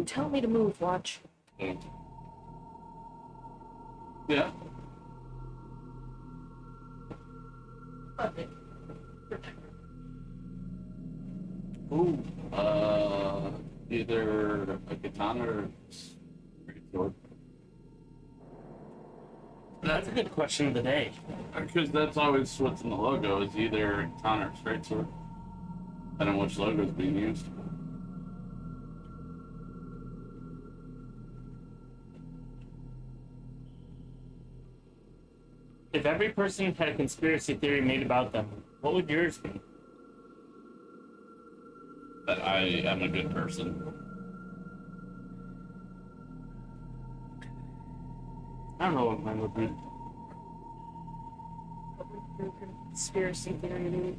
tell me to move, watch. Yeah. Okay. Ooh. Either a katana or a straight sword. That's a good question of the day. Because that's always what's in the logo, is either a katana or straight sword. I don't know which logo is being used. If every person had a conspiracy theory made about them, what would yours be? That I am a good person. I don't know what mine would be. Conspiracy theory, dude.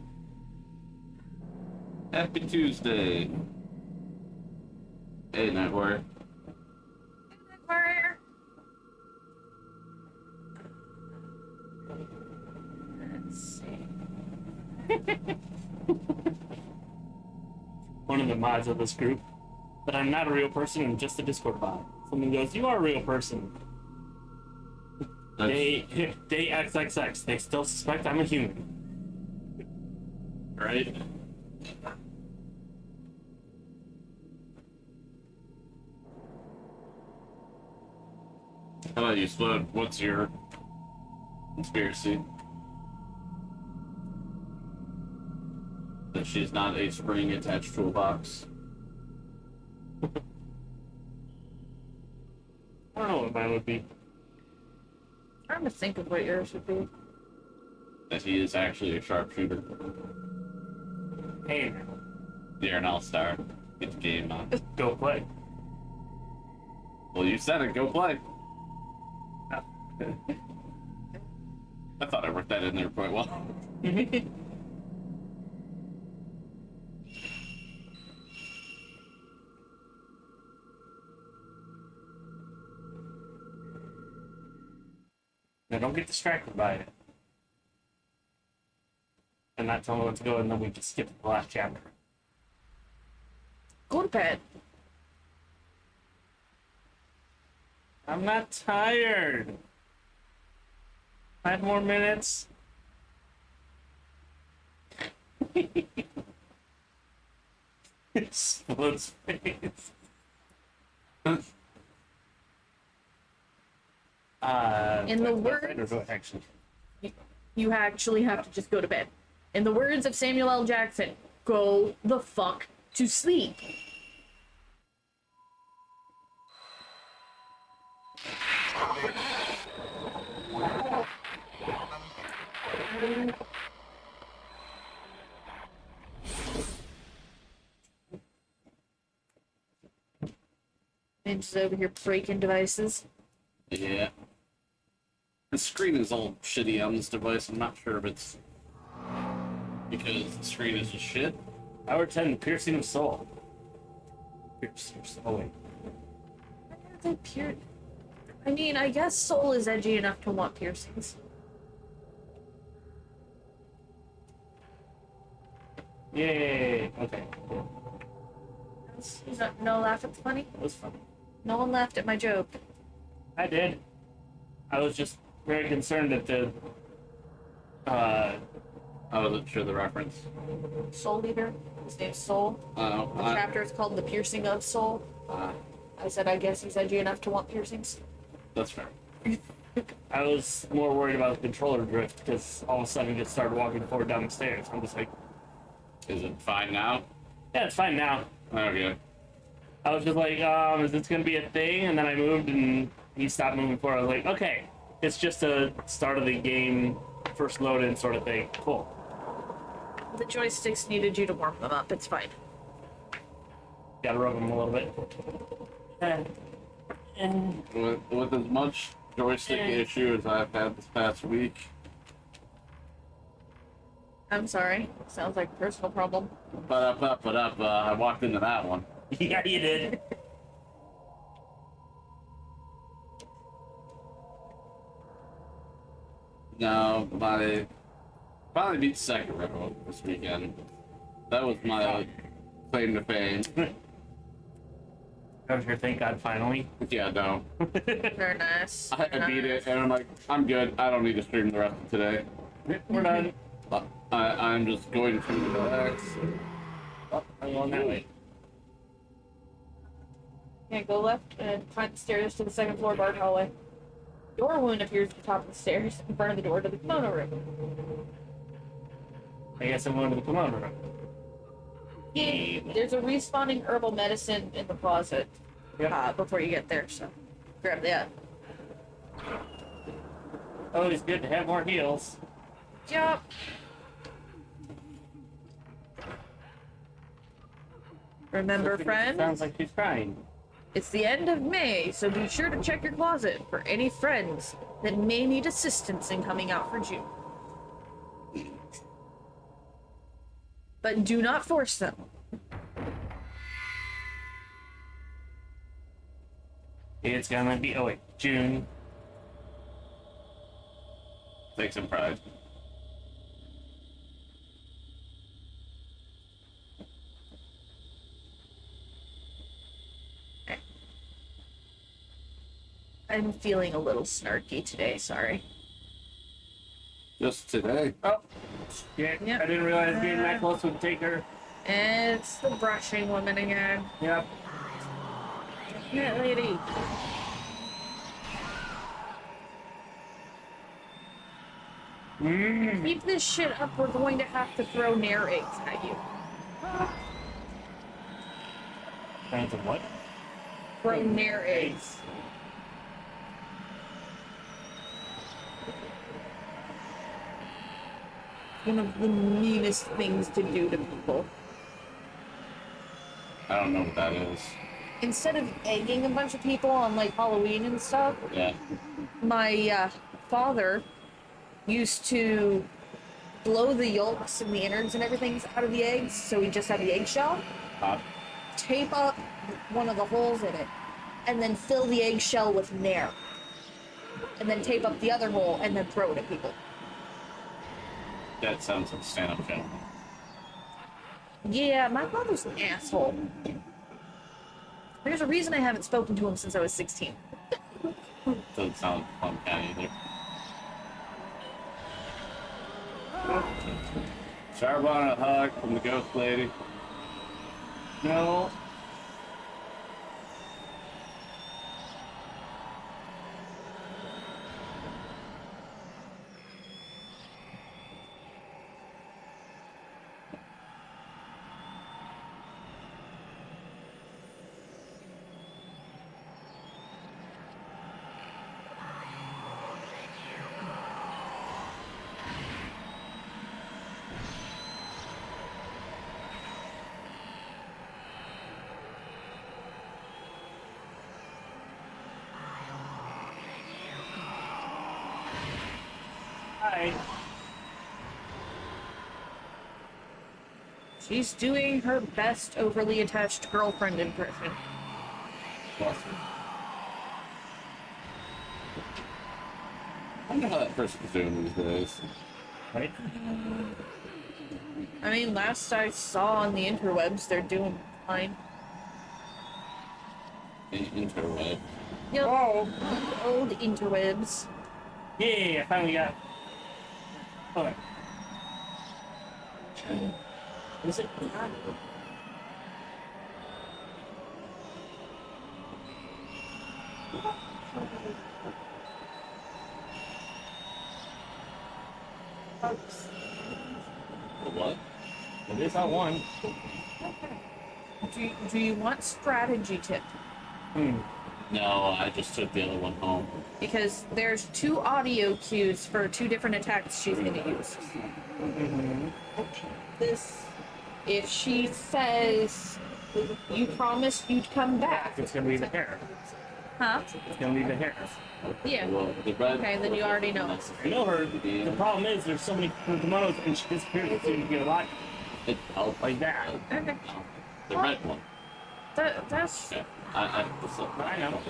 Happy Tuesday. Hey, Night Warrior. Warrior. Let's see. One of the mods of this group, but I'm not a real person, I'm just a Discord bot. Someone goes, "You are a real person." They XXX. They still suspect I'm a human. Right? How about you, Spud? What's your conspiracy? That she's not a spring attached to a box. I don't know what mine would be. I'm trying to think of what yours would be. That he is actually a sharpshooter. Hey, You're an all-star. Get the game on. go play. Well, you said it. Go play. I thought I worked that in there quite well. Now don't get distracted by it. And not tell me what to go, and then we just skip to the last chapter. Go to bed. I'm not tired. 5 more minutes. Explodes face. In the words, Actually. you actually have to just go to bed. In the words of Samuel L. Jackson, go the fuck to sleep. Ninja's over here breaking devices. Yeah. The screen is all shitty on this device. I'm not sure if it's because the screen is just shit. Hour 10, Piercing of Soul. Piercing of Soul. Oh, wait. They pier- I mean, I guess Soul is edgy enough to want piercings. Yay! Okay. No laugh at the funny? That was funny. No one laughed at my joke. I did. I was just very concerned at the I wasn't sure the reference. Soul Eater. His name's Soul. The chapter is called The Piercing of Soul. I said, I guess he's edgy enough to want piercings. That's fair. I was more worried about the controller drift because all of a sudden it just started walking forward down the stairs. I'm just like, Is it fine now? yeah, it's fine now. Okay. I was just like, is this gonna be a thing? And then I moved and he stopped moving forward. I was like, okay, it's just a start of the game, first load in sort of thing. Cool. The joysticks needed you to warm them up. It's fine. Gotta rub them a little bit. With as much joystick issue as I've had this past week, I'm sorry. Sounds like a personal problem. I walked into that one. Yeah, you did. No, my finally beat Sekiro this weekend. That was my claim to fame. I'm sure, thank God, finally. Yeah, no. Very nice. I beat it, and I'm like, I'm good. I don't need to stream the rest of today. We're done. I'm just going to relax. Oh, I'm going that way. Yeah, go left and find the stairs to the second floor bar hallway. Door wound appears at the top of the stairs in front of the door to the kimono room. I guess I'm going to the kimono room. There's a respawning herbal medicine in the closet Yep. before you get there, so grab that. Oh, it's good to have more heals. Yup. Remember, friend, Sounds like she's crying. it's the end of May, so be sure to check your closet for any friends that may need assistance in coming out for June. But do not force them. It's gonna be, oh wait, June. Take some pride. I'm feeling a little snarky today, sorry. Just today. Oh, yeah, Yep. I didn't realize getting that close would take her. It's the brushing woman again. Yep. Yeah, lady. Keep this shit up, we're going to have to throw Nair eggs at you. Kinds of what? Throw Nair eggs. One of the meanest things to do to people. I don't know what that is. Instead of egging a bunch of people on like Halloween and stuff, Yeah. my father used to blow the yolks and the innards and everything out of the eggs, so we just have the eggshell. Tape up one of the holes in it, and then fill the eggshell with Nair. And then tape up the other hole, and then throw it at people. That sounds like stand-up film. Yeah, my father's an asshole. There's a reason I haven't spoken to him since I was 16. Doesn't sound fun either. Sharp on a hug from the ghost lady. No. Hi. She's doing her best overly attached girlfriend impression. Bless her. I wonder how that person's doing these days. Right? I mean, last I saw on the interwebs, they're doing fine. Interweb. Yep. Oh. Old interwebs. Yeah, I finally got. Okay. Is it? The what? It is on one. Do you want strategy tip? No, I just took the other one home. Because there's 2 audio cues for 2 different attacks she's gonna use. This, if she says, you promised you'd come back. It's gonna be the hair. Huh? It's gonna be the hair. Yeah. Well, the red. Okay, then you already know. I know her. The problem is there's so many kimonos and she disappeared as soon as you get a lot It, oh, like that. Okay. no. The red one. That's... Okay. I I know.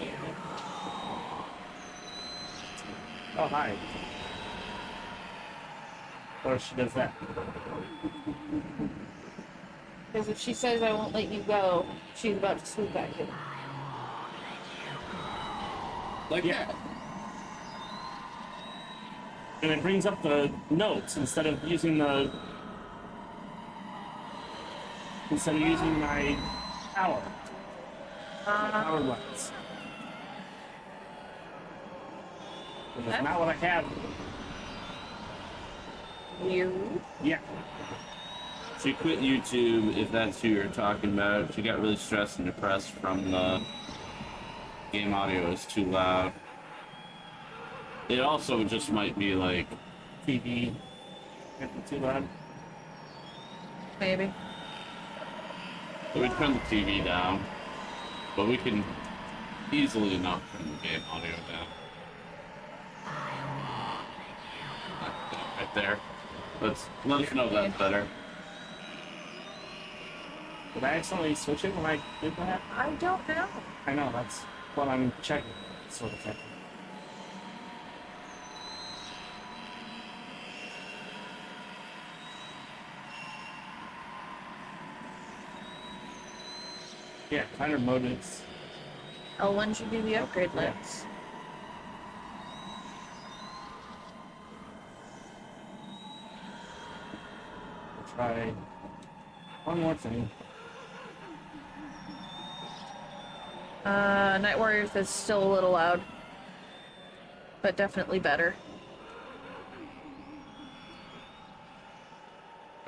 Oh, hi. Or she does that. Because if she says I won't let you go, she's about to swoop at you. Like Yeah. that. And it brings up the notes instead of using my power. Power buttons. Which is not what I have. Weird. Yeah. She quit YouTube, if that's who you're talking about. She got really stressed and depressed from the game audio is too loud. It also just might be like TV. Too loud. Maybe. we turn the TV down, but we can easily enough turn the game audio down. Right there. Let's know that's better. Did I accidentally switch it when I did that? I don't know. I know, that's what I'm checking. Sort of checking. Yeah, kind of mode is. L1 should be the upgrade Yeah. lens. We'll try one more thing. Night Warriors is still a little loud. But definitely better.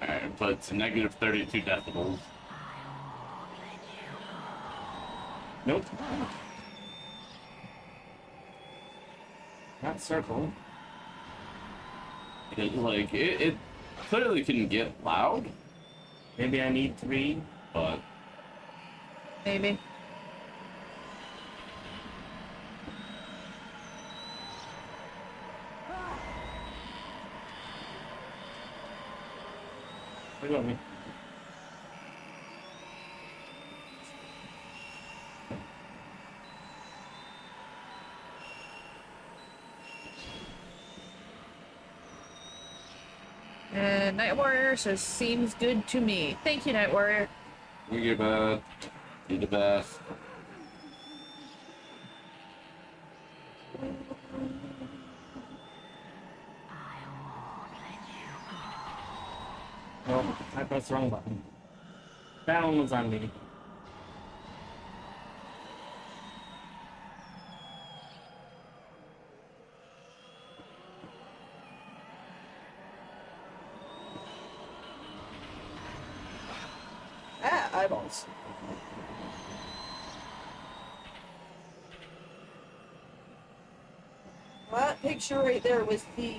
Alright, but it's negative 32 decibels. Nope. Not circle. It clearly can get loud, Maybe I need 3. but Maybe. Look at me. And Night Warrior says, seems good to me. Thank you, Night Warrior. you're bad. You're the best. Oh, I pressed the wrong button. That one was on me. Ah, eyeballs. Well, that picture right there was the,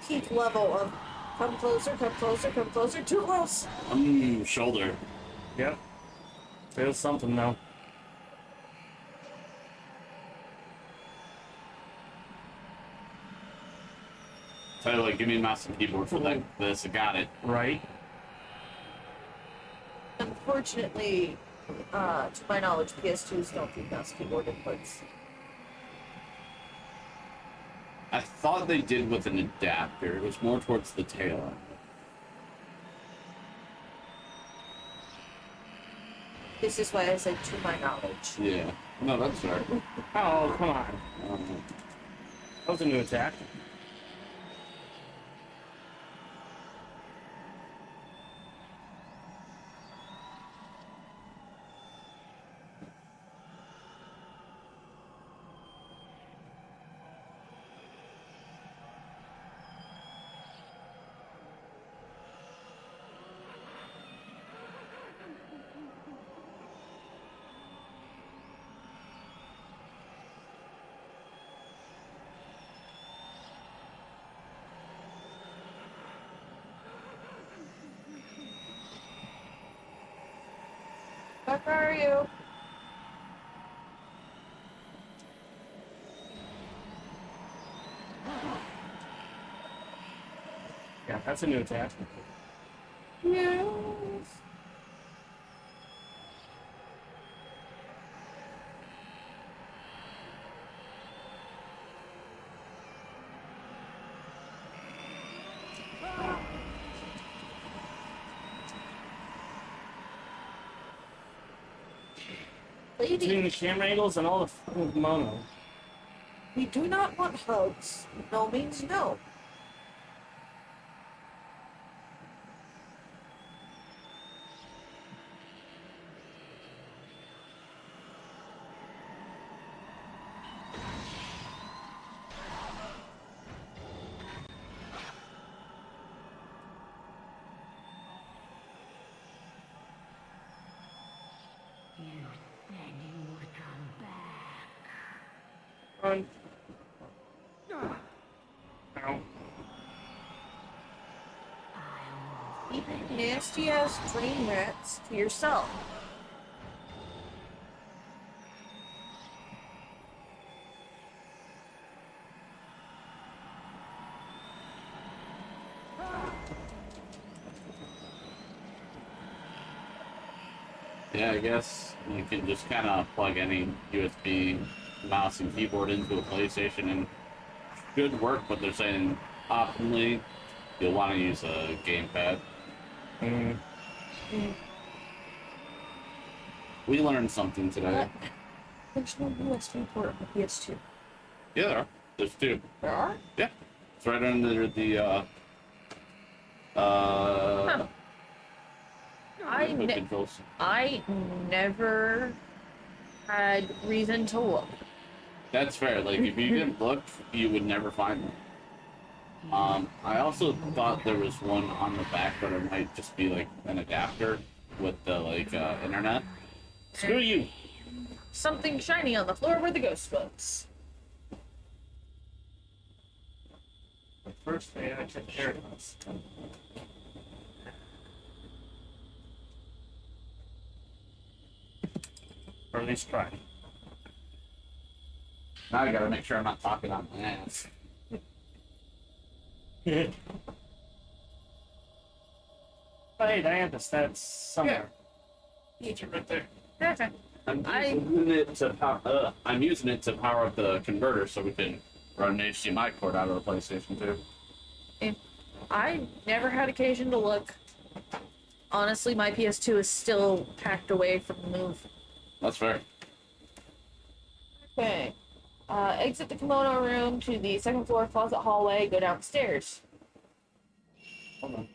peak level of come closer, come closer, come closer, too close. Shoulder. Yep. Feels something though. Tell you what, give me a mouse and keyboard for this. I got it. Right. Unfortunately, to my knowledge, PS2s don't do mouse keyboard inputs. I thought they did with an adapter. It was more towards the tail end. This is why I said to my knowledge. Yeah. No, that's right. Oh, come on. That was a new attack. Where are you? Yeah, that's a new attack. Yes. between Lady, the camera angles and all the fucking kimono. we do not want hugs. No means no. Run. Ow. Keep nasty ass dream rats to yourself. Yeah, I guess you can just kind of plug any USB mouse and keyboard into a PlayStation and should work, but they're saying optimally you'll want to use a gamepad. Mm. We learned something today. There's no USB port on the PS2. Yeah, there are. There's two. There are? Yeah. It's right under the input controls. I never had reason to look. That's fair. Like, if you didn't look, you would never find them. I also thought there was one on the back, but it might just be like an adapter with the internet. Screw you. Something shiny on the floor where the ghost was. The first day I took care of this. Or at least try. Now I gotta make sure I'm not talking on my ass. Oh, hey, Dianthus, that's somewhere. It's right there. Okay. I'm using it to power up the converter so we can run an HDMI cord out of the PlayStation 2. I never had occasion to look. Honestly, my PS2 is still packed away from the move. That's fair. Okay. Exit the kimono room to the second floor closet hallway, go downstairs. Hold on.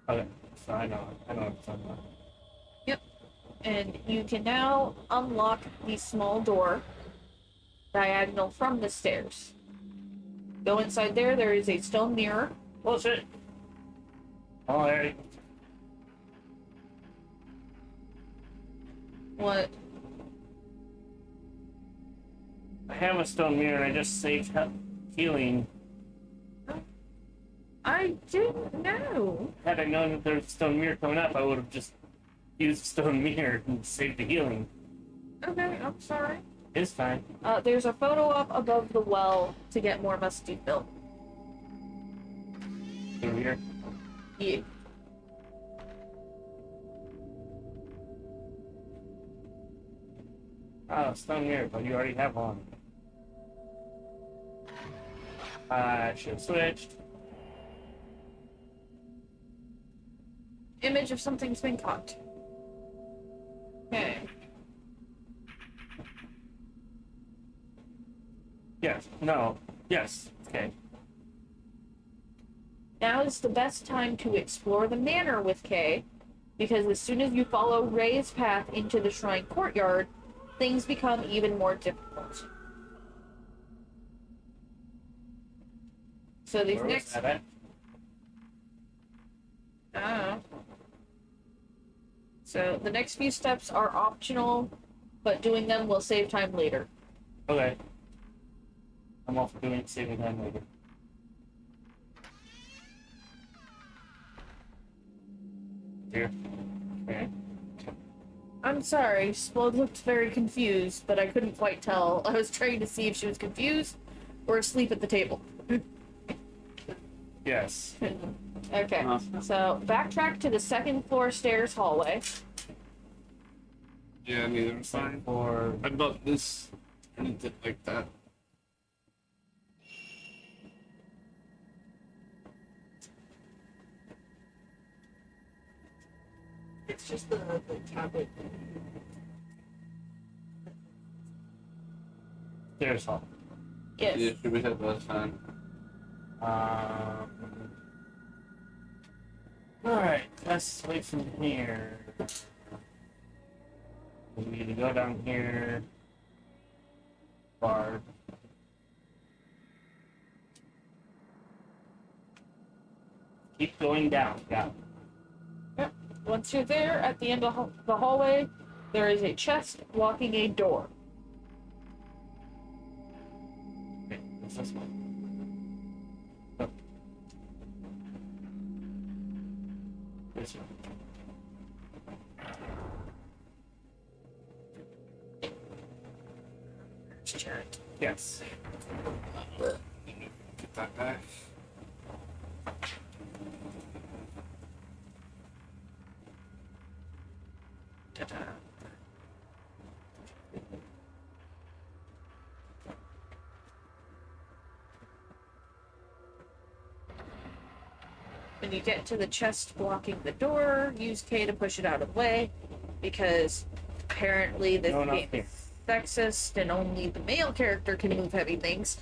Okay, so I know what I'm talking about. Yep. And you can now unlock the small door diagonal from the stairs. Go inside there, there is a stone mirror. Bullshit. Oh, Harry. What? I have a stone mirror and I just saved healing. I didn't know. Had I known that there was a stone mirror coming up, I would have just used the stone mirror and saved the healing. Okay, I'm sorry. It's fine. There's a photo up above the well to get more musty built. Over here. Yeah. Oh, stone mirror, but you already have one. I should have switched. Image of something's been caught. Okay. Yes. No. Yes. Okay. Now is the best time to explore the manor with Kay, because as soon as you follow Ray's path into the shrine courtyard, things become even more difficult. So these Where was next... that at? So the next few steps are optional, but doing them will save time later. Okay. I'm all for doing saving time later. Here. Okay. I'm sorry, Splode looked very confused, but I couldn't quite tell. I was trying to see if she was confused or asleep at the table. Yes. Okay, so backtrack to the second floor stairs hallway. Yeah, neither was fine. Or I bought this and it did like that. It's just the tablet. there's all. Yes. Yeah, should we have last time? Alright, let's wait from here. We either go down here. Bar. Keep going down. Yeah. Yep. Once you're there, at the end of the hallway, there is a chest blocking a door. Okay, what's this one? Oh. This one. Let's check. Yes. Get that back. Ta-da. When you get to the chest blocking the door, use K to push it out of the way, because apparently this No, not game here. is sexist and only the male character can move heavy things.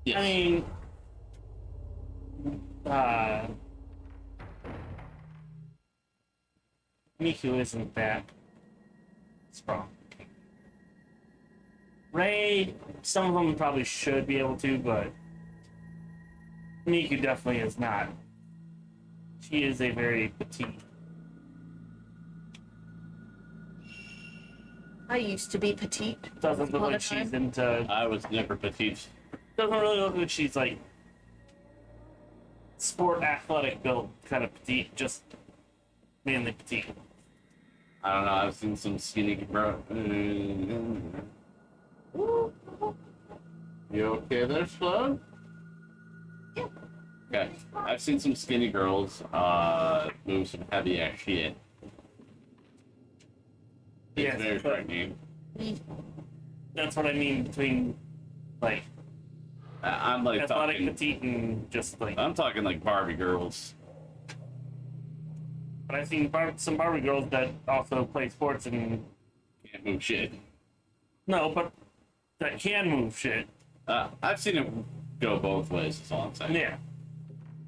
Yes. I mean, Miku isn't that strong. Ray, some of them probably should be able to, but Miku definitely is not. She is a very petite. I used to be petite. Doesn't look upon a like she's time. into. I was never petite. Doesn't really look like she's like sport athletic build kind of petite, just mainly petite. I don't know. I've seen some skinny bro. You okay there, Sloan? Yeah. Okay. I've seen some skinny girls move some heavy ass shit. It's Yes, very but- frightening. That's what I mean between like I'm like athletic talking. petite and just like. I'm talking like Barbie girls. But I've seen some Barbie girls that also play sports and Can't move shit. no, but that can move shit. I've seen it go both ways. Is all I'm saying. Yeah,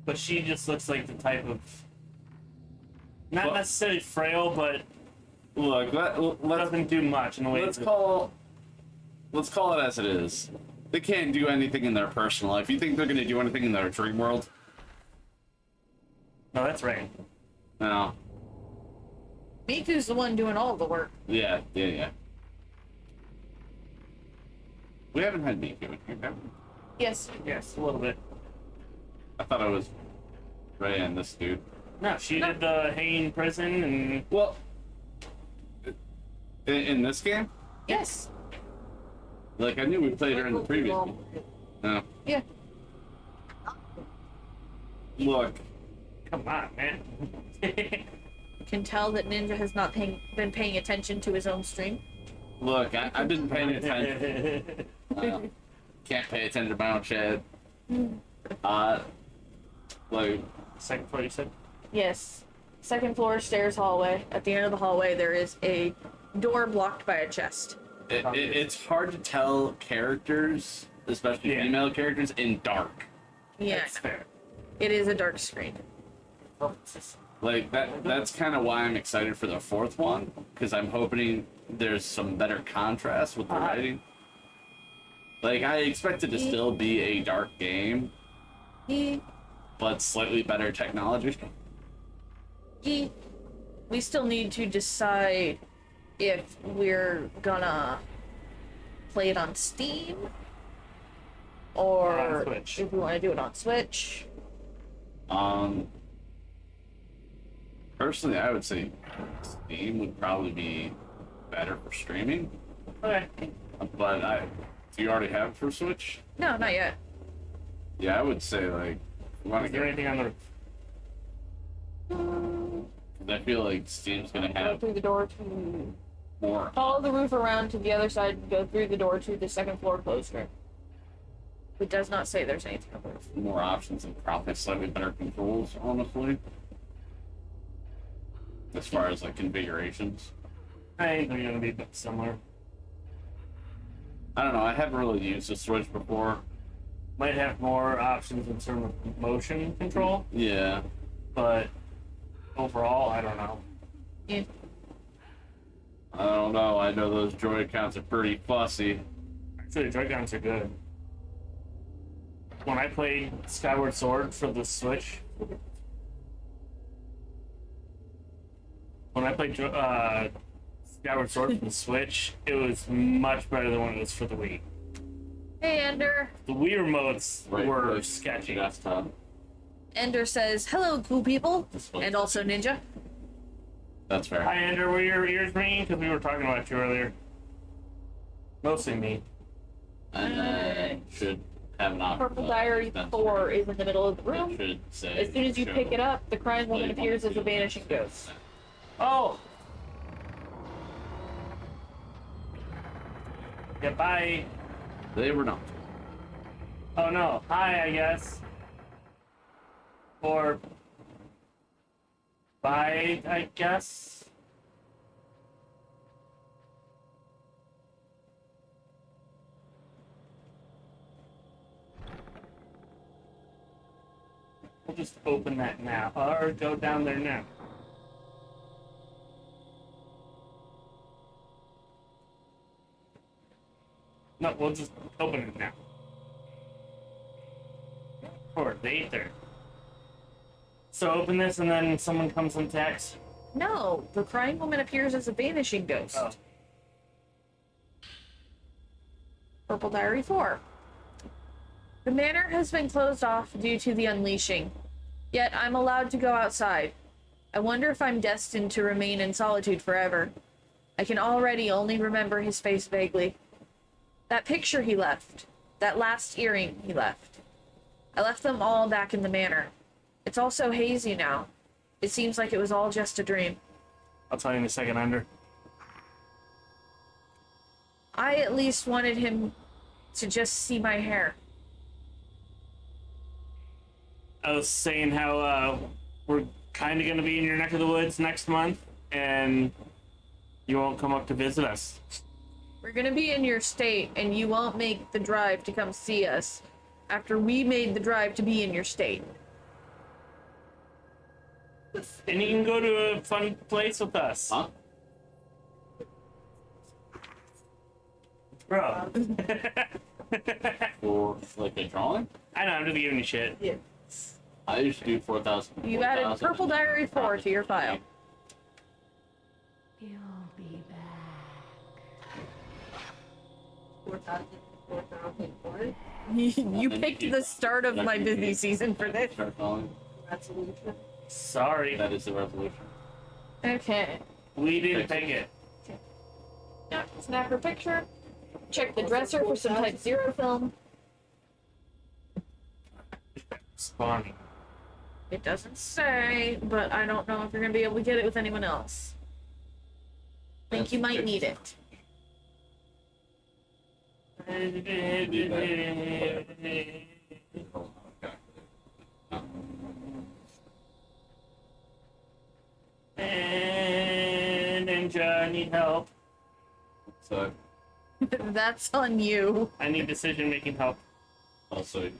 but she just looks like the type of not Well- necessarily frail, but Look, let's doesn't do much in the way. let's call it as it is. They can't do anything in their personal life. You think they're gonna do anything in their dream world? No, that's right. No. Miku's the one doing all the work. Yeah. We haven't had Miku in here, have we? Yes. Yes, a little bit. I thought I was Ray and this dude. No, she did the hanging prison and Well, in this game, Yes. like I knew we played her in the previous game. No. Yeah. Look, come on, man. Can tell that Ninja has not been paying attention to his own stream. look, I've been paying attention. Can't pay attention to my own shit. Like, Second floor, you said? Yes. Second floor, stairs, hallway. At the end of the hallway, there is a door blocked by a chest. it's hard to tell characters, especially Yeah. female characters, in dark. Yeah. That's fair. It is a dark screen. Oh, it's just- Like that's kind of why I'm excited for the fourth one, because I'm hoping there's some better contrast with the writing. Like I expect it to still be a dark game, Yee. but slightly better technology. Yee. We still need to decide if we're gonna play it on Steam or on Switch. if we want to do it on Switch. Personally, I would say Steam would probably be better for streaming, Okay. but do you already have it for Switch? No, not yet. Yeah, I would say like, if you want to Is there get anything on the I feel like Steam's gonna Go have through the door to... more. Follow the roof around to the other side and go through the door to the second floor closed room. It does not say there's anything on the roof. More options and probably slightly better controls, honestly. As far as like configurations. I think they're gonna be similar. I don't know, I haven't really used the Switch before. Might have more options in terms of motion control, Yeah. but overall, I don't know. Yeah. I don't know, I know those Joy-Cons are pretty fussy. Actually, the Joy-Cons are good. When I played Skyward Sword for the Switch, Skyward Sword for the Switch, it was much better than when it was for the Wii. Hey, Ender. The Wii remotes were Like, sketchy. desktop. Ender says, hello, cool people. This one. And also Ninja. That's fair. Hi, Ender. Were your ears ringing? Because we were talking about you earlier. Mostly me. And then should have an option. Purple Diary 4 is in the middle of the It room. should say. As soon as you show pick it up, the crying woman play appears 1, as a 2, vanishing 3. ghost. Oh! Yeah, bye. They were not. Oh no. Hi, I guess. Or bye, I guess. We'll just open that now, or go down there now. No, we'll just open it now. Or later. So open this and then someone comes and attacks. No, the crying woman appears as a vanishing ghost. Oh. Purple Diary 4. The manor has been closed off due to the unleashing. Yet I'm allowed to go outside. I wonder if I'm destined to remain in solitude forever. I can already only remember his face vaguely. That picture he left. That last earring he left. I left them all back in the manor. It's all so hazy now. It seems like it was all just a dream. I'll tell you in a second, Ender. I at least wanted him to just see my hair. I was saying how we're kind of going to be in your neck of the woods next month, and you won't come up to visit us. We're gonna be in your state, and you won't make the drive to come see us after we made the drive to be in your state. And you can go to a fun place with us. Huh? Bro. For like a drawing? I know, I'm just giving you shit. Yeah. I used to do 4,000. You added 4,000. Purple Diary 4 to your file. You'll be back. You picked the start of my busy season for this. Start calling. Sorry. That is the resolution. Okay. We didn't pick it. Yeah, snap her picture. Check the dresser for some type 0 film. Spawning. It doesn't say, but I don't know if you're gonna be able to get it with anyone else. Think you might need it. And Ninja, I need help. So, That's on you. I need decision-making help. also,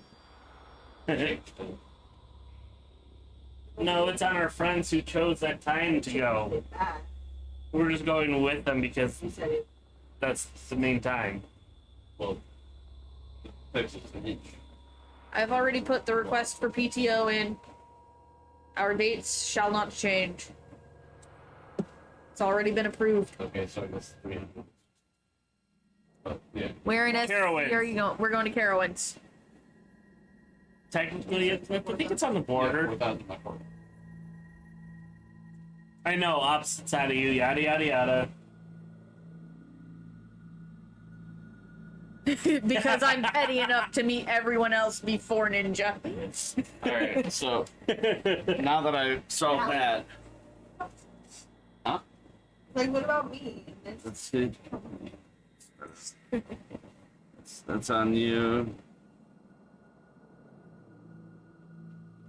No, it's on our friends who chose that time to go. We're just going with them because that's the main time. well, Texas an inch. I've already put the request for PTO in. Our dates shall not change. It's already been approved. Okay, so I guess 300. But, yeah. Where in Carowinds. Where are you going? We're going to Carowinds. Technically, I think it's on the border. 4,000 by 4. I know, opposite side of you, yada yada yada. Because I'm petty enough to meet everyone else before Ninja. Alright, so now that I solved that, Like, what about me? Let's see. That's on you.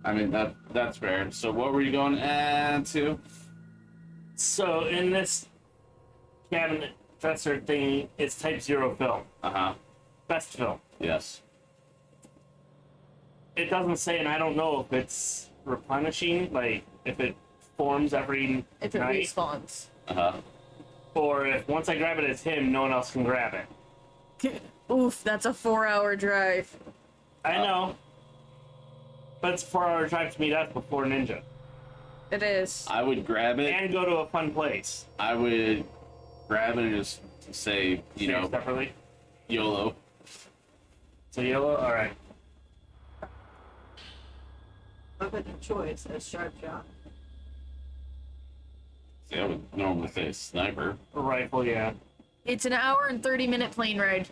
I mean, that's fair. So what were you going to? So in this cabinet dresser thing, it's type 0 film. Uh-huh. Best film. Yes. It doesn't say, and I don't know if it's replenishing, like if it forms every If it night, respawns. Uh-huh. or if once I grab it as him, no one else can grab it. Oof, that's a 4-hour drive. I know. But it's a 4-hour drive to meet us before Ninja. It is. I would grab it. And go to a fun place. I would grab it and just say, you know, Separately. YOLO. So yellow? Alright. Weapon of choice as sharp shot. See, I would normally say sniper. A rifle, yeah. It's an hour and 30-minute plane ride.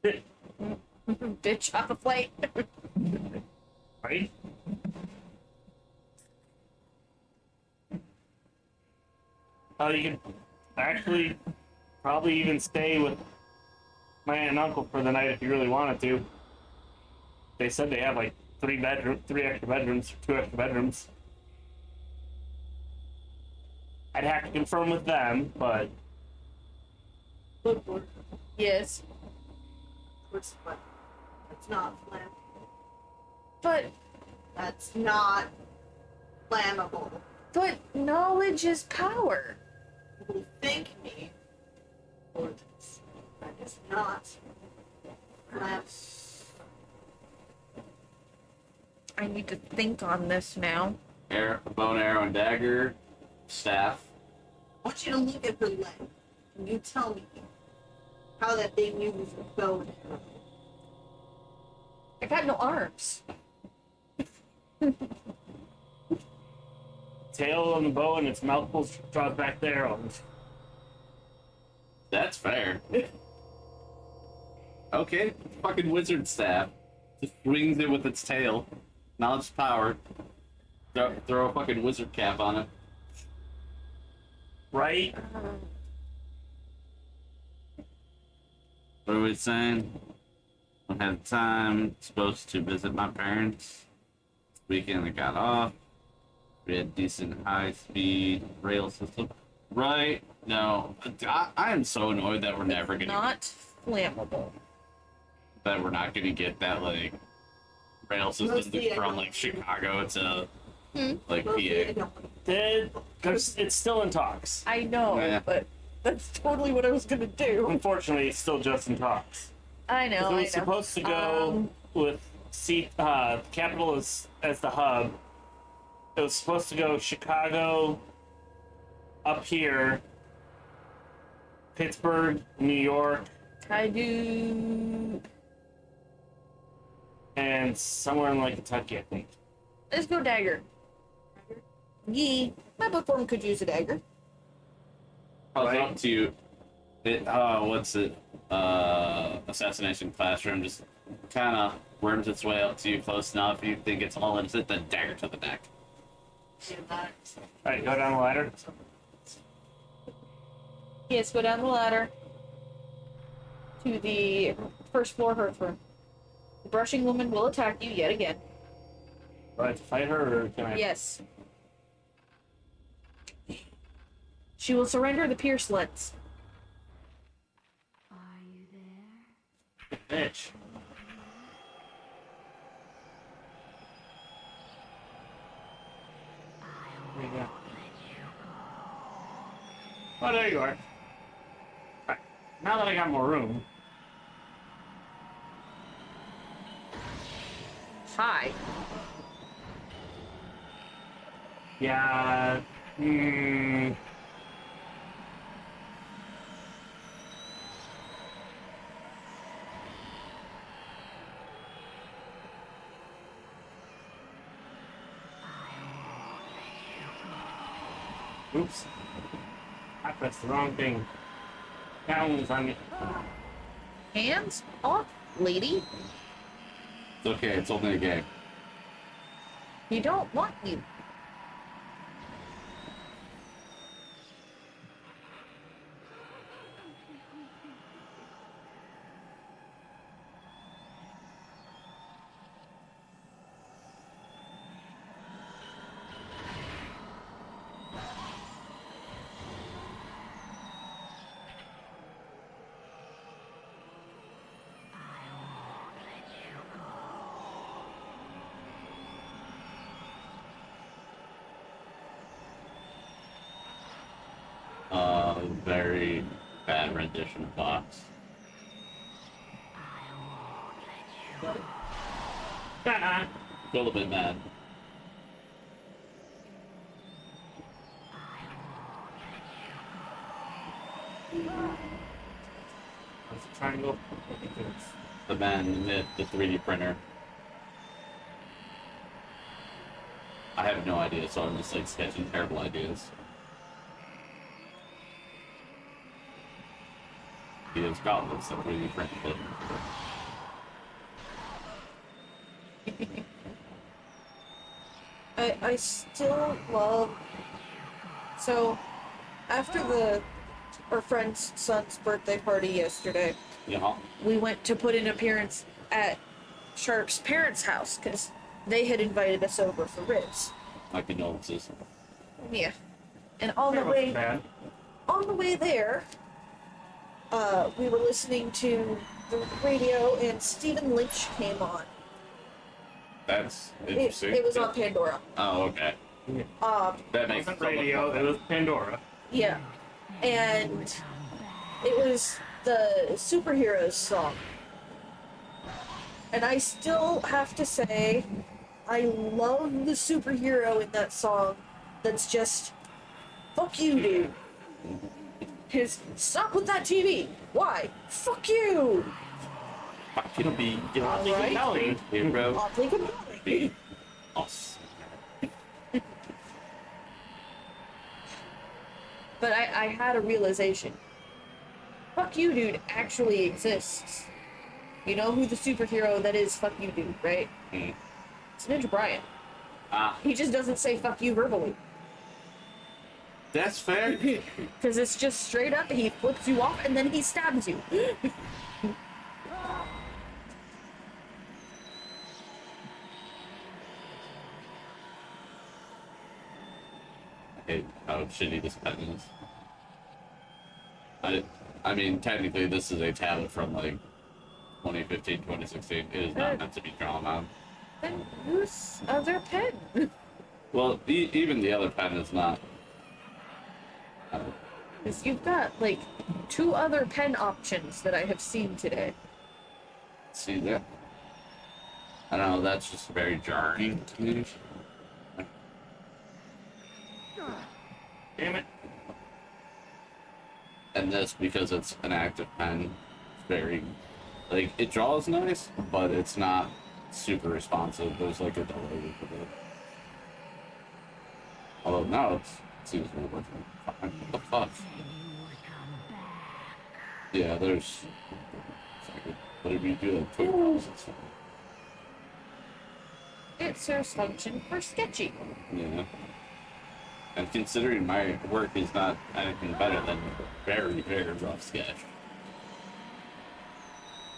Bitch off the flight. Right? Oh, you can actually probably even stay with my aunt and uncle for the night if you really wanted to. They said they have like 3 extra bedrooms, 2 extra bedrooms. I'd have to confirm with them, but Look, look. Yes. What's what? That's not flammable. But That's not flammable. knowledge is power. You think me. Or that is not flammable. I need to think on this now. Bow and arrow and dagger. Staff. I want you to look at the leg. And you tell me how that thing uses a bow and arrow. I got no arms. tail on the bow and its mouth pulls draws back there. That's fair. Okay, fucking wizard staff. Just swings it with its tail. Knowledge power. Throw a fucking wizard cap on it. Right? What are we saying? I had time. Supposed to visit my parents. Weekend I got off. We had decent high-speed rail system. Right? No. I am so annoyed that we're never gonna Not flammable. that we're not gonna get that like rail system Mostly I from don't. like Chicago to like Mostly I PA. don't. It's still in talks. I know, Yeah. but that's totally what I was gonna do. Unfortunately, it's still just in talks. I know. It I know. was supposed to go with capital as the hub. It was supposed to go Chicago, up here, Pittsburgh, New York, I do. and somewhere in like Kentucky, I think. Let's go dagger. Yee. My bookworm could use a dagger. I was Right. up to what's it? Assassination Classroom just kind of worms its way up to you close enough. You think it's all in it, then dagger to the neck. Alright, go down the ladder. Yes, go down the ladder to the first floor hearth room. The brushing woman will attack you yet again. Do I have to fight her, or can I? Yes. She will surrender the pierce lens. Are you there? Bitch. There you go. Oh, there you are. Right. Now that I got more room, Hi. yeah. Oops. I pressed the wrong thing. That one was on me. Hands off, lady. It's okay. It's only a game. You don't want you. very bad rendition of Fox. Feel a bit mad. What's the triangle? The man knit the 3D printer. I have no idea, so I'm just like sketching terrible ideas. He has goblins that 3D printed it. I still love. So, after our friend's son's birthday party yesterday, Yeah. we went to put an appearance at Sharp's parents' house because they had invited us over for ribs. My condolences. Yeah, and on the That wasn't way bad. there, we were listening to the radio, and Stephen Lynch came on. That's interesting. It was on Pandora. Oh, okay. That It makes wasn't so much radio, more it was Pandora. Yeah, and it was the Superheroes song. And I still have to say, I love the superhero in that song that's just, fuck you, dude. His, stop with that TV. Why? Fuck you. Fuck you, be Oddly Alright. compelling. hero. Oddly compelling. Be us. But I had a realization. Fuck you, dude actually exists. You know who the superhero that is fuck you, dude, right? Hmm. It's Ninja Brian. Ah, He just doesn't say fuck you verbally. that's fair. Because it's just straight up, he flips you off and then he stabs you. I hate how shitty this pen is. I mean, technically, this is a tablet from like 2015, 2016. It is not meant to be drawn on. Then use other pen. Well, even the other pen is not. Because you've got like 2 other pen options that I have seen today. See that? I don't know. That's just very jarring to me. Damn it. And this, because it's an active pen, it's very, like, it draws nice, but it's not super responsive. There's like a delay with it. Although now it seems to be working fine. What the fuck? Yeah, there's. But if you do like quick pause, it's fine. It serves function for sketchy. Yeah. And considering my work is not anything better than very, very rough sketch.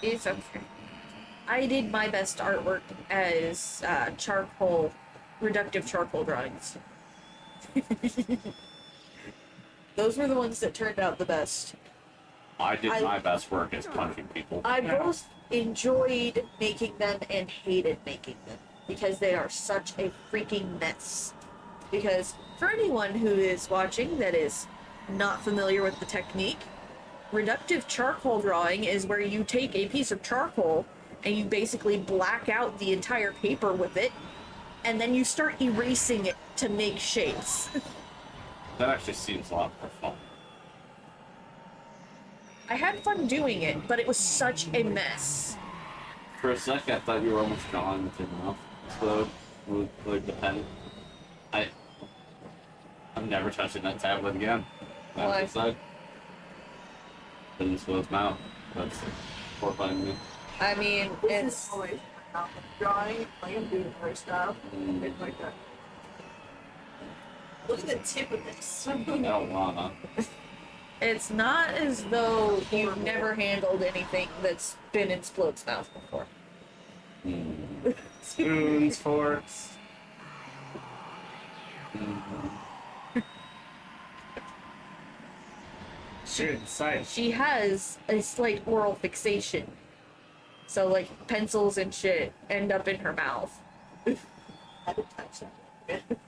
It's okay. I did my best artwork as charcoal, reductive charcoal drawings. Those were the ones that turned out the best. I did my best work as punching people. I both enjoyed making them and hated making them because they are such a freaking mess. Because for anyone who is watching that is not familiar with the technique, reductive charcoal drawing is where you take a piece of charcoal and you basically black out the entire paper with it, and then you start erasing it to make shapes. That actually seems a lot more fun. I had fun doing it, but it was such a mess. For a sec, I thought you were almost drawing with your mouth explode with like the pen. I'm never touching that tablet again. Why? Side. It just was mouth. That's horrifying me. I mean, This it's is always about drawing, like I'm doing other stuff. It's like that. Look at the tip of this. I don't wanna. it's not as though you've never handled anything that's been in Splod's mouth before. Spoons, forks. Good sight. She has a slight oral fixation. So, like, pencils and shit end up in her mouth. I had to touch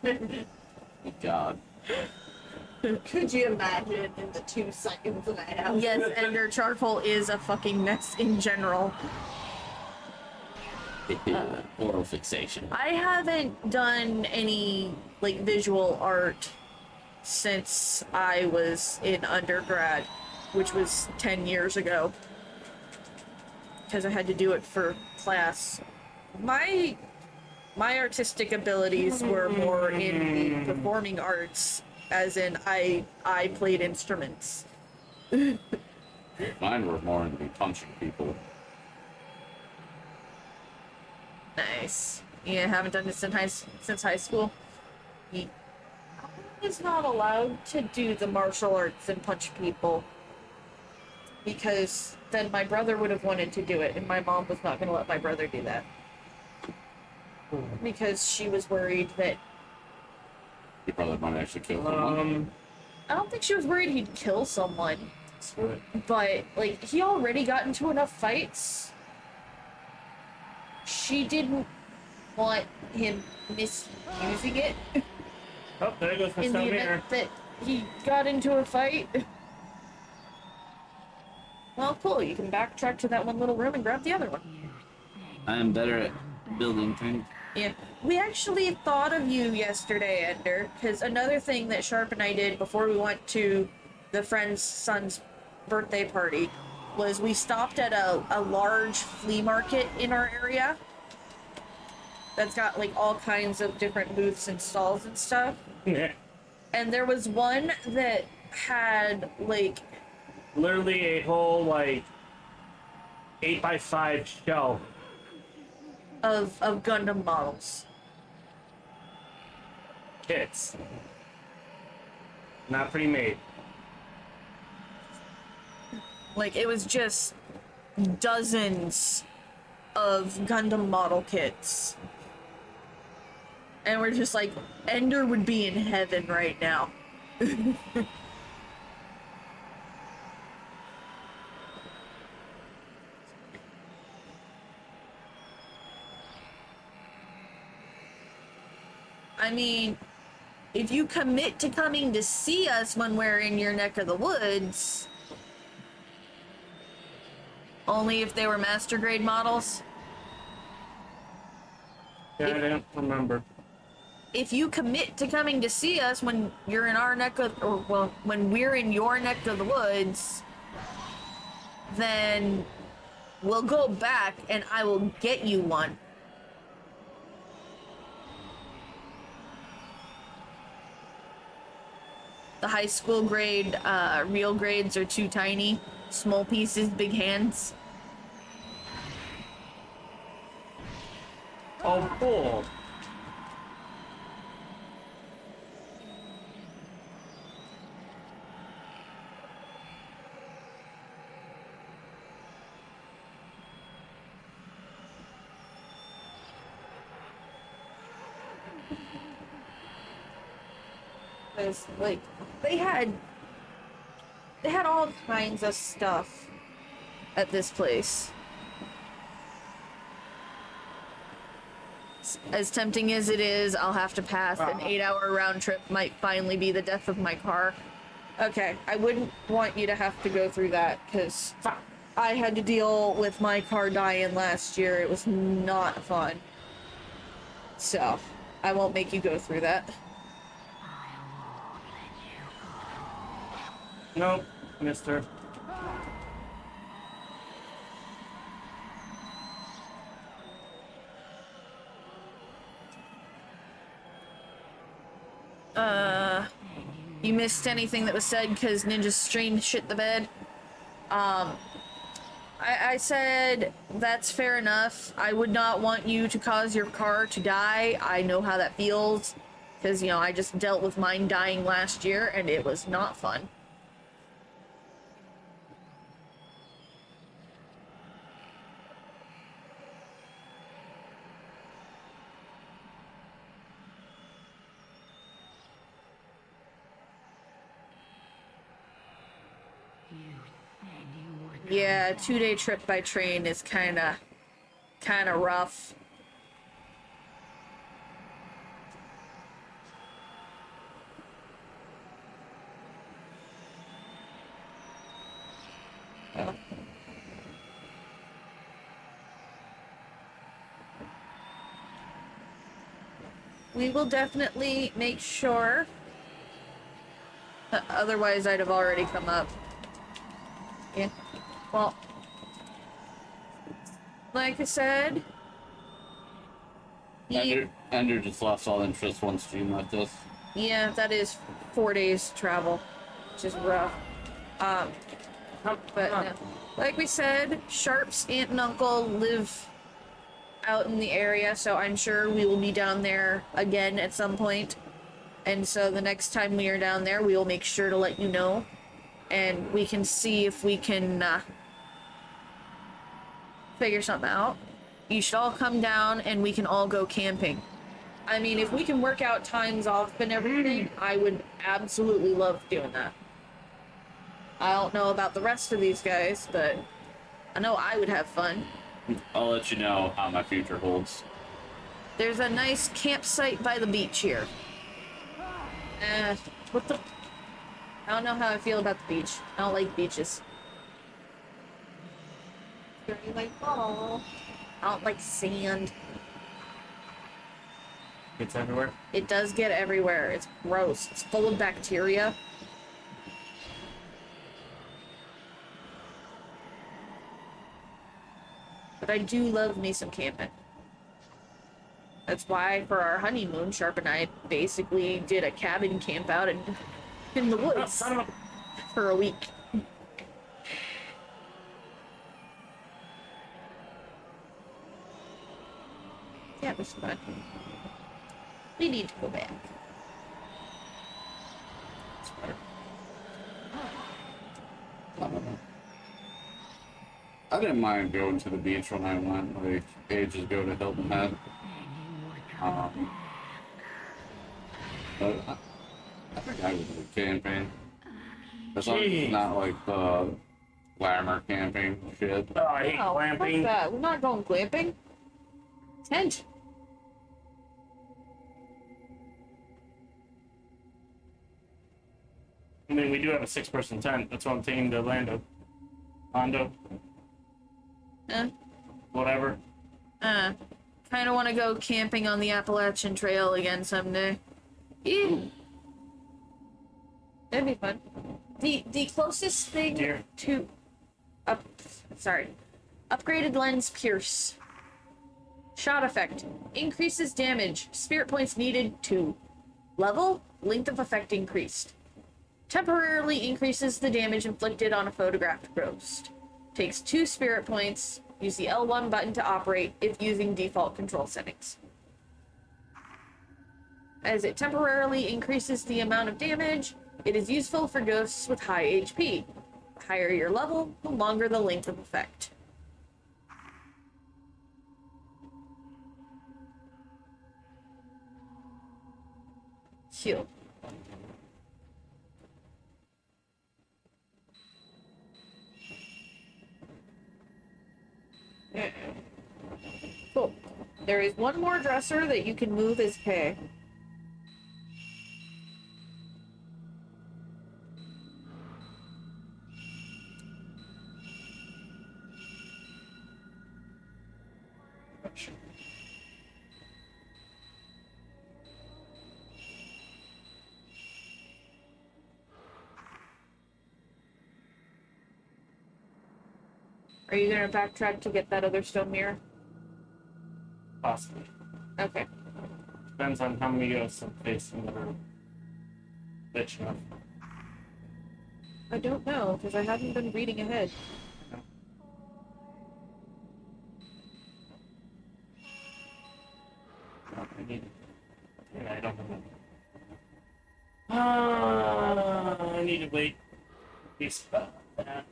that. God. Could you imagine in the 2 seconds that I have? Yes, Ender, charcoal is a fucking mess in general. Oral fixation. I haven't done any, like, visual art since I was in undergrad, which was 10 years ago. Because I had to do it for class. My artistic abilities were more in the performing arts, as in I played instruments. Mine were more into punching people. Nice. You haven't done this since high school? I was not allowed to do the martial arts and punch people. Because then my brother would have wanted to do it, and my mom was not going to let my brother do that. Because she was worried that... Your brother might actually kill someone. I don't think she was worried he'd kill someone. But, like, he already got into enough fights. She didn't want him misusing it Oh, there goes my in the stone mirror. event that he got into a fight. Well, cool. You can backtrack to that one little room and grab the other one. I am better at building things. Yeah. We actually thought of you yesterday, Ender, because another thing that Sharp and I did before we went to the friend's son's birthday party was we stopped at a large flea market in our area that's got, like, all kinds of different booths and stalls and stuff. Yeah. And there was one that had, like... Literally a whole, like, 8x5 shelf. Of Gundam models. Kits. Not pre-made. Like, it was just dozens of Gundam model kits. And we're just like, Ender would be in heaven right now. I mean, if you commit to coming to see us when we're in your neck of the woods... Only if they were master grade models? Yeah, I don't remember. If you commit to coming to see us when you're in our neck of... Or, well, when we're in your neck of the woods... Then... We'll go back and I will get you one. The high school grade, real grades are too tiny. Small pieces, big hands. Oh, cool. Because, like, they had all kinds of stuff at this place. As tempting as it is, I'll have to pass. An 8-hour round trip might finally be the death of my car. Okay, I wouldn't want you to have to go through that, because I had to deal with my car dying last year. It was not fun. So, I won't make you go through that. Nope, mister. You missed anything that was said because Ninja Stream shit the bed. I said that's fair enough. I would not want you to cause your car to die. I know how that feels because, you know, I just dealt with mine dying last year and it was not fun. Yeah, a 2-day trip by train is kinda rough. So. We will definitely make sure. Otherwise, I'd have already come up. Yeah. Well, like I said, Ender just lost all interest once Stream left us. yeah, that is 4 days travel, which is rough. But no. Like we said, Sharp's aunt and uncle live out in the area, so I'm sure we will be down there again at some point. And so the next time we are down there, we will make sure to let you know, and we can see if we can figure something out. You should all come down and we can all go camping. I mean, if we can work out times off and everything, I would absolutely love doing that. I don't know about the rest of these guys, but I know I would have fun. I'll let you know how my future holds. There's a nice campsite by the beach here. What the? I don't know how I feel about the beach. I don't like beaches. Very like ball. I don't like sand. It's everywhere. It does get everywhere. It's gross. It's full of bacteria. But I do love me some camping. That's why for our honeymoon, Sharp and I basically did a cabin camp out in the woods for a week. Yeah, it was fun. We need to go back. I didn't mind going to the beach when I went, like, ages ago to Hilton Head. But I think I would do camping. As long as it's not like the glamour camping shit. Oh, I hate No, fuck glamping. that. We're not going glamping. Tent. I mean, we do have a 6-person tent. That's what I'm taking to Orlando. Hondo. Whatever. Kind of want to go camping on the Appalachian Trail again someday. Yeah. That'd be fun. The closest thing Dear. to upgraded lens pierce. Shot effect. Increases damage. Spirit points needed 2. Level. Length of effect increased. Temporarily increases the damage inflicted on a photographed ghost. Takes 2 spirit points. Use the L1 button to operate if using default control settings. As it temporarily increases the amount of damage, it is useful for ghosts with high HP. The higher your level, the longer the length of effect. Heal. Cool. There is one more dresser that you can move as K. Are you gonna backtrack to get that other stone mirror? Possibly. Okay. Depends on how many ghosts I'm facing that are bitch enough. I don't know, because I haven't been reading ahead. No, I need. Yeah, I don't know. I need to wait. Piece about that.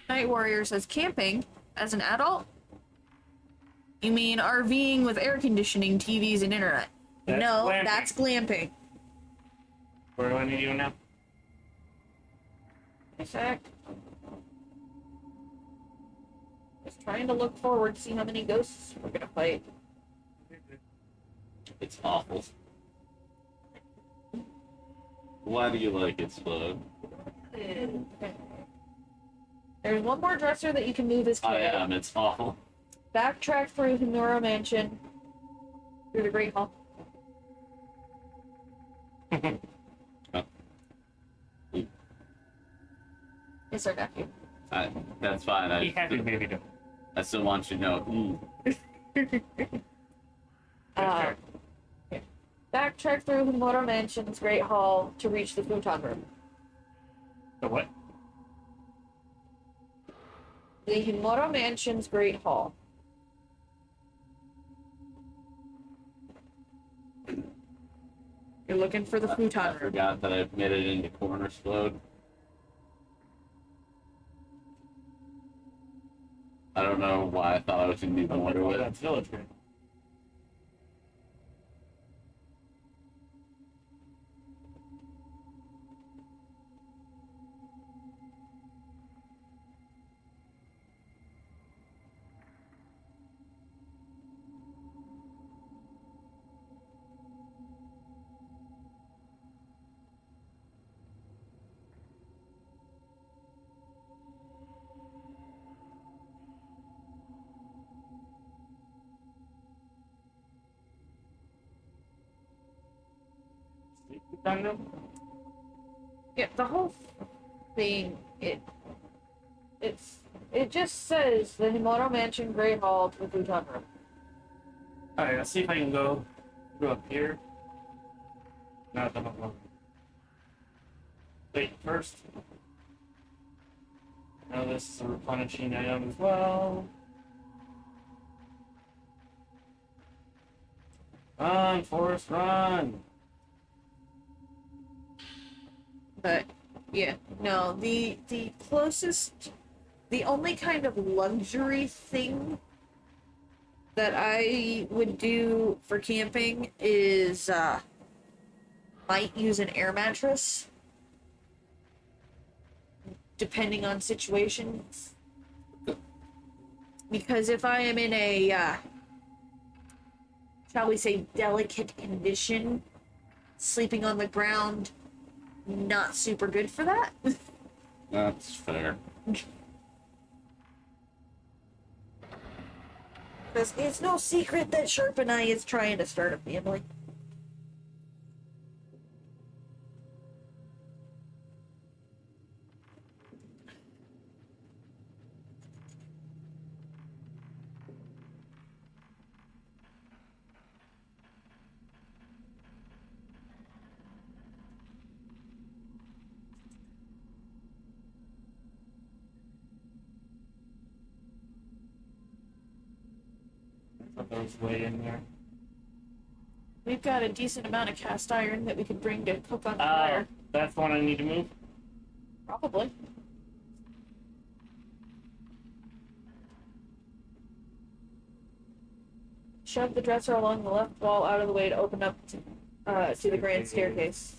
Night Warrior says camping as an adult? You mean RVing with air conditioning, TVs, and internet? That's no, glamping. that's glamping. Where do I need you now? In fact, let's trying to look forward, see how many ghosts we're gonna fight. It's awful. Why do you like it, Slug? Okay. There's one more dresser that you can move as I kid. am. It's awful. Backtrack through Himura Mansion. Through the Great Hall. Yes, sir, nephew. That's fine. He had to maybe do. I still want you to know. Okay. Backtrack through Himura Mansion's Great Hall to reach the futon room. The what? The Himura Mansion's Great Hall. You're looking for the I futon room. forgot that I made it into corner explode. I don't know why I thought I was gonna do more to it. That's village green. Yeah, the whole thing, it just says the Himura Mansion Great Hall to the futon room. Alright, let's see if I can go up here. Not that I'm wait, first. Now this is a replenishing item as well. Run, Forrest, run! But yeah, no, the closest, the only kind of luxury thing that I would do for camping is might use an air mattress, depending on situations. Because if I am in a shall we say delicate condition, sleeping on the ground, not super good for that. That's fair. Because it's no secret that Sharp and I is trying to start a family. Put those way in there. We've got a decent amount of cast iron that we could bring to cook on the fire. That's the one I need to move? Probably. Shove the dresser along the left wall out of the way to open up to the grand staircase.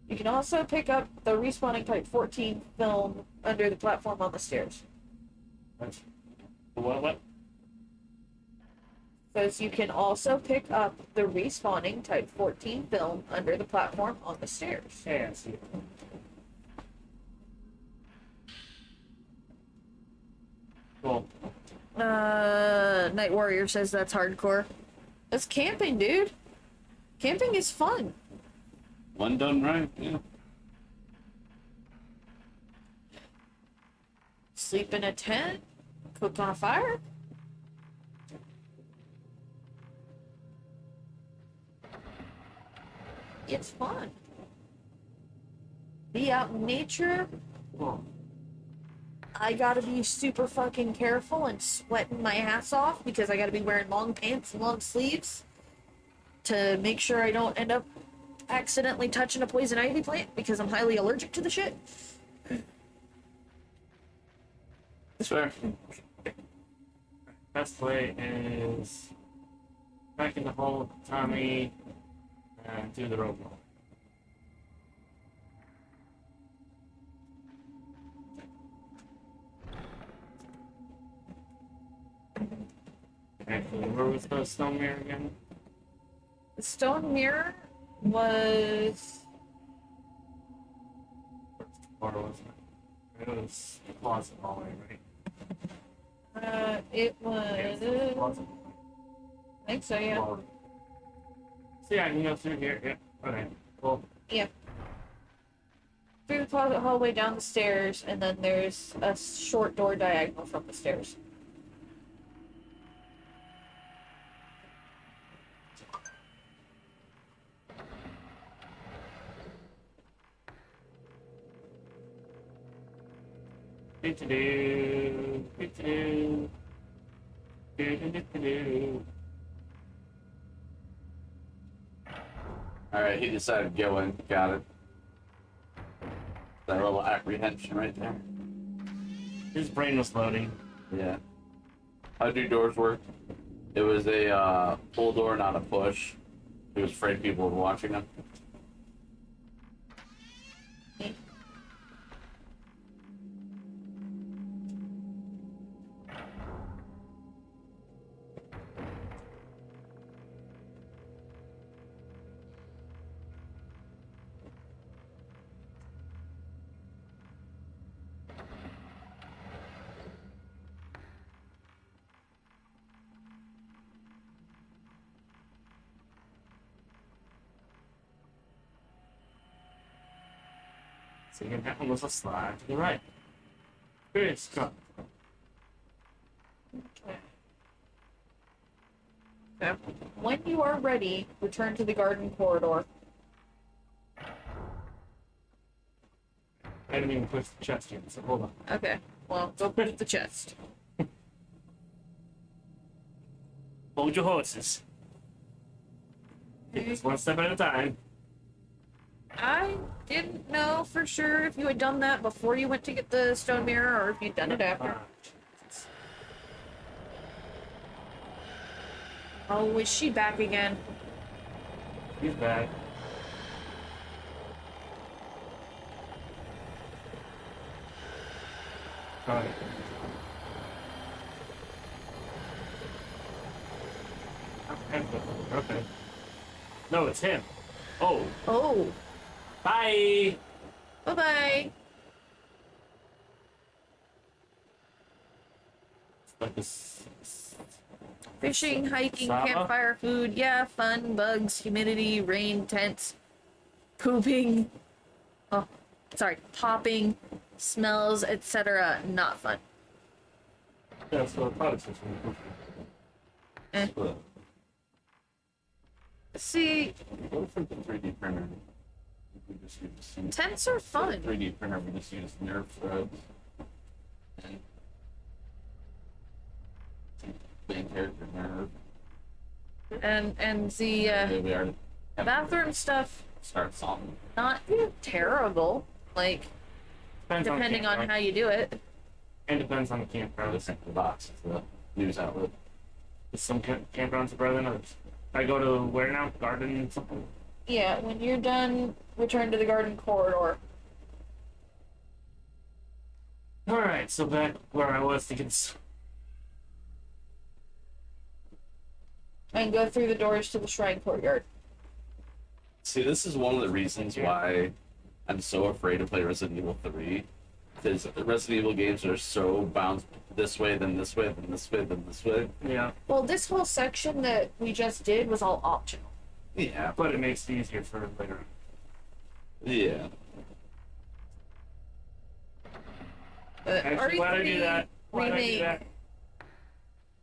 You can also pick up the respawning type 14 film under the platform on the stairs. What? Because you can also pick up the respawning type 14 film under the platform on the stairs. Yeah, I see it. Cool. Night Warrior says that's hardcore. That's camping, dude. Camping is fun. One done right, yeah. Sleep in a tent, cook on a fire. It's fun. Be out in nature. Cool. I gotta be super fucking careful and sweating my ass off because I gotta be wearing long pants and long sleeves to make sure I don't end up accidentally touching a poison ivy plant because I'm highly allergic to the shit. That's fair. Best way is back in the hole with Tommy and do the rope roll. Actually, where was the stone mirror again? The stone mirror was. Or wasn't it? It was the closet hallway, right? It was. Closet. I think so, yeah. So yeah, I can go through here. Yep. Okay. Cool. Yeah. Through the closet hallway, down the stairs, and then there's a short door diagonal from the stairs. Do-do-do. Do-do-do. Do-do-do-do-do. Alright, he decided to go in. Got it. That little apprehension right there. His brain was loading. Yeah. How do doors work? It was a pull door, not a push. He was afraid people were watching him. So you can almost a slide to the right. Good stuff. Okay. Okay. When you are ready, return to the garden corridor. I didn't even push the chest yet, so hold on. Okay. Well, go push the chest. Hold your horses. Take this one step at a time. I didn't know for sure if you had done that before you went to get the stone mirror or if you'd done it after. Oh, is she back again? He's back. Alright. Okay. No, it's him. Oh. Oh. Bye. Bye-bye. It's like this. Fishing, hiking, Saba? campfire food, yeah, fun, bugs, humidity, rain, tents, pooping, oh, sorry, popping, smells, etc. Not fun. Yeah, so the product system. Eh. But See, go for the 3D printer. We just use some tents are fun. 3D printer. We just use nerve threads and main character nerve. And the We already have bathroom stuff, start something. not terrible, like, Depends depending on how you do it. And depends on the campground. Listen to the box. It's the news outlet. Some campgrounds are better than others. I go to where now? Garden something? Yeah, when you're done, return to the garden corridor. Alright, so back where I was thinking. And go through the doors to the shrine courtyard. See, this is one of the reasons why I'm so afraid to play Resident Evil 3. Because Resident Evil games are so bounced this way, then this way, then this way, then this way. Yeah, Well, this whole section that we just did was all optional. Yeah, but it makes it easier for later. yeah. Actually, why'd I do that? Why'd I do remake that?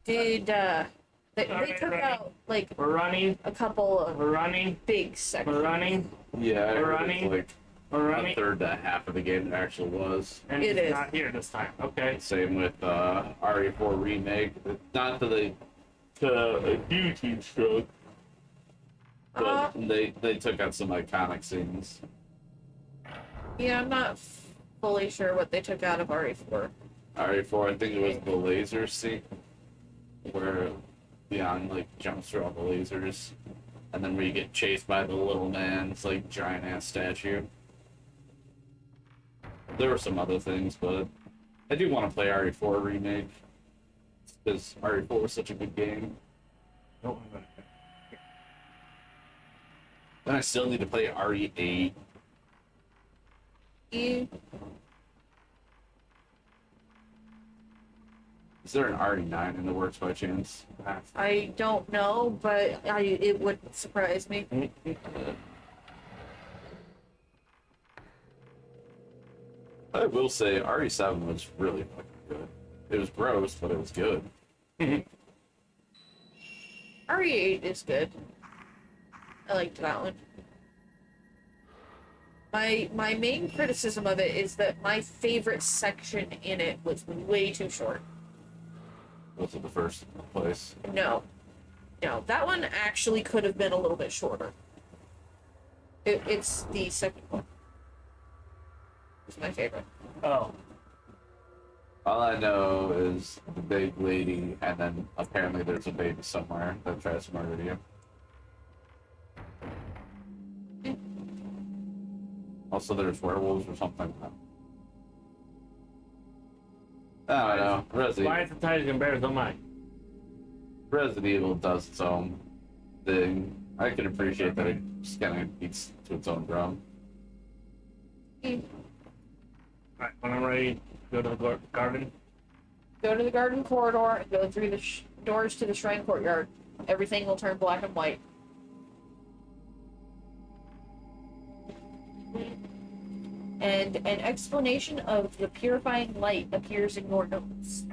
did they Alright, took ready. out like We're running. a couple of We're running. big We're sections. running. Yeah, I We're heard running. it's like We're a running. third to half of the game it actually was. And It he's is. not here this time. Okay. Same with RE4 Remake. Not to the to a huge stroke, but they took out some iconic scenes. Yeah, I'm not fully sure what they took out of RE4. RE4, I think it was the laser scene where Leon like jumps through all the lasers, and then we get chased by the little man. It's like giant ass statue. There were some other things, but I do want to play RE4 Remake. because RE4 was such a good game. Nope. Then I still need to play RE8. You Is there an RE9 in the works by chance? I don't know, but it wouldn't surprise me. I will say RE7 was really fucking good. It was gross, but it was good. RE8 is good. I liked that one. My main criticism of it is that my favorite section in it was way too short. Was it the first place? No, that one actually could have been a little bit shorter. It's the second one. It's my favorite. Oh. All I know is the big lady, and then apparently there's a baby somewhere that tries to murder you. Also, there's werewolves or something. I don't know. Why is the Tigers and Bears on mine? Resident Evil does its own thing. I can appreciate that it just kind of beats to its own drum. Alright, when I'm ready, go to the garden. Go to the garden corridor and go through the doors to the shrine courtyard. Everything will turn black and white. And an explanation of the purifying light appears in your notes.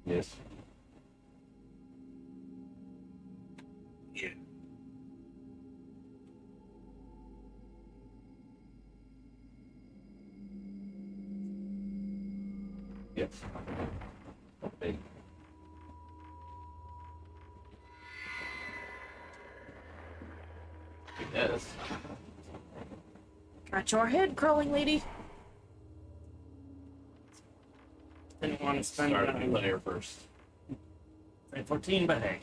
Yes. Yeah. Yes. Big. Yes. Got your head crawling, lady. Didn't want to spend Start the time. player first. 14, but hey.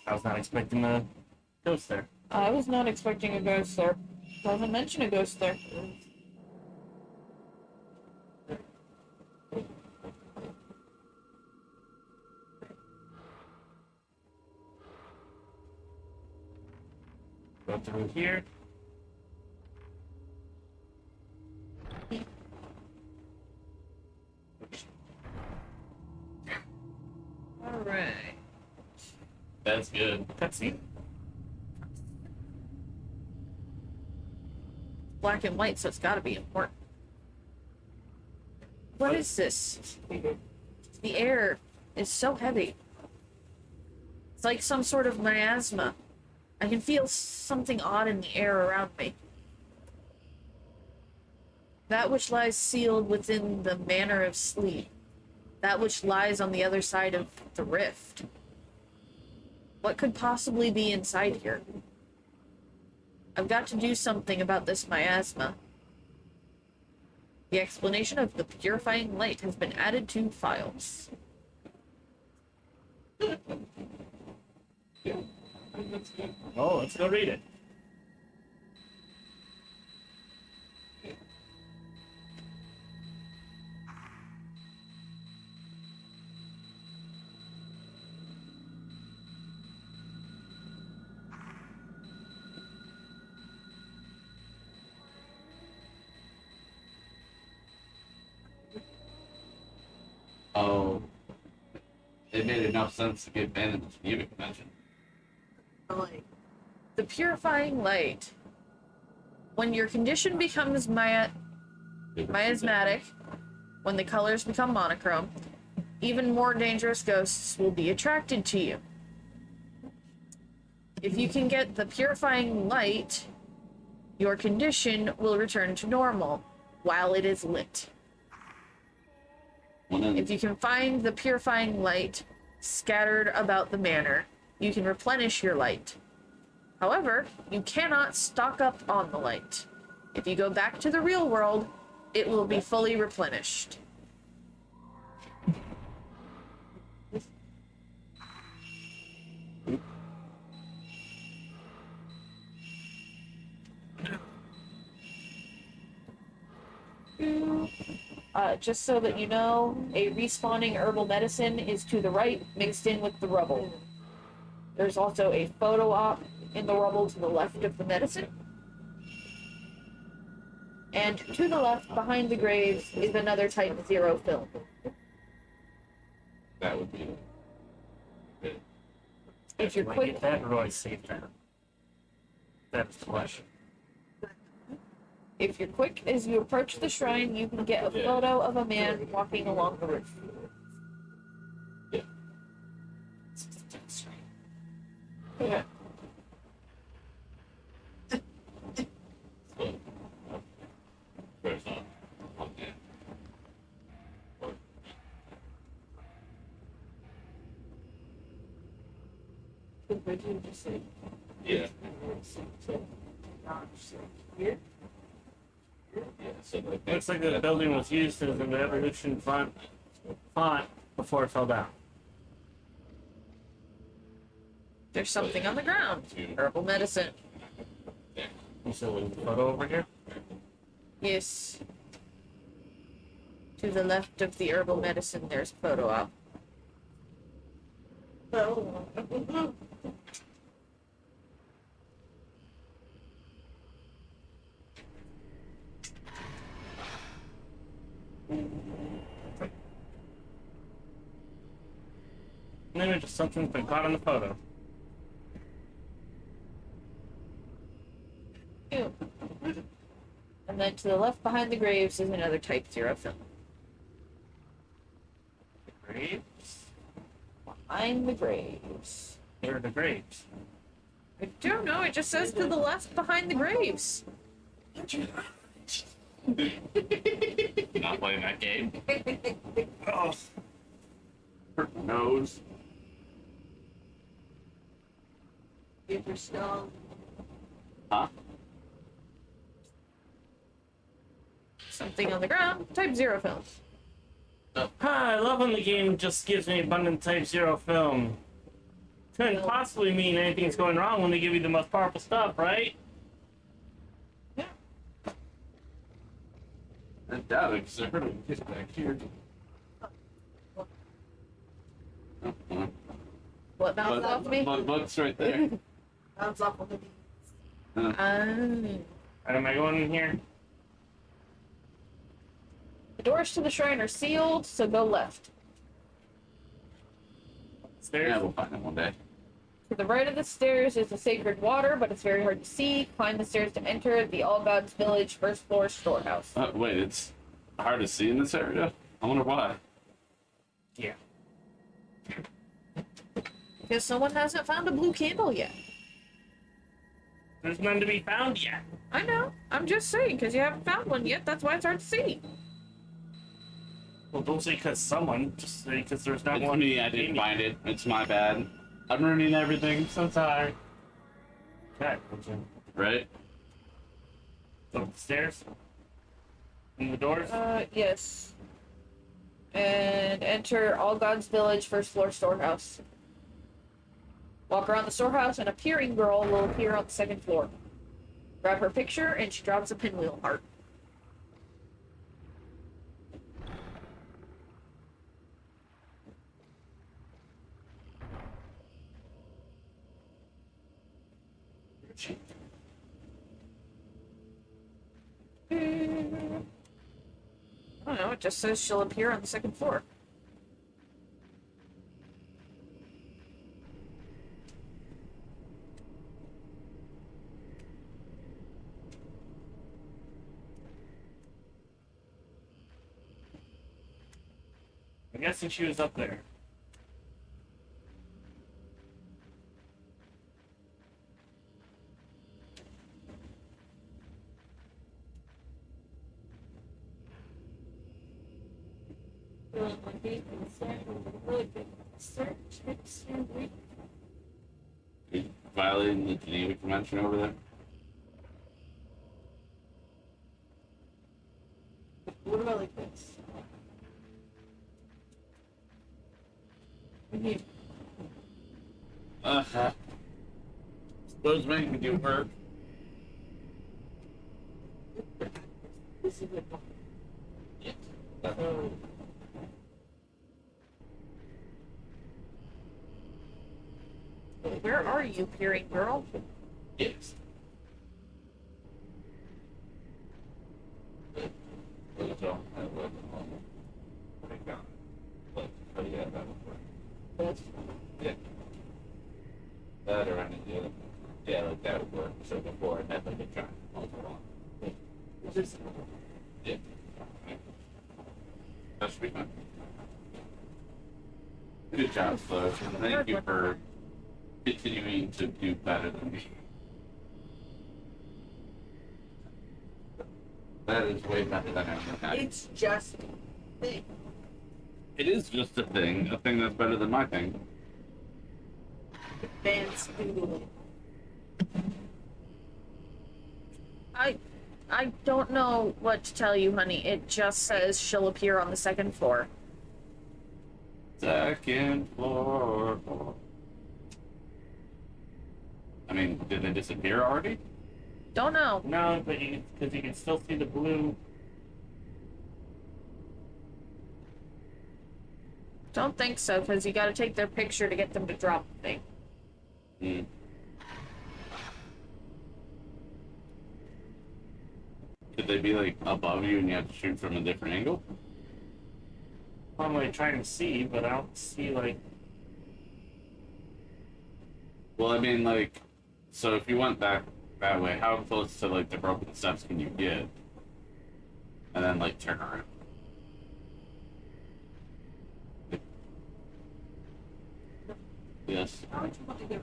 I was not expecting the ghost there. I was not expecting a ghost there. Doesn't mention a ghost there. Go through here. Alright. That's good. Cutscene. Black and white, so it's gotta be important. What is this? The air is so heavy. It's like some sort of miasma. I can feel something odd in the air around me. That which lies sealed within the manor of sleep. That which lies on the other side of the rift. What could possibly be inside here? I've got to do something about this miasma. The explanation of the purifying light has been added to files. Oh, let's go read it. Oh. It made enough sense to get banned in the Geneva Convention. Like, The purifying light. When your condition becomes miasmatic, when the colors become monochrome, even more dangerous ghosts will be attracted to you. If you can get the purifying light, your condition will return to normal while it is lit. If you can find the purifying light scattered about the manor, you can replenish your light. However, you cannot stock up on the light. If you go back to the real world, it will be fully replenished. Just so that you know, a respawning herbal medicine is to the right, mixed in with the rubble. There's also a photo op in the rubble to the left of the medicine. And to the left, behind the graves, is another Type 0 film. That would be good. If you're Do I quick, get that or do I save that? That's the question. if you're quick as you approach the shrine, you can get a photo of a man walking along the roof. Yeah. Yeah. First off, okay. Yeah. Here? Yeah, so like Looks like the building was used as an evolution font before it fell down. There's something on the ground. Herbal medicine. You said there's a photo over here? Yes. To the left of the herbal medicine, there's a photo op. An image of something's been caught on the photo. Ew. And then to the left behind the graves is another Type 0 film. Graves? Behind the graves. Where are the graves? I don't know, it just says to the left behind the graves. not playing that game. Oh. Hurt my nose. If you're still Huh? Something on the ground, Type 0 film. I love when the game just gives me abundant Type 0 film. Couldn't possibly mean anything's going wrong when they give you the most powerful stuff, right? Yeah. I doubt it, because I heard him hit back here. What bounced off me? Bug's right there. bounce off of the Um, Am I going in here? the doors to the shrine are sealed, so go left. Stairs? Yeah, we'll find him one day. To the right of the stairs is the sacred water, but it's very hard to see. Climb the stairs to enter the All Gods Village first floor storehouse. Wait, it's hard to see in this area? I wonder why. Yeah. Because someone hasn't found a blue candle yet. There's none to be found yet. I know. I'm just saying, because you haven't found one yet, that's why it's hard to see. Well, don't say because someone, just say because there's not It's one. me, I didn't find it. It's my bad. I'm ruining everything. So sorry. Okay, Right? up the stairs. And the doors. Yes. And enter All Gods Village first floor storehouse. Walk around the storehouse, and a peering girl will appear on the second floor. Grab her picture, and she drops a pinwheel heart. I don't know, it just says she'll appear on the second floor. I'm guessing she was up there. You violating the Geneva Convention over there? What about like this? Suppose man can do work. This is it. So, Where are you, peering girl? Yes. Yeah. That or anything. Yeah, like that would work. So before I had like a giant multiple one. just Yeah. That should be fine. Good job, Flo. Thank you for continuing to do better than me. That is way better than I. it's just a thing. It is just a thing that's better than my thing. Advanced doodling. I don't know what to tell you, honey. It just says she'll appear on the second floor. Second floor. I mean, did they disappear already? Don't know. No, but because you can still see the blue. Don't think so, because you gotta take their picture to get them to drop the thing. Hmm. Could they be like above you and you have to shoot from a different angle? I'm like trying to see, but I don't see like. Well, I mean, like, so if you went that way, how close to like the broken steps can you get? And then like turn around. Yes. How much you want to go?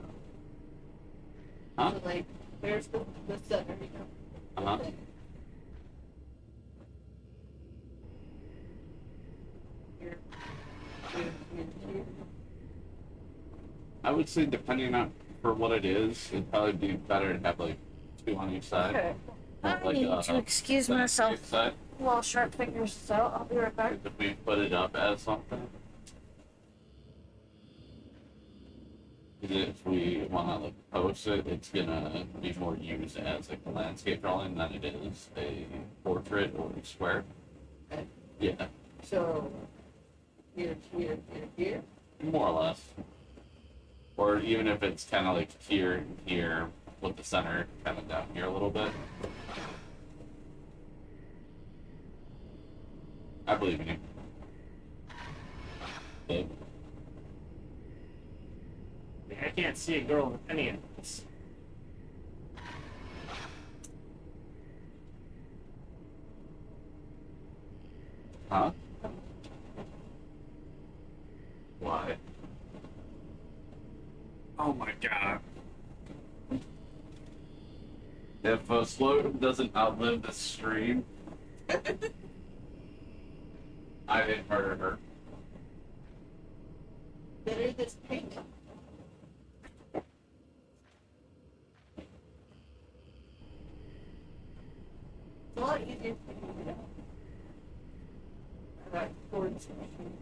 Huh? So, like, there's the center, you know. Uh-huh. Okay. Here, here. I would say depending on for what it is, it'd probably be better to have like two on each side. Okay. Not I like, need to excuse the myself side. while Sharp figures this out. I'll be right back. If we put it up as something. If we want to like post it, it's gonna be more used as like a landscape drawing than it is a portrait or a square. Okay. Yeah, So, here, more or less. Or even if it's kind of like here and here, with the center kind of down here a little bit. I believe in you. Babe. I can't see a girl with any of this. Huh? Why? Oh my god. If Slow doesn't outlive the stream, I didn't murder her. better this pink. It's a lot easier for you to know. I got cords and machine.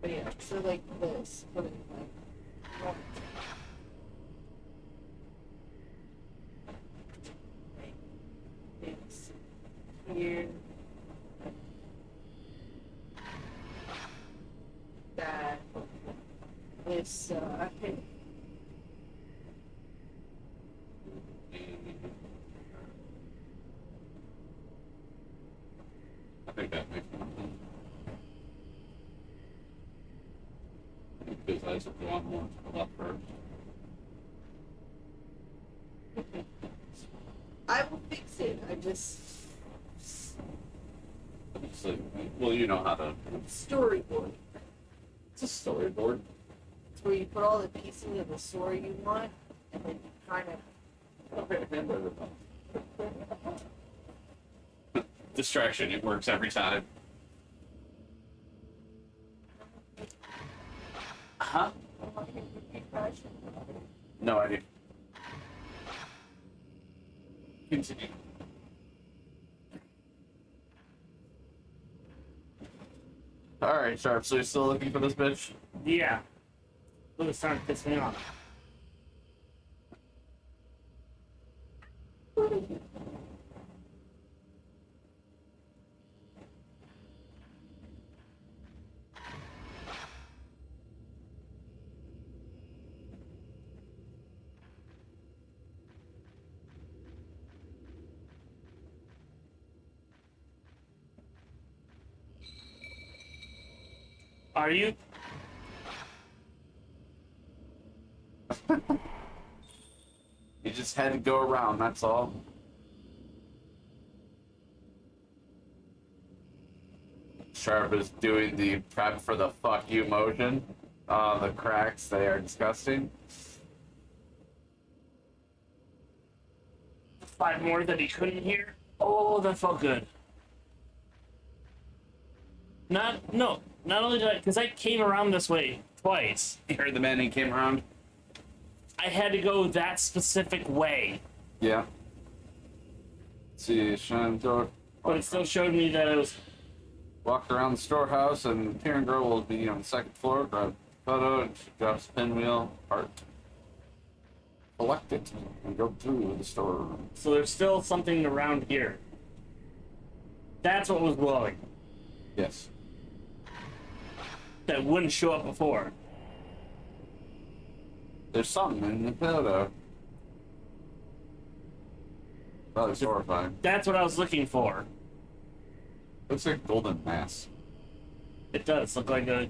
But yeah, so like this, put it like one. It's here. That this I think I think that makes more sense. Because I just want more to the left first. I will fix it. I just It's like, well, you know how to. storyboard. It's a storyboard. It's where you put all the pieces of the story you want, and then you kind of Distraction, it works every time. Huh? No idea. Continue. Alright, Sharp, so you're still looking for this bitch? Yeah. Really starting to piss me off. Are you? You just had to go around, that's all. Sharp is doing the prep for the fuck you motion. The cracks, they are disgusting. 5 more that he couldn't hear. Oh, that felt good. Not only did I, because I came around this way twice. You heard the man he came around? I had to go that specific way, Yeah. Let's see, shine door. but it still showed me that it was. Walk around the storehouse, and the parent girl will be on the second floor. Grab a photo, and she drops a pinwheel, heart. Collect it, and go through the storeroom. So there's still something around here. That's what was glowing. Yes. That wouldn't show up before. There's something in the photo. That was horrifying. That's what I was looking for. Looks like golden mass. It does look like a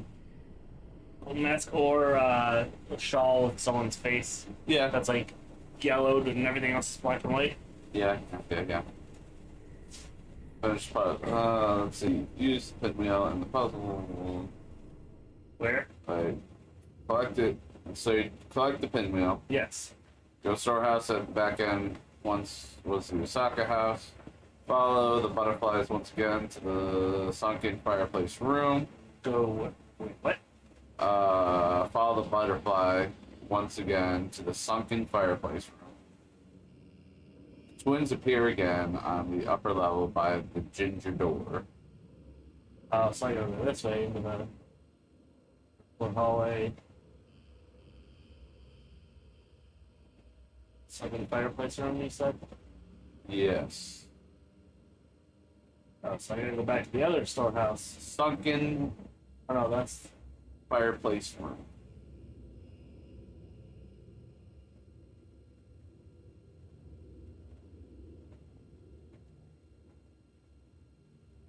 mask or a shawl with someone's face. Yeah. That's like yellowed and everything else is black and white. Yeah. Finish puzzle. Let's see. Use the pinwheel and the puzzle. Where? Right. Collect it. So you collect the pinwheel. Yes. Go storehouse at the back end. Once was the Osaka house. Follow the butterflies once again to the sunken fireplace room. Go. Wait, what? Follow the butterfly once again to the sunken fireplace room. Twins appear again on the upper level by the ginger door. Oh, so I gotta go this way into the hallway. Second fireplace room, you said? Yes. Oh, so I gotta go back to the other storehouse. Sunken Oh no, that's fireplace room.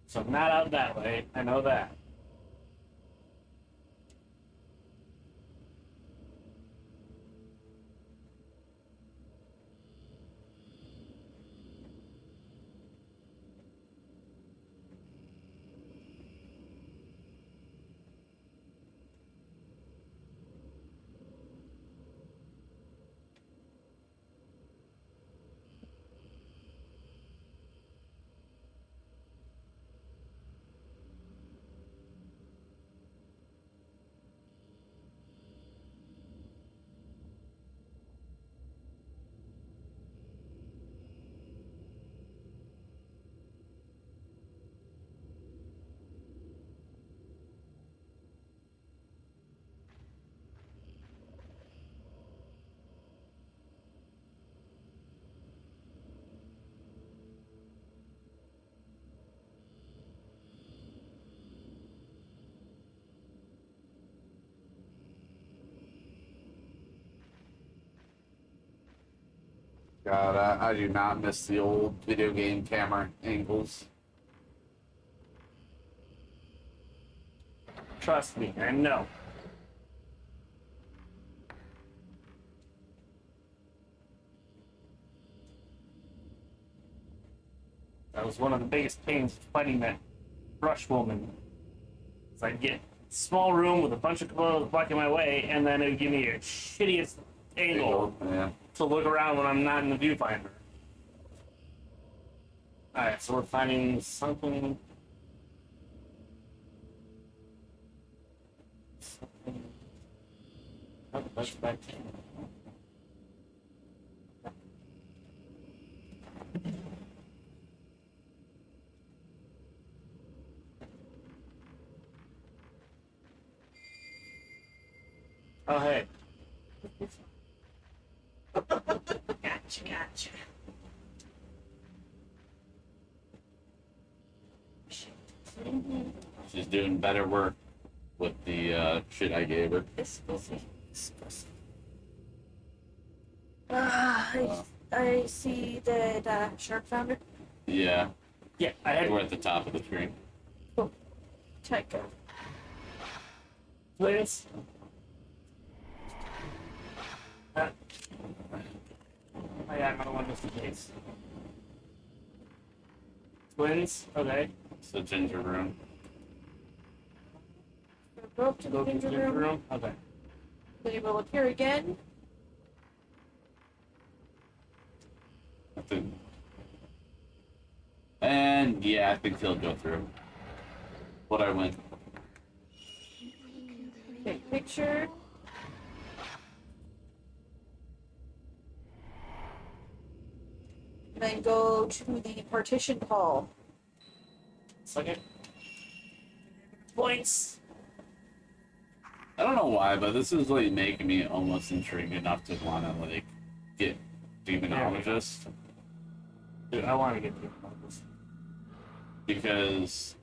so not out that way. I know that. God, I do not miss the old video game camera angles. Trust me, I know. That was one of the biggest pains fighting that brush woman. So I'd get a small room with a bunch of clothes blocking my way, and then it would give me a shittiest angle Yeah. to look around when I'm not in the viewfinder. Alright, so we're finding something. Oh, that's back to Oh, hey. Gotcha. She's doing better work with the shit I gave her. This pussy. Uh, I see that Shark found her. Yeah, Yeah, I had we're at the top of the tree. Check her. twins. Oh yeah, another one just in case. Twins. Okay. It's the ginger room. Go up to the Go to the ginger ginger room. room. Okay. They will appear again. I think. And yeah, I think he'll go through. What I win. Take picture. And then go to the partition hall. Second. Points. I don't know why, but this is like making me almost intrigued enough to want to like get demonologist Dude, I want to get through this. because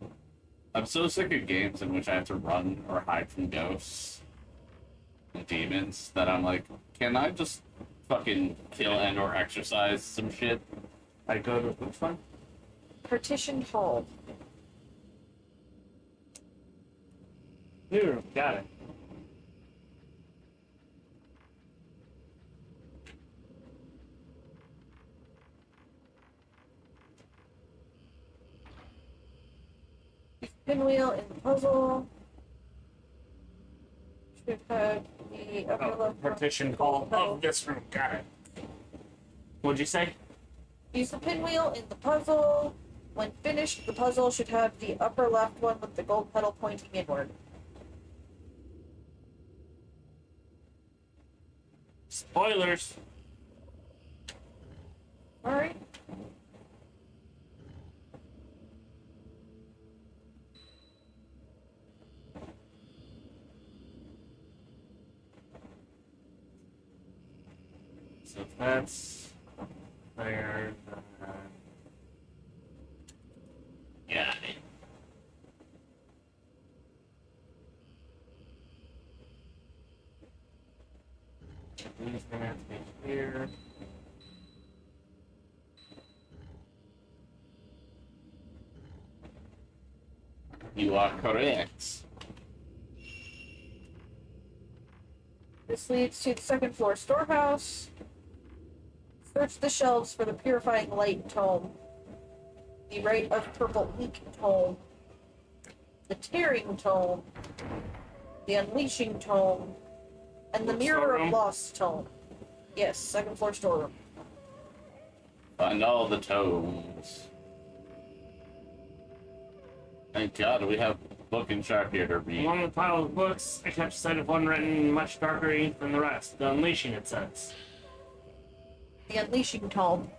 I'm so sick of games in which I have to run or hide from ghosts and demons that I'm like, can I just fucking kill and or exercise some shit? I go to which one? Partition hall. New room. Got it. Pinwheel in the puzzle. Should have the upper Oh, left. partition hall of this room. Got it. What'd you say? Use the pinwheel in the puzzle. When finished, the puzzle should have the upper left one with the gold pedal pointing inward. Spoilers. Alright. So that's there. Yeah. He's gonna have to be here. You are correct. This leads to the second floor storehouse. Search the shelves for the purifying light tome, the rite of purple ink tome, the tearing tome, the unleashing tome, and the What mirror storeroom? of loss tome. Yes, second floor storeroom. Find all the tomes. Thank God we have book and chart here to read. Along the pile of books, I catch sight of one written in much darker ink than the rest. The Unleashing, it says. The unleashing tome.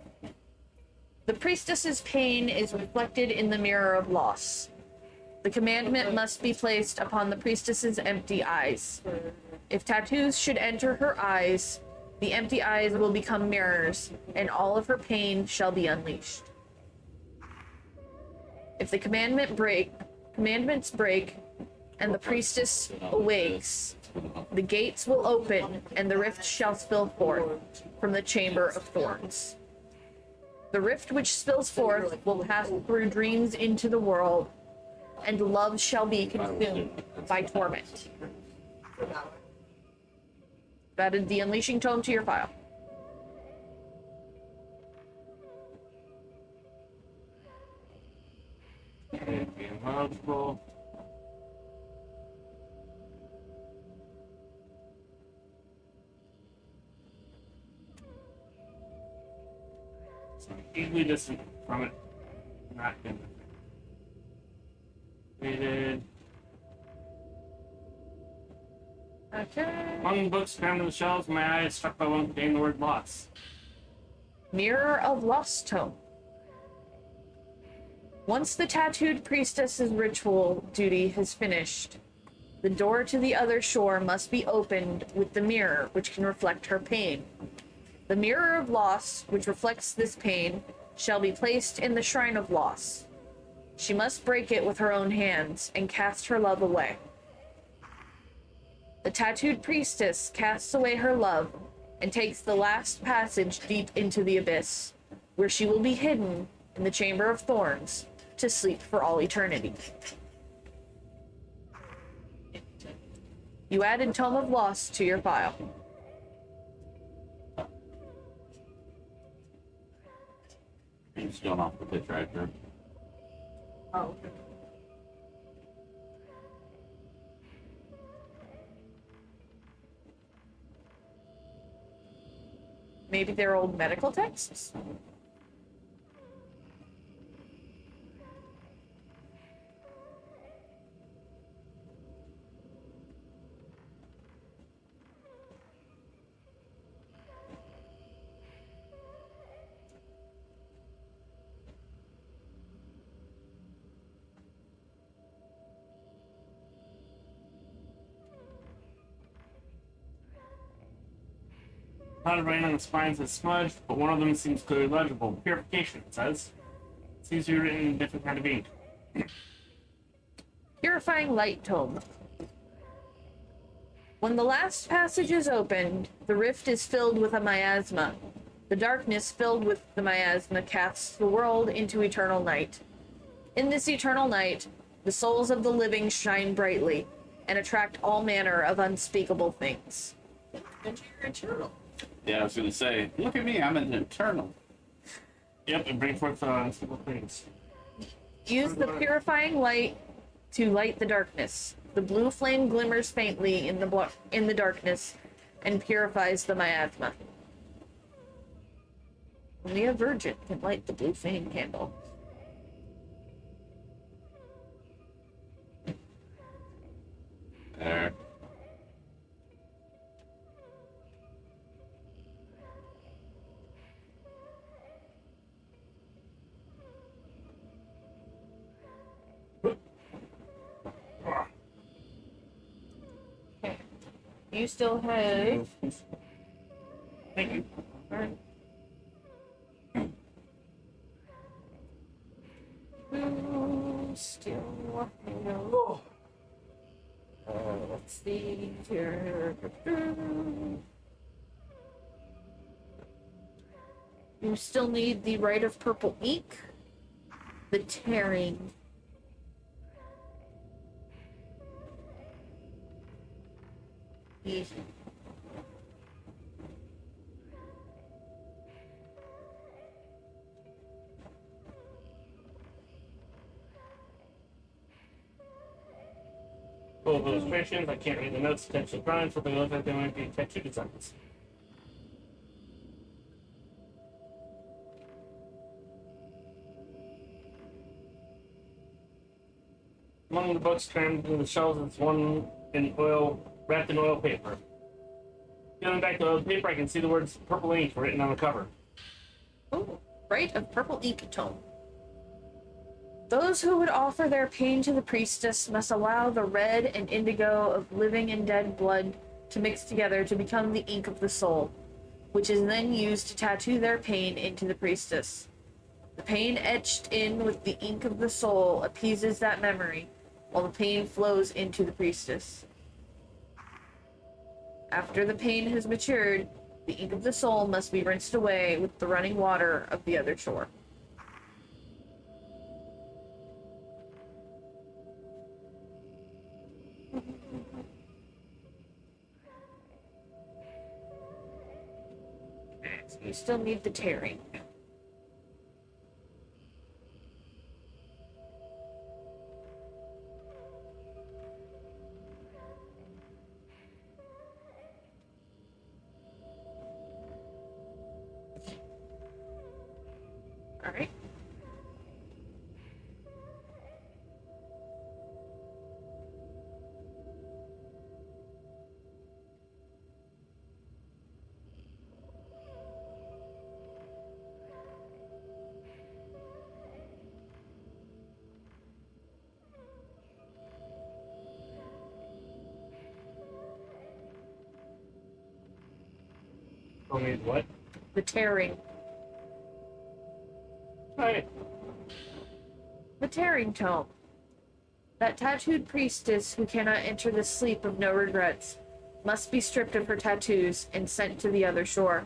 The priestess's pain is reflected in the mirror of loss. The commandment must be placed upon the priestess's empty eyes. If tattoos should enter her eyes, the empty eyes will become mirrors, and all of her pain shall be unleashed. If the commandments break, and the priestess awakes, the gates will open, and the rift shall spill forth from the chamber of thorns. The rift which spills forth will pass through dreams into the world, and love shall be consumed by torment. Added the unleashing tome to your file. Being logical. So easily distant from it. Not good. Rated. Okay. Among the books crammed to the shelves, my eye is struck by one containing the word loss. Mirror of Lost Tome. Once the tattooed priestess's ritual duty has finished, The door to the other shore must be opened with the mirror, which can reflect her pain. The mirror of loss, which reflects this pain, shall be placed in the shrine of loss. She must break it with her own hands and cast her love away. The tattooed priestess casts away her love and takes the last passage deep into the abyss, where she will be hidden in the Chamber of Thorns to sleep for all eternity. You added Tome of Loss to your file. I'm just going off the pitch right there. Oh, okay. Maybe they're old medical texts? Not writing on the spines is smudged, but one of them seems clearly legible. Purification, it says. Seems to be written in a different kind of ink. Purifying Light Tome. When the last passage is opened, the rift is filled with a miasma. The darkness filled with the miasma casts the world into eternal night. In this eternal night, the souls of the living shine brightly and attract all manner of unspeakable things. And you're eternal. Yeah, I was gonna say, look at me, I'm an eternal. Yep, and bring forth unspeakable things. Use the purifying light to light the darkness. The blue flame glimmers faintly in the darkness and purifies the miasma. Only a virgin can light the blue flame candle. There. Okay. You still have. Thank you. Alright. Still. No. Let's see here. You still need the Rite of Purple Ink, the Tearing. Easy. Full of illustrations, I can't read the notes, potential drawings, but they look like they might be tattoo designs. Among the books crammed into the shelves is one in oil, wrapped in oil paper. Peeling back the oil paper, I can see the words purple ink written on the cover. Oh, Rite of Purple Ink Tome. Those who would offer their pain to the priestess must allow the red and indigo of living and dead blood to mix together to become the ink of the soul, which is then used to tattoo their pain into the priestess. The pain etched in with the ink of the soul appeases that memory, while the pain flows into the priestess. After the pain has matured, the ink of the soul must be rinsed away with the running water of the other shore. So you still need the tearing. All right. I mean, what? The tearing. Alright. The tearing tome. That tattooed priestess who cannot enter the sleep of no regrets must be stripped of her tattoos and sent to the other shore.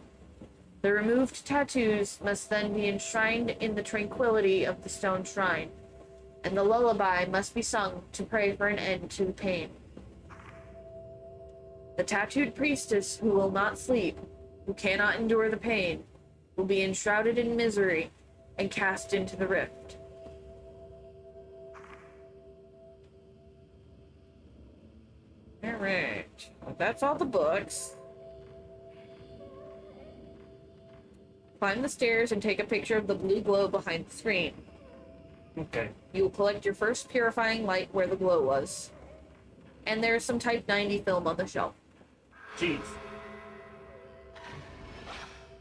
The removed tattoos must then be enshrined in the tranquility of the stone shrine, and the lullaby must be sung to pray for an end to the pain. The tattooed priestess who will not sleep, who cannot endure the pain, will be enshrouded in misery and cast into the rift. Alright, well, that's all the books. Climb the stairs and take a picture of the blue glow behind the screen. Okay. You will collect your first purifying light where the glow was. And there's some Type 90 film on the shelf. Jeez.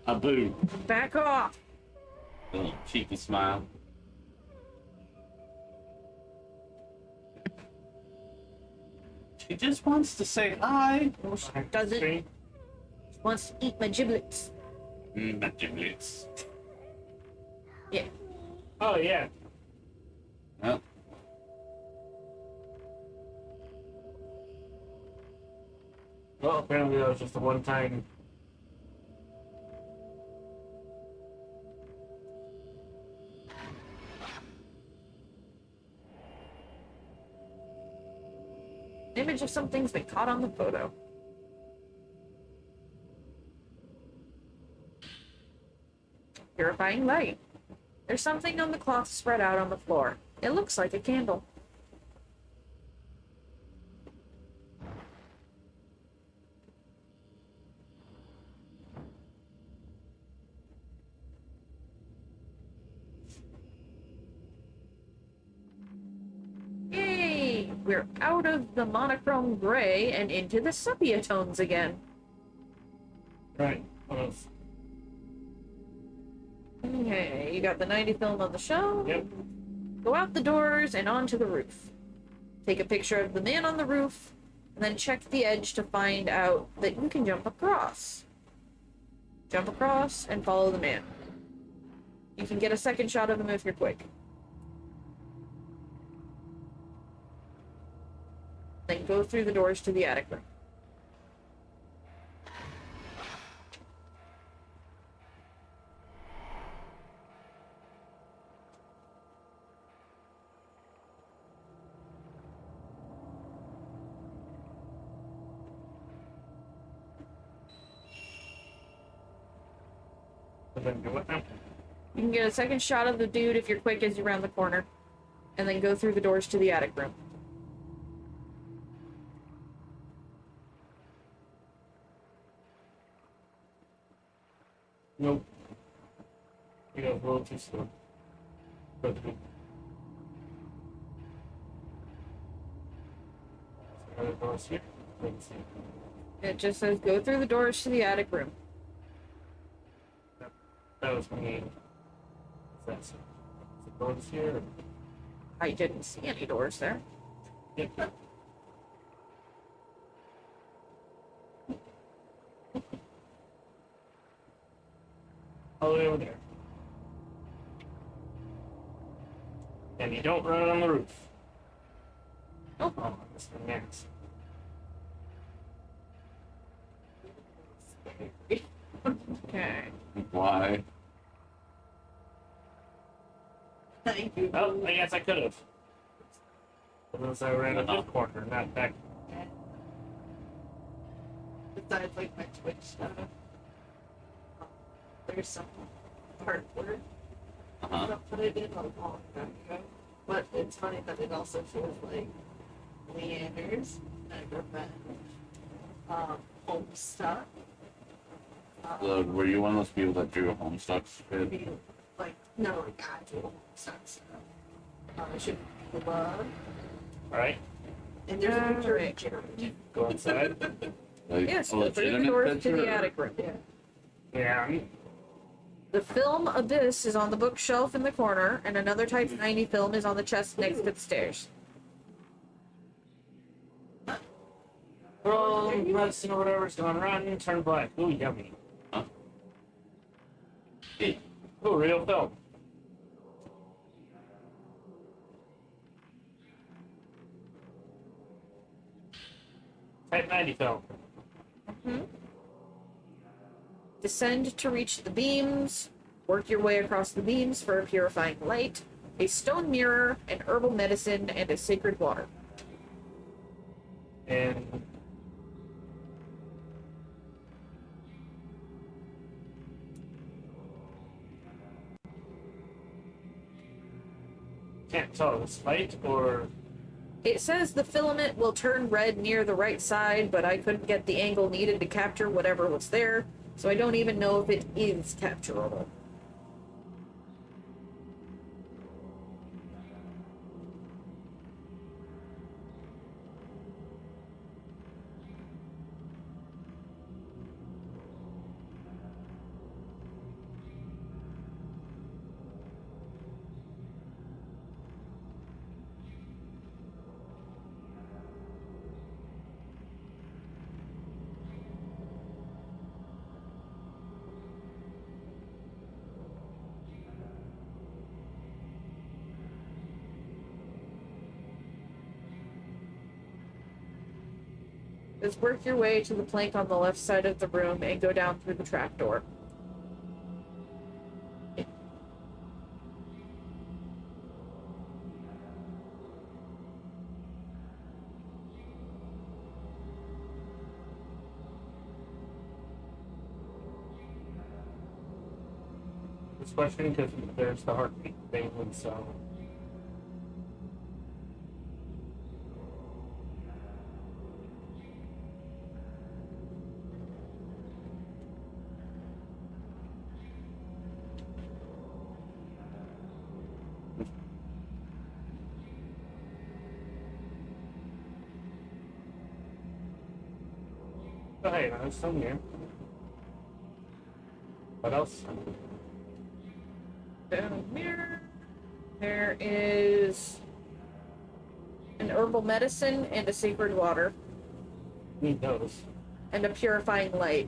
A boo. Back off! A little cheeky smile. She just wants to say hi. No, she doesn't. She wants to eat my giblets. My giblets. Yeah. Oh, yeah. Well, Well, apparently that was just a one-time. Image of something's been caught on the photo. Purifying light. There's something on the cloth spread out on the floor. It looks like a candle. Yay! We're out of the monochrome gray and into the sepia tones again. Right. What else? Okay, you got the 90 film on the shelf. Yep. Go out the doors and onto the roof. Take a picture of the man on the roof, and then check the edge to find out that you can jump across. Jump across and follow the man. You can get a second shot of him if you're quick. Then go through the doors to the attic room. And then do what now? You can get a second shot of the dude if you're quick as you round the corner, and then go through the doors to the attic room. Nope. You got a little too slow. But doors here. Let's see. It just says go through the doors to the attic room. That was me. That's it. The doors here. I didn't see any doors there. Yep. All the way over there. And you don't run it on the roof. Nope. Oh, Mr. Max. Okay. why? Thank you. Oh, I guess I could have. Unless I ran up this corner, not back. Besides, like my Twitch stuff, there's some part where I don't put it in a long time ago. But it's funny that it also shows like Leander's, Nightrevenge, Homestuck. Were you one of those people that drew Homestuck's kid? Be like no, like actual Homestuck stuff. It should be love. Alright, And there's a picture of Jared. go outside. Like, Yes, a go through the legitimate doors to picture, the or- attic room. Yeah. Yeah. The film Abyss is on the bookshelf in the corner, and another Type 90 film is on the chest next to the stairs. Roll medicine or whatever's going on, turn black. Ooh, yummy. Huh? Oh, real film. Type 90 film. Descend to reach the beams. Work your way across the beams for a purifying light, a stone mirror, an herbal medicine, and a sacred water. And can't tell, is fight or It says the filament will turn red near the right side, but I couldn't get the angle needed to capture whatever was there, so I don't even know if it is capturable. Just work your way to the plank on the left side of the room and go down through the trapdoor. this question because there's the heartbeat thing, and so oh, hey, there's some here. What else? Down here, there is an herbal medicine and a sacred water Need those. and a purifying light.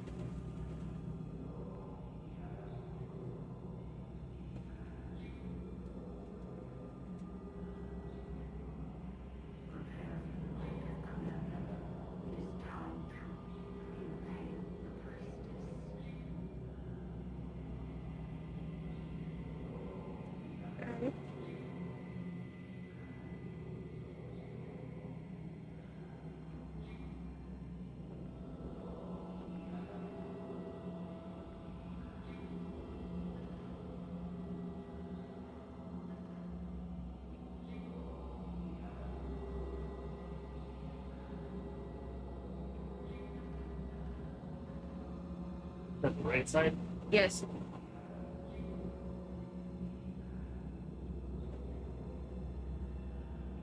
That's the right side. Yes.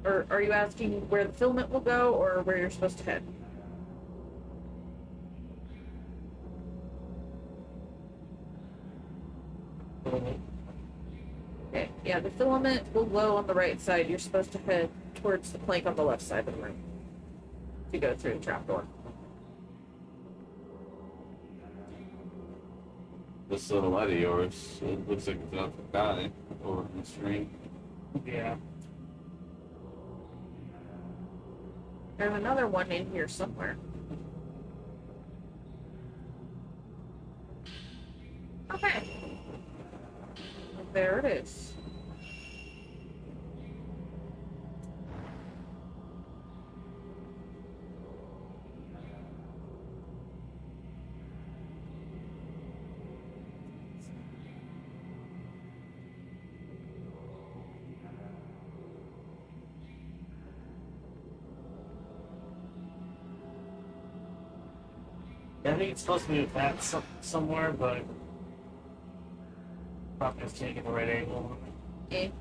Or are you asking where the filament will go or where you're supposed to head? Okay, yeah, the filament will glow on the right side. You're supposed to head towards the plank on the left side of the room to go through the trapdoor. This little light of yours, it looks like it's about to die over the screen. Yeah. There's another one in here somewhere. Okay. There it is. I think it's supposed to be with that somewhere, but probably just taking the right angle. Okay.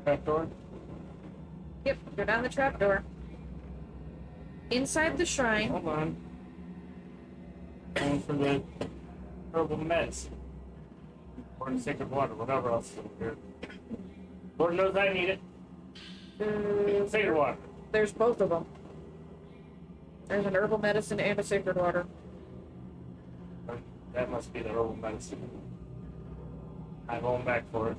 Back door. Yep, go down the trapdoor. Inside the shrine, Hold on. Going for the herbal meds. Or the sacred water, whatever else is over here. Lord knows I need it. Sacred water. there's both of them. There's an herbal medicine and a sacred water. That must be the herbal medicine. I'm going back for it.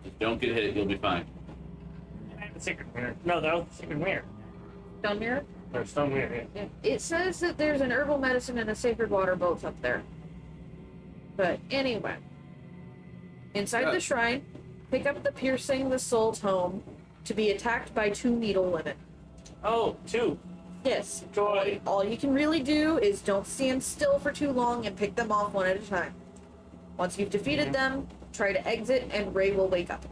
Just don't get hit, you'll be fine. I have the sacred mirror. No, that was the sacred mirror. Stone mirror? Or stone mirror, yeah. Yeah. It says that there's an herbal medicine and a sacred water both up there. But anyway, inside the shrine, pick up the piercing the soul tome to be attacked by 2 needle limit. Oh, 2. Yes. Joy. All you can really do is don't stand still for too long and pick them off one at a time. Once you've defeated them, try to exit and Ray will wake up.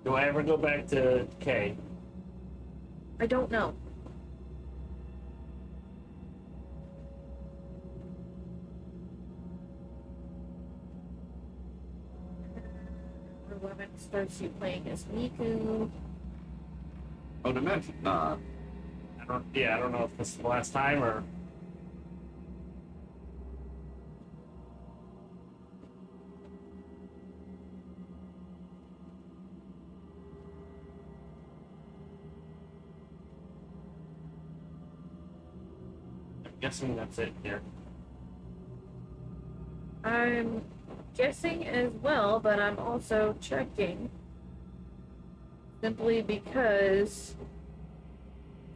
Do I ever go back to K? I don't know. Women starts you playing as Miku. Oh, Dimension. I don't know if this is the last time or. I'm guessing that's it here. I'm guessing as well, but I'm also checking. Simply because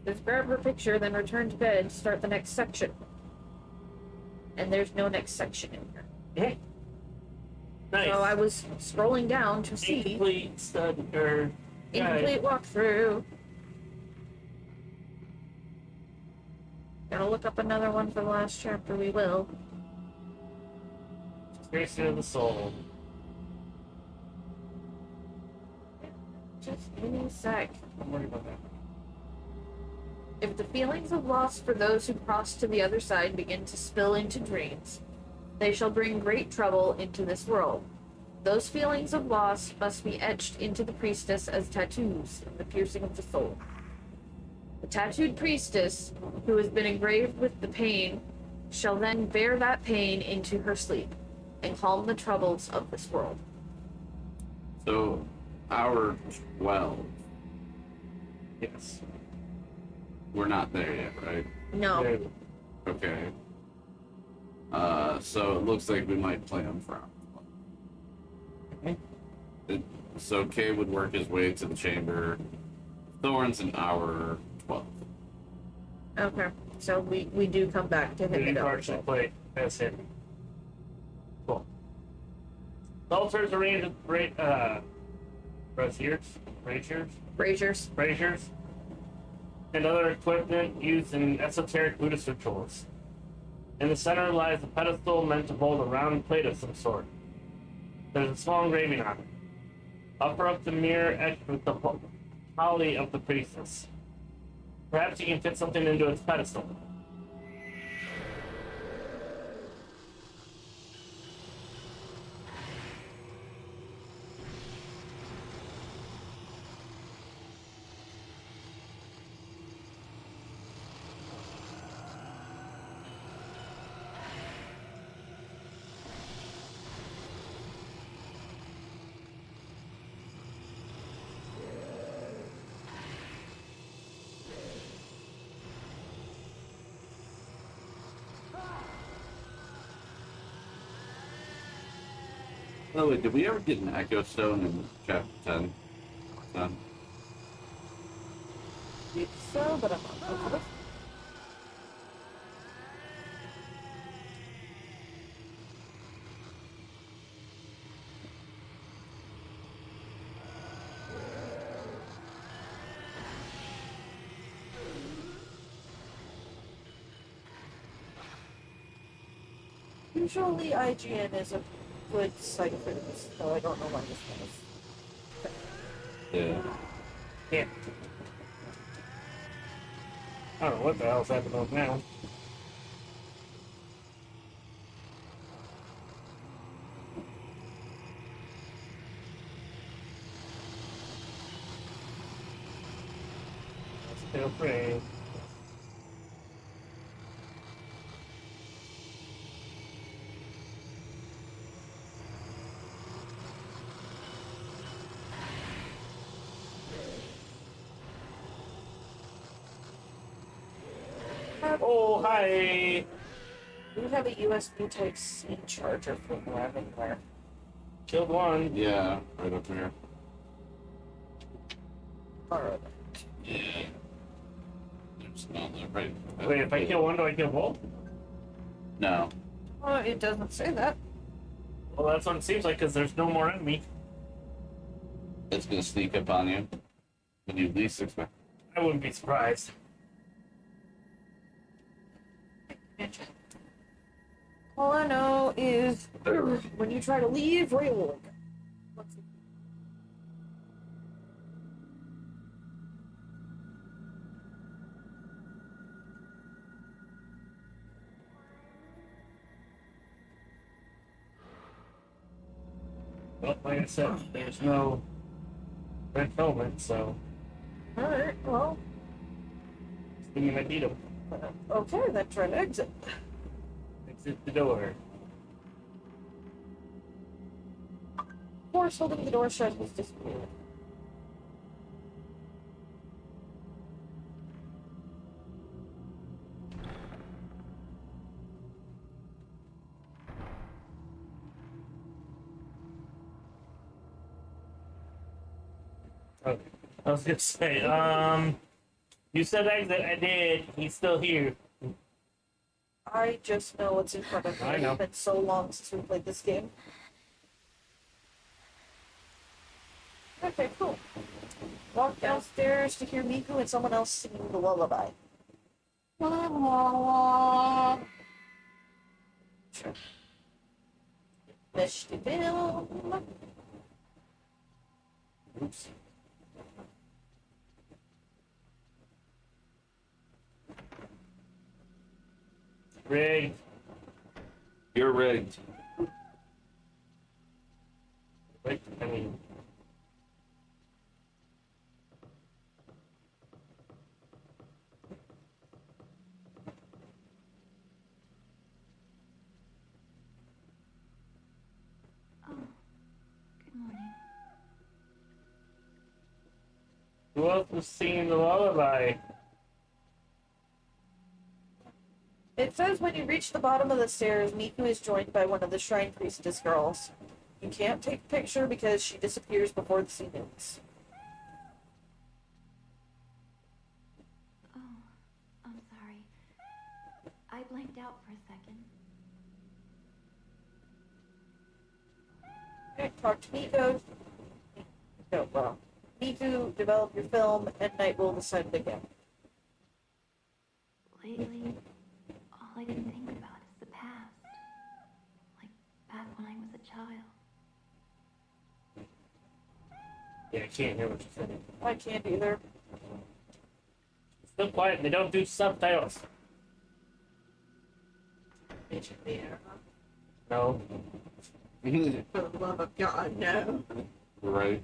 just grab her picture, then return to bed, start the next section. And there's no next section in here. Nice. So I was scrolling down to see Incomplete stud or incomplete walkthrough. Gotta look up another one for the last chapter, we will. Piercing of the soul. Just give me a sec. I'm worried about that. If the feelings of loss for those who cross to the other side begin to spill into dreams, they shall bring great trouble into this world. Those feelings of loss must be etched into the priestess as tattoos in the piercing of the soul. The tattooed priestess, who has been engraved with the pain, shall then bear that pain into her sleep and calm the troubles of this world. So, hour 12. Yes. We're not there yet, right? No. Dude. Okay. So it looks like we might play him from. So Kay would work his way to the chamber. Thorns an hour 12. Okay. So we do come back to him. You partially play as him. Cool. The altars arranged with braziers, and other equipment used in esoteric Buddhist rituals. In the center lies a pedestal meant to hold a round plate of some sort. There's a small engraving on it. Upper up the mirror etched with the holly of the priestess. Perhaps you can fit something into its pedestal. Oh wait, did we ever get an Echo Stone in chapter 10? No. Think so, but I'm not positive. Usually IGN is a good site for this, so I don't know why this one is. Yeah. Yeah. I don't know what the hell's happening now. Still free. Oh, hi! We have a USB Type-C charger for grabbing there. Killed one. Yeah, right up here. Alright. Yeah. There's another right. Wait, if I kill one, do I kill both? No. It doesn't say that. Well, that's what it seems like, because there's no more enemy. It's gonna sneak up on you when you least expect. I wouldn't be surprised. All I know is when you try to leave, Ray will go. Well, like I said, there's no red filament, so Alright, well, thinking I beat him. okay, then try to exit. Exit the door. Force holding the door shut has disappeared. Okay. I was gonna say, you said exit, I did. He's still here. I just know what's in front of me. I know. It's been so long since we played this game. Okay, cool. Walk downstairs to hear Miku and someone else singing the lullaby. Sure. Misty film. Oops. Rigged. You're rigged. Wait, I mean, Oh, good morning. who else was singing the lullaby? It says when you reach the bottom of the stairs, Miku is joined by one of the Shrine Priestess girls. You can't take a picture because she disappears before the scene ends. Oh, I'm sorry. I blanked out for a second. Okay, talk to Miku. No, well, Miku, develop your film, and night will descend again. Lately, all I can think about is the past. Like back when I was a child. Yeah, I can't hear what you're saying. I can't either. Still quiet, they don't do subtitles. Bitch in the air, huh? No. For the love of God, no. Right.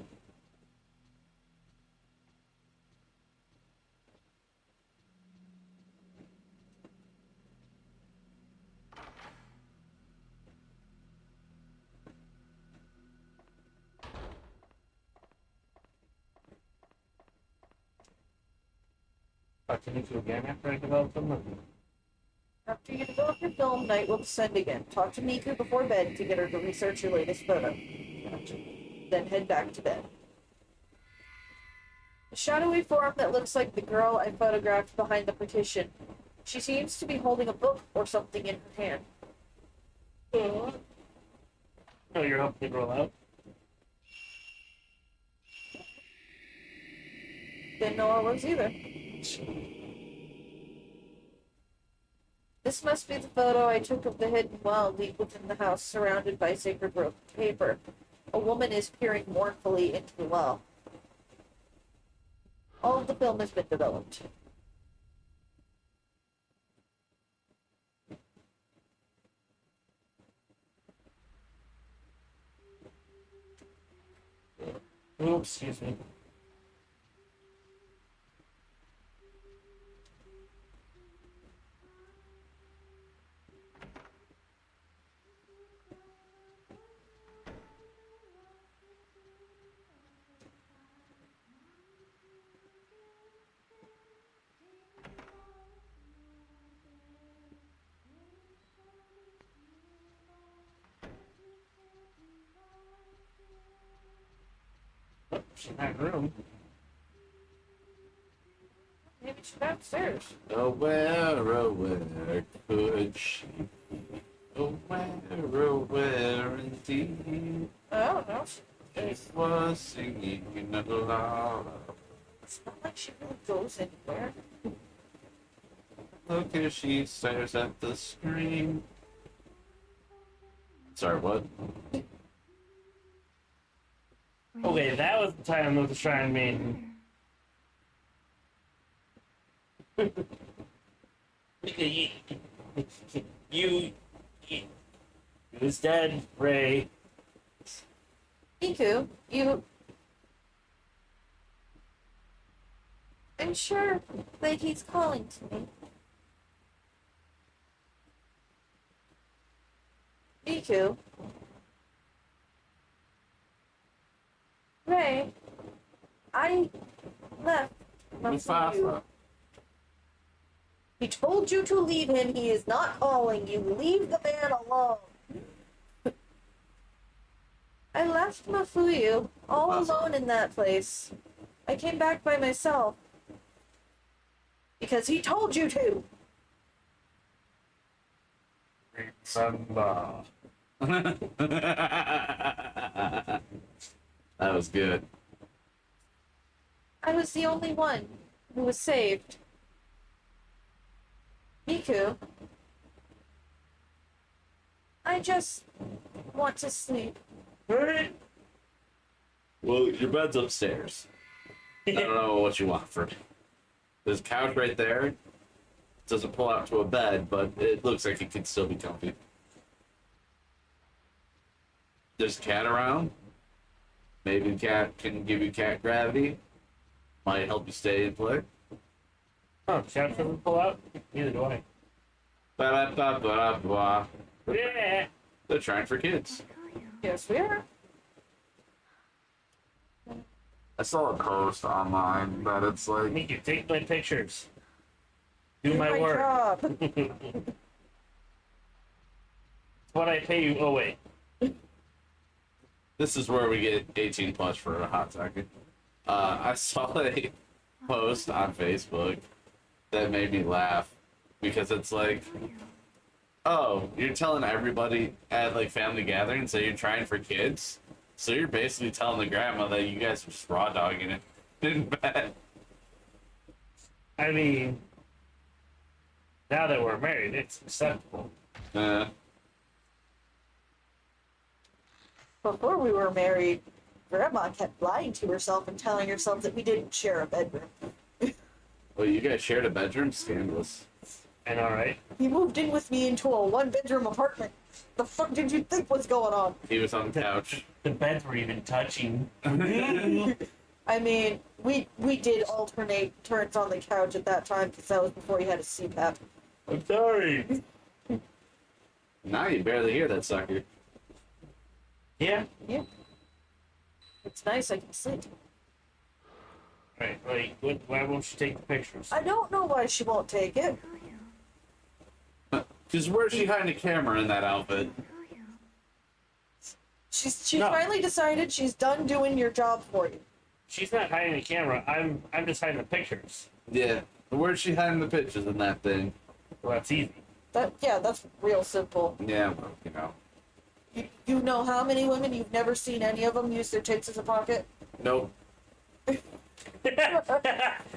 Talk to Niku again after I develop them. After you develop your film, night will descend again. Talk to Miku before bed to get her to research your latest photo. Then head back to bed. A shadowy form that looks like the girl I photographed behind the partition. She seems to be holding a book or something in her hand. Oh, you're helping me roll out. Didn't know I was either. This must be the photo I took of the hidden well deep within the house, surrounded by sacred rope paper. A woman is peering mournfully into the well. All of the film has been developed. Oops, excuse me. Oh, she's in that room. Maybe she's downstairs. Oh, where could she be? Oh, where indeed? I don't know. She was singing a lullaby. It's not like she really goes anywhere. Look as she stares at the screen. Sorry, what? Okay, that was the time with the Shrine Maiden. you it was dead, Ray. Miku, you... I'm sure that he's calling to me. Miku. Ray, I left Mafuyu. Mufasa. He told you to leave him. He is not calling you. Leave the man alone. I left Mafuyu all alone in that place. I came back by myself. Because he told you to. Remember. That was good. I was the only one who was saved. Miku. I just want to sleep. Right? Well, your bed's upstairs. I don't know what you want from me. There's a couch right there. It doesn't pull out to a bed, but it looks like it could still be comfy. There's a cat around. Maybe the cat can give you cat gravity. Might help you stay in play. Oh, Shadow doesn't pull out? Neither do I. Ba-da-ba-ba-ba. Yeah! They're trying for kids. Yes, we are. I saw a post online that it's like, Make you take my pictures. Do my work. Job. What I pay you. Oh, wait. this is where we get 18 plus for a hot second. I saw a post on Facebook that made me laugh because it's like, oh, you're telling everybody at like family gatherings that you're trying for kids, so you're basically telling the grandma that you guys are just raw dogging it in bed. I mean, now that we're married, it's acceptable. Before we were married, Grandma kept lying to herself and telling herself that we didn't share a bedroom. Well, you guys shared a bedroom? Scandalous. And alright. He moved in with me into a one-bedroom apartment. The fuck did you think was going on? He was on the couch. The beds were even touching. I mean, we did alternate turns on the couch at that time because that was before he had a CPAP. I'm sorry. Now you barely hear that sucker. Yeah. Yeah. It's nice, I can sleep. Right, wait. Why won't you take the pictures? I don't know why she won't take it. Because where's she hiding a camera in that outfit? She's No. finally decided she's done doing your job for you. She's not hiding the camera. I'm just hiding the pictures. Yeah. Where's she hiding the pictures in that thing? Well, that's easy. That's real simple. Yeah, well, you know. You know how many women you've never seen any of them use their tits as a pocket? Nope.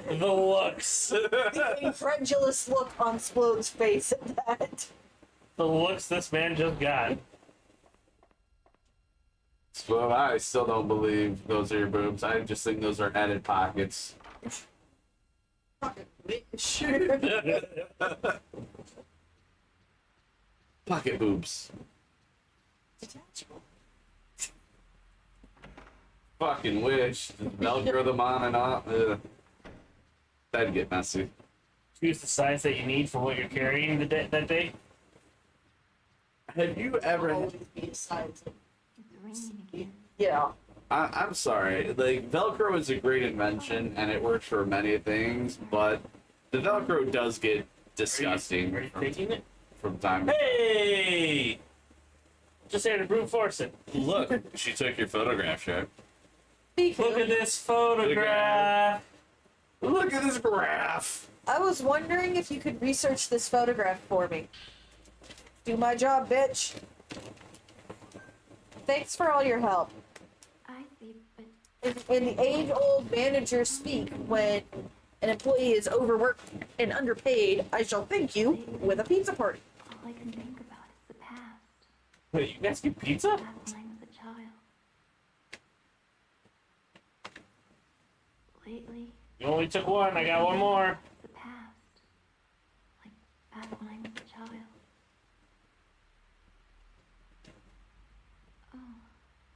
The looks. The incredulous look on Splode's face at that. The looks this man just got. So I still don't believe those are your boobs. I just think those are added pockets. Pocket bitch. Pocket boobs. Detachable. Fucking wish. Just Velcro them on and off. Ugh. That'd get messy. Choose the size that you need for what you're carrying that day. Have you ever? Always be a size. It's raining again. Yeah. I'm sorry. Like Velcro is a great invention and it works for many things, but the Velcro does get disgusting Are you taking it? from time. Hey! Just here to brute force it. Look, she took your photograph, Sharp. Look at this photograph. Look at this graph. I was wondering if you could research this photograph for me. Do my job, bitch. Thanks for all your help. I see, but In the age-old manager speak, when an employee is overworked and underpaid, I shall thank you with a pizza party. all I can think about is the past. Wait, you guys get pizza? Back when I was a child. Lately, You only took one. I got one more. the past. Like back when I was a child. Oh,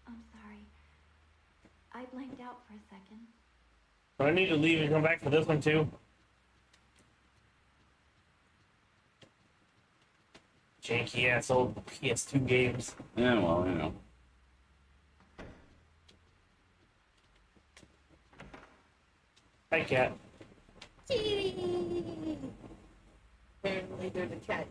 I'm sorry. I blanked out for a second. So I need to leave and come back for this one too. Janky ass old PS2 games. Yeah, well, you know. Hi, cat. Apparently they're the cat.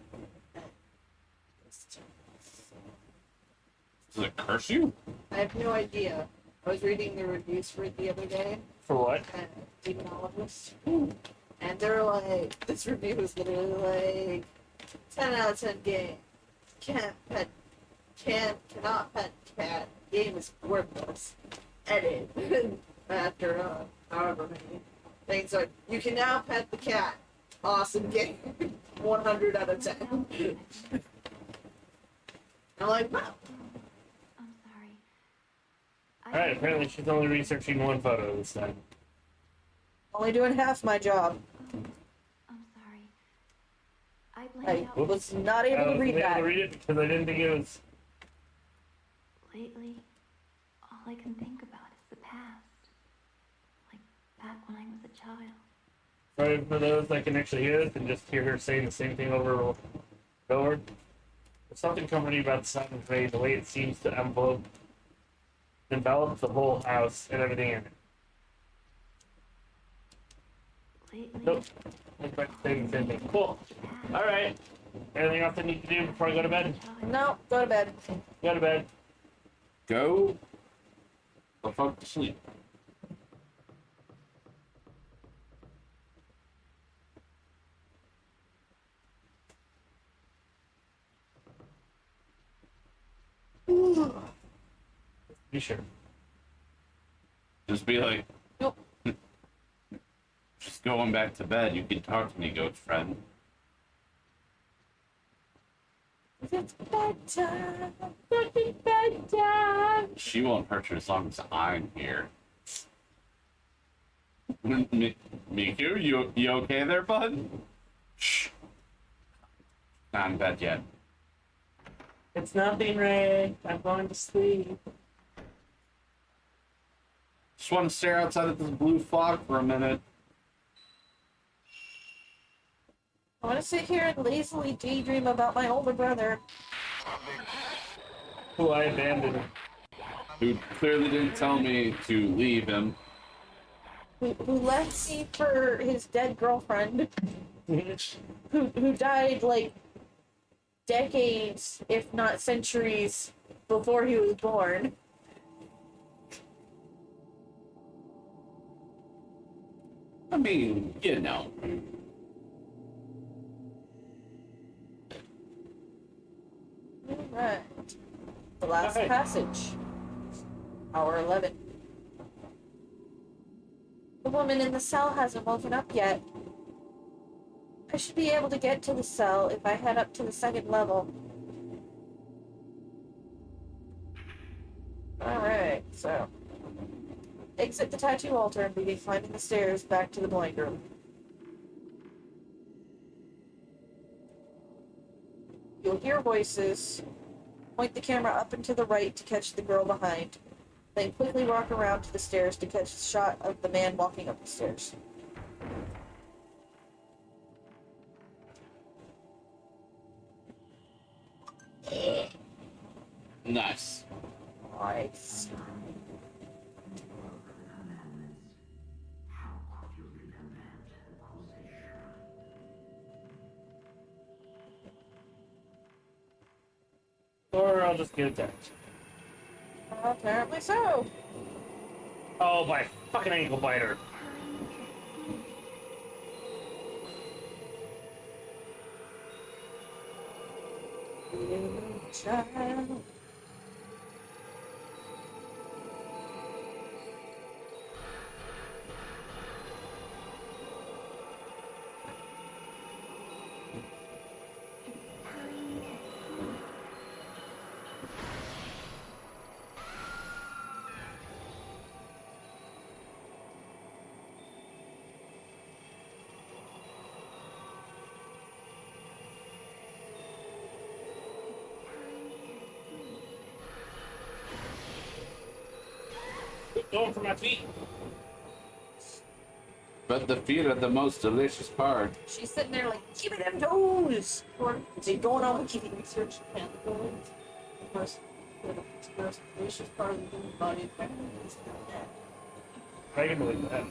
Does it curse you? I have no idea. I was reading the reviews for it the other day, For what? and demonologist, and they're like, this review was literally like, 10 out of 10 game. Cannot pet cat. Game is worthless. Edit. After however many things like, you can now pet the cat. Awesome game. 100 out of 10. I'm like, wow. I'm sorry. Alright, apparently she's only researching one photo this time. Only doing half my job. I'm sorry. I I blanked out was not able to read I that. was able to read it because I didn't think it was. lately. All I can think about is the past. Like back when I was a child. Sorry for those that can actually hear this and just hear her saying the same thing over and over. There's something comforting about the sound of rain, the way it seems to envelop the whole house and everything in it. Lately. Nope. I'm about to say the same thing. Cool. Alright. Anything else I need to do before I go to bed? No, go to bed. Go to bed. Go the fuck to sleep. Be sure. Just be like, Nope. just going back to bed. You can talk to me, ghost friend. It's bedtime. Fucking bedtime. She won't hurt you as long as I'm here. Miku, you okay there, bud? Shh. Not in bed yet. It's nothing, Ray. I'm going to sleep. Just want to stare outside at this blue fog for a minute. I want to sit here and lazily daydream about my older brother. Who I abandoned. Who clearly didn't tell me to leave him. Who left me for his dead girlfriend, who died like decades, if not centuries, before he was born. I mean, you know. Right. The last Okay. passage. Hour 11. The woman in the cell hasn't woken up yet. I should be able to get to the cell if I head up to the second level. Alright, so. Exit the tattoo altar and begin climbing the stairs back to the blind room. You'll hear voices. Point the camera up and to the right to catch the girl behind. Then quickly walk around to the stairs to catch a shot of the man walking up the stairs. Nice. Nice. Or I'll just get attacked. Apparently so. Oh, my fucking ankle biter. Child. Going for my feet. But the feet are the most delicious part. She's sitting there like, give me them toes! Or is it going on with keeping research and going? The most delicious part of the human body apparently is that. I can believe that.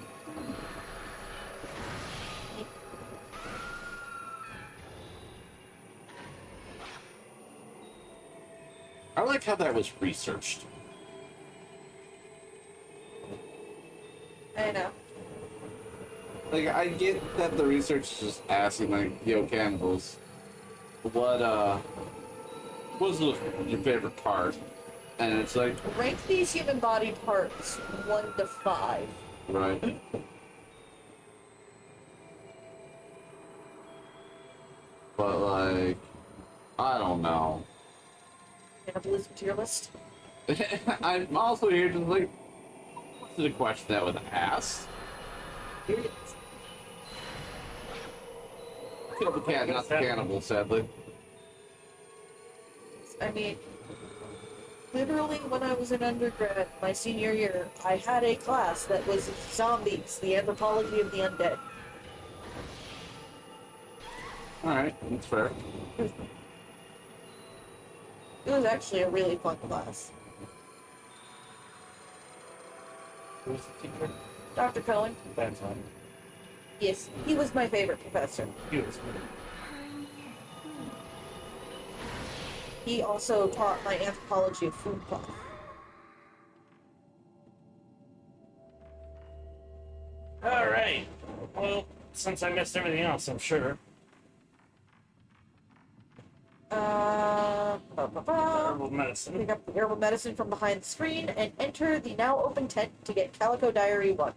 I like how that was researched. I know. Like, I get that the research is just asking, like, yo, cannibals, what's your favorite part? And it's like, Rank these human body parts 1 to 5. right. But, like, I don't know. Cannibalism tier list. I'm also here to, like, this is a question that was asked. Here it is. Kill the cat, not the cannibal, sadly. I mean, literally when I was in undergrad, my senior year, I had a class that was zombies, the anthropology of the undead. Alright, that's fair. It was actually a really fun class. Who's the teacher? Dr. Cohen? That's fine. Yes, he was my favorite professor. He was good. He also taught my anthropology of food class. Alright. Well, since I missed everything else, I'm sure. Herbal medicine. Pick up the herbal medicine from behind the screen and enter the now open tent to get Calico Diary 1.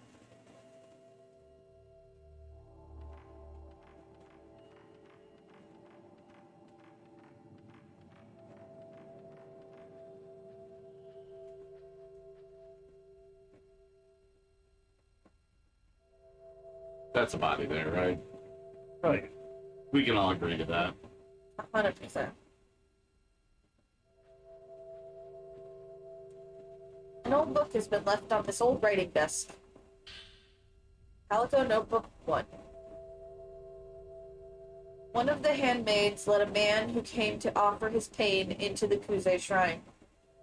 That's a body there, right? Right. We can all agree to that. 100%. An old book has been left on this old writing desk. Calico Notebook 1. One of the handmaids led a man who came to offer his pain into the Kuze shrine,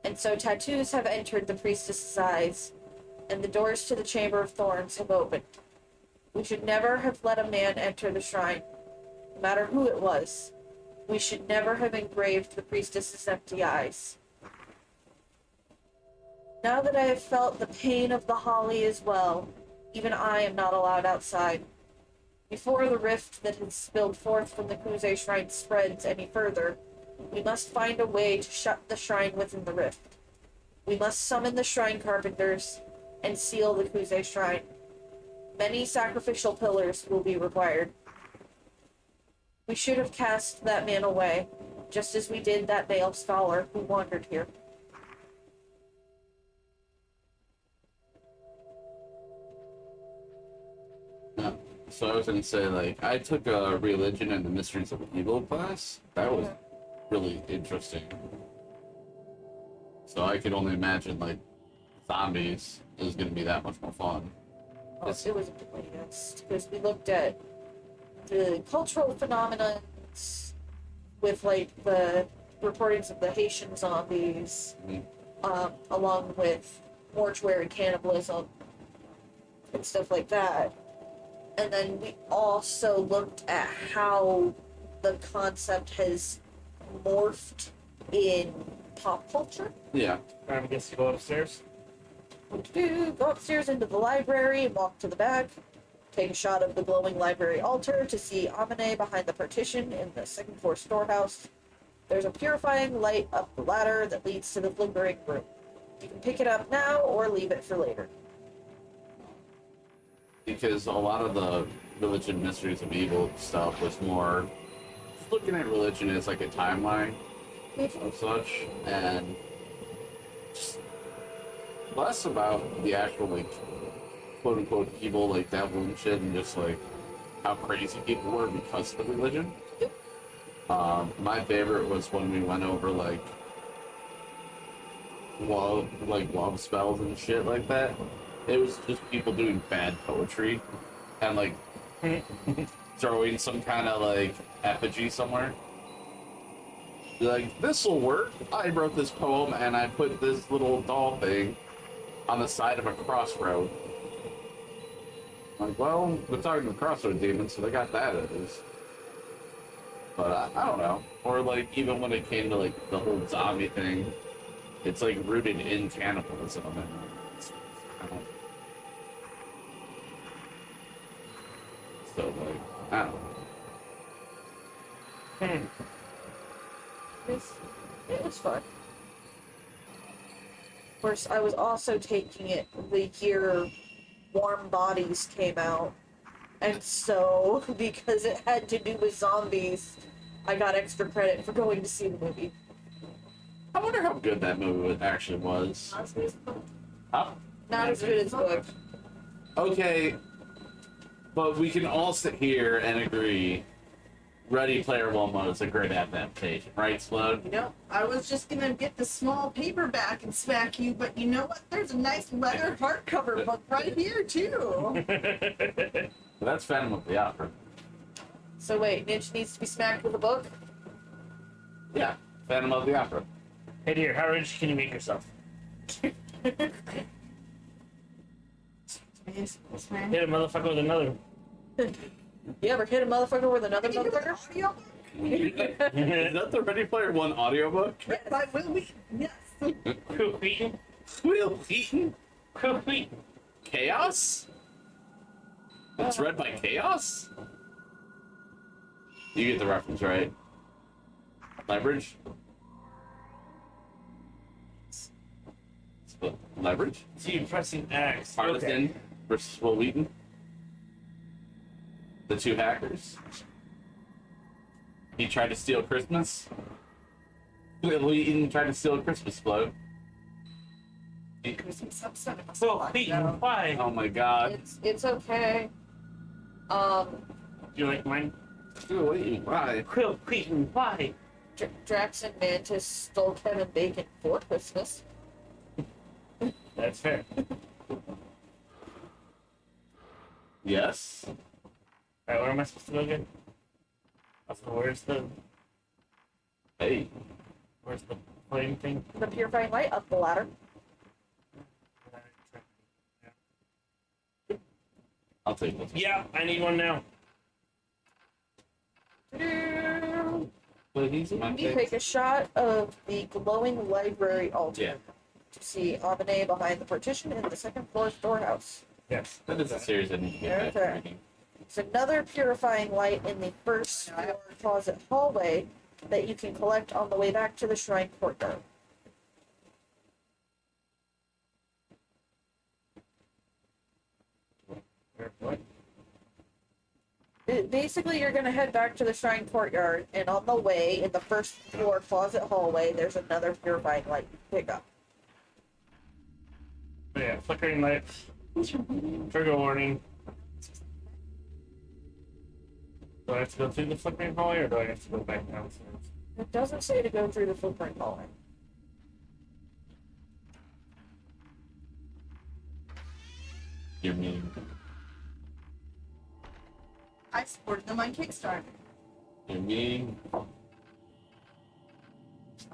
and so tattoos have entered the priestess's eyes, and the doors to the Chamber of Thorns have opened. We should never have let a man enter the shrine, no matter who it was. We should never have engraved the priestess's empty eyes. Now that I have felt the pain of the holly as well, even I am not allowed outside. Before the rift that has spilled forth from the Kuze shrine spreads any further, we must find a way to shut the shrine within the rift. We must summon the shrine carpenters and seal the Kuze shrine. Many sacrificial pillars will be required. We should have cast that man away, just as we did that male scholar who wandered here. No. So I was gonna say, like, I took a religion and the mysteries of evil class. That was really interesting. So I could only imagine, like, zombies is going to be that much more fun. It was because we looked at the cultural phenomena with like the reportings of the Haitian zombies, along with mortuary cannibalism and stuff like that. And then we also looked at how the concept has morphed in pop culture. I guess you go upstairs. Go upstairs into the library and walk to the back. Take a shot of the glowing library altar to see Amine behind the partition in the second floor storehouse. There's a purifying light up the ladder that leads to the flickering room. You can pick it up now or leave it for later. Because a lot of the religion mysteries of evil stuff was more looking at religion as like a timeline of such, and just less about the actual like quote unquote evil like devil and shit, and just like how crazy people were because of the religion. My favorite was when we went over like love spells and shit like that. It was just people doing bad poetry and like throwing some kind of like effigy somewhere. Like, this'll work. I wrote this poem and I put this little doll thing on the side of a crossroad. Like, well, we're talking to crossroad demons, so they got that at least. But I don't know. Or like, even when it came to like the whole zombie thing, it's like rooted in cannibalism. And it's so like, I don't know. It was fun. Of course, I was also taking it the year Warm Bodies came out. And so, because it had to do with zombies, I got extra credit for going to see the movie. I wonder how good that movie actually was. Huh? Not as good as the book. Okay, but we can all sit here and agree Ready Player One is a great adaptation, right, Sloan? You know, I was just gonna get the small paperback and smack you, but you know what? There's a nice leather hardcover book right here, too. That's Phantom of the Opera. So wait, Ninja needs to be smacked with a book? Yeah, Phantom of the Opera. Hey dear, how rich can you make yourself? Hit a motherfucker with another. You ever hit a motherfucker with another motherfucker? Is that the Ready Player One audiobook? Yes, I will be. Yes. Will Wheaton? Will Wheaton? Will Wheaton? Chaos? It's read by Chaos? You get the reference, right? Leverage? Leverage? So you're pressing X. Partisan versus Will Wheaton? The two hackers? He tried to steal Christmas? Will Wheaton tried to steal a Christmas float? Will Wheaton, why? Oh my god. It's okay. Do you like mine? Will Wheaton, why? Will Wheaton, why? Drax and Mantis stole Kevin Bacon for Christmas. That's fair. Yes? Alright, where am I supposed to go again? Where's the flame thing? The purifying light up the ladder. I'll take this. Yeah, I need one now. But he's my You take a shot of the glowing library altar Yeah. to see Amine behind the partition in the second floor storehouse. Yes. That is a series I need to get back to Okay. reading. There's another purifying light in the first floor closet hallway that you can collect on the way back to the shrine courtyard. What? Basically, you're going to head back to the shrine courtyard, and on the way, in the first floor closet hallway, there's another purifying light you can pick up. Oh, yeah, flickering lights. Trigger warning. Do I have to go through the flickering hallway, or do I have to go back downstairs? It doesn't say to go through the footprint hallway. You're mean. I supported them on Kickstarter. You're mean.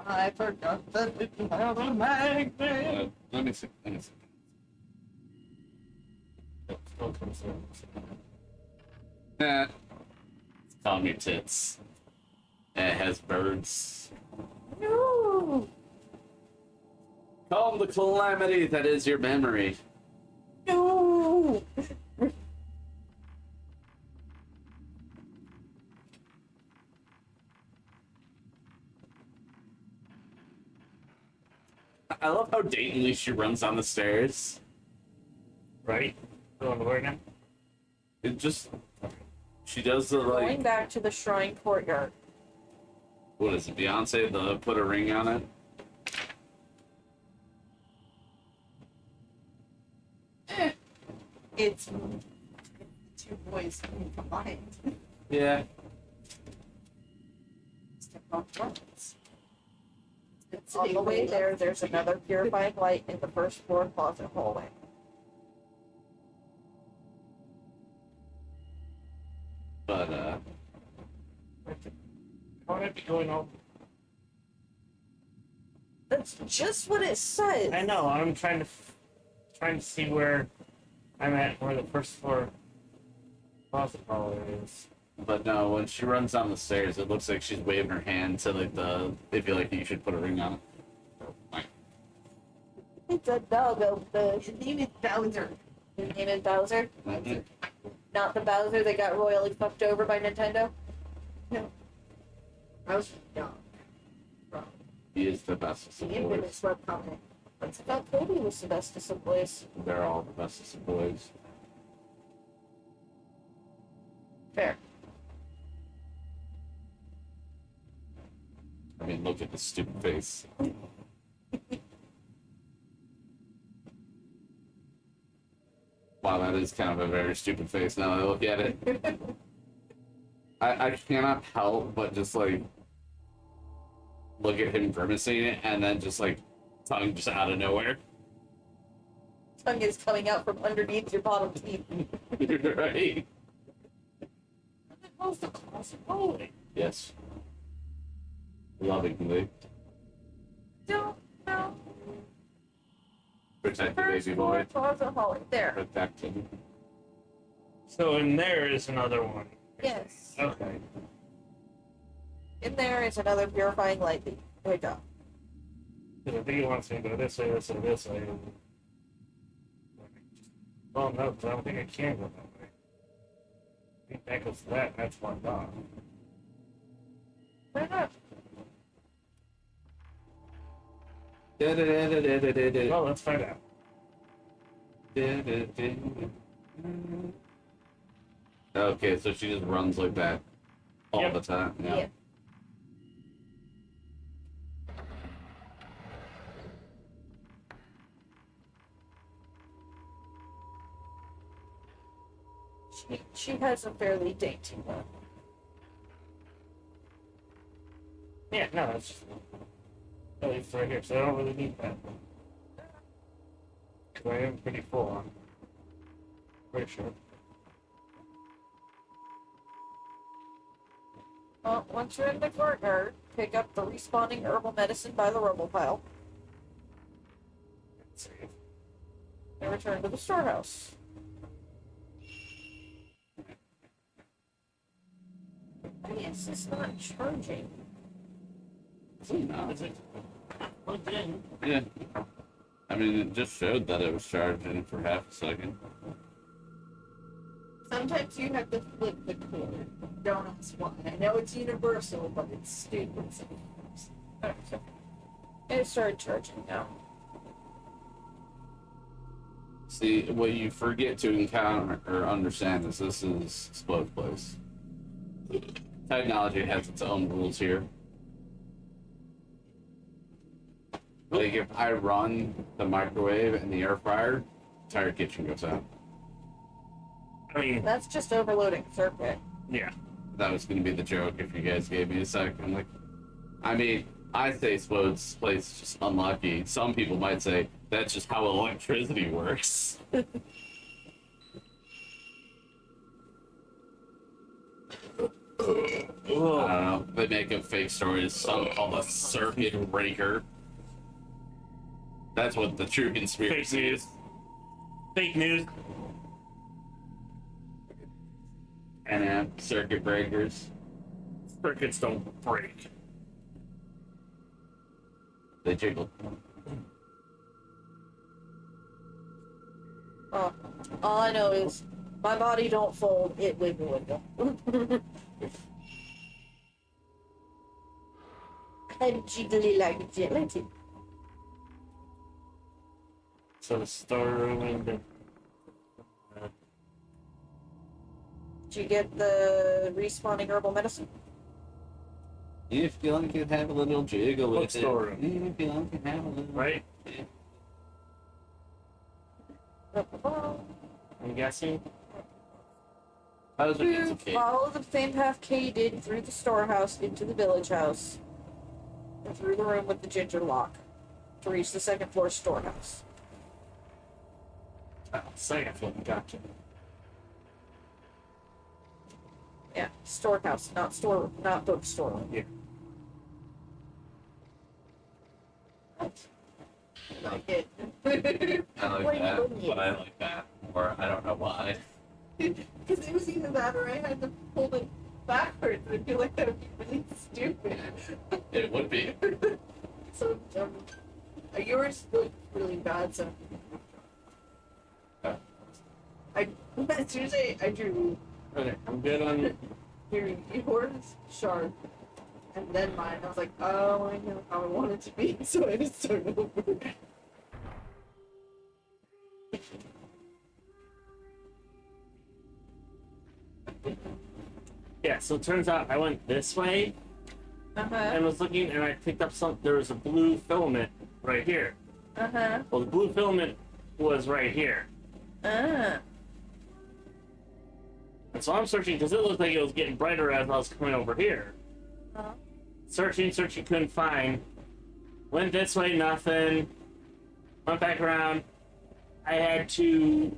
I forgot that it had a magnet. Let me see. Let me see. It's calling me tits. And it has birds. No. Calm the calamity that is your memory. No. I love how daintily she runs down the stairs. Right? Going to work now? It just... She does the, Going like... back to the shrine courtyard. What is it, Beyonce? The put a ring on it? It's two boys combined. Yeah. Step on once. It's On the way there, there's another purifying light in the first floor closet hallway. But, How would I be going over? That's just what it says. I know, I'm trying to see where I'm at, where the first floor closet hallway is. But no, when she runs down the stairs, it looks like she's waving her hand to, like, they feel like you should put a ring on it. Like, It's a doggo. His name is Bowser. His name is Bowser. mhm. Not the Bowser that got royally fucked over by Nintendo. Bowser, no. He is the bestest of The infamous boys. webcomic. I thought Cody was the bestest of boys. They're all the bestest of boys. Fair. I mean, look at the stupid face. Wow, that is kind of a very stupid face now that I look at it. I cannot help but just, like, look at him grimacing it and then just, like, tongue just out of nowhere. Tongue is coming out from underneath your bottom teeth. Right? How's the closet hallway? Yes. Lovingly. Don't know. Protect the First baby floor boy. closet hallway. There. Protect him. So in there is another one. Yes. Okay. In there is another purifying light that you can pick up. Because I think he wants me to go this way, this way, this way. Well, no, because I don't think I can go that way. I think that goes to that, and that's locked off. Fair enough. Well, let's find out. Okay, so she just runs like that all Yep. the time. Yeah. Yeah. She has a fairly dainty one. Yeah, no, that's just. Oh, it's right here, so I don't really need that. Because I am pretty full on. Pretty sure. Well, once you're in the courtyard, pick up the respawning herbal medicine by the rubble pile Let's see. and return to the storehouse. Why is this not charging? No. Is it plugged in? Yeah. I mean, it just showed that it was charging for half a second. Sometimes you have to flip the cord. Don't ask why. I know it's universal, but it's stupid sometimes. It started charging now. See, what you forget to encounter or understand is this is Explode Place. Technology has its own rules here. Like, if I run the microwave and the air fryer, entire kitchen goes out. I mean, That's just overloading circuit. yeah. That was going to be the joke if you guys gave me a sec. I'm like, I mean, I say Explode's Place is just unlucky. Some people might say that's just how electricity works. I don't know. They make up fake stories. Some call a circuit breaker. That's what the true Fake conspiracy news. is. Fake news. And circuit breakers. Circuits don't break. They jiggle. Oh, all I know is my body don't fold, it wiggle. I'm jiggly like gelatin. So the storeroom and the Did you get the respawning herbal medicine? If you like it, have a little jiggle with it. Bookstore. If you like it, have a little. right? I'm guessing. How does it You get okay? follow the same path Kay did through the storehouse into the village house and through the room with the ginger lock to reach the second floor storehouse. Second floor, gotcha. Yeah, storehouse, not bookstore. Yeah. Like it. I like Why that, wouldn't you? but I like that more. I don't know why. Because it was either that or I had to pull it backwards. I feel like that would be really stupid. It would be. So dumb. Yours looked really bad, so. As soon as I drew Okay, I'm good on. yours sharp and then mine, I was like, oh, I know how I want it to be, so I just started over. Yeah, so it turns out I went this way and was looking, and I picked up some. There was a blue filament right here. Well, the blue filament was right here. And so I'm searching because it looked like it was getting brighter as I was coming over here. Searching, couldn't find. Went this way, nothing. Went back around. I had to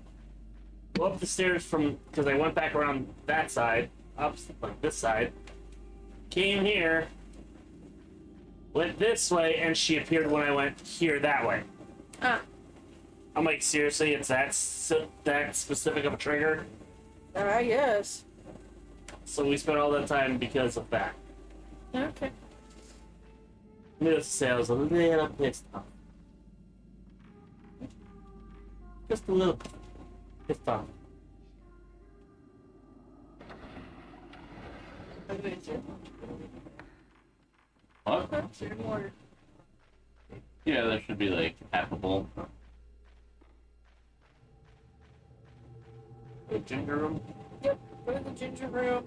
go up the stairs because I went back around that side, up like this side. Came here, went this way, and she appeared when I went here that way. I'm like, seriously, it's that specific of a trigger? Yes. So we spent all that time because of that. Okay. Needless to say, I was a little pissed off. Just a little pissed off. What? Yeah, there should be like half a bowl. The ginger room. Yep, go to the ginger room.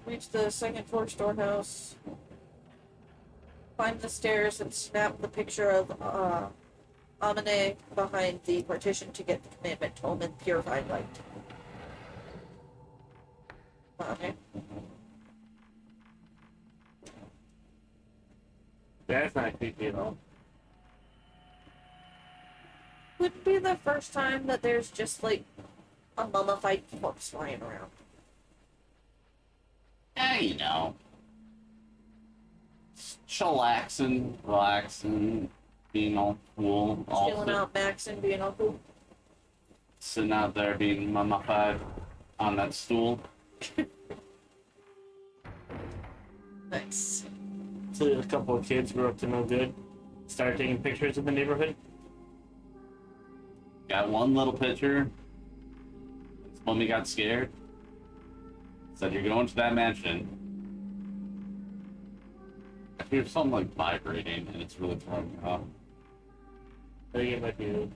Reach the second floor storehouse. Climb the stairs and snap the picture of Amine behind the partition to get the commandment Tolman purified light. Okay. That's not creepy at all. Would be the first time that there's just like a mummified corpse lying around. Yeah, you know. Chillaxing, relaxing, being all cool. Chilling out, maxing, being all cool. Sitting out there being mummified on that stool. Nice. So a couple of kids grew up to no good. Started taking pictures of the neighborhood. Got one little picture. His mummy got scared. Said, you're going to that mansion. I hear something like vibrating and it's really throwing me off. I think it might be.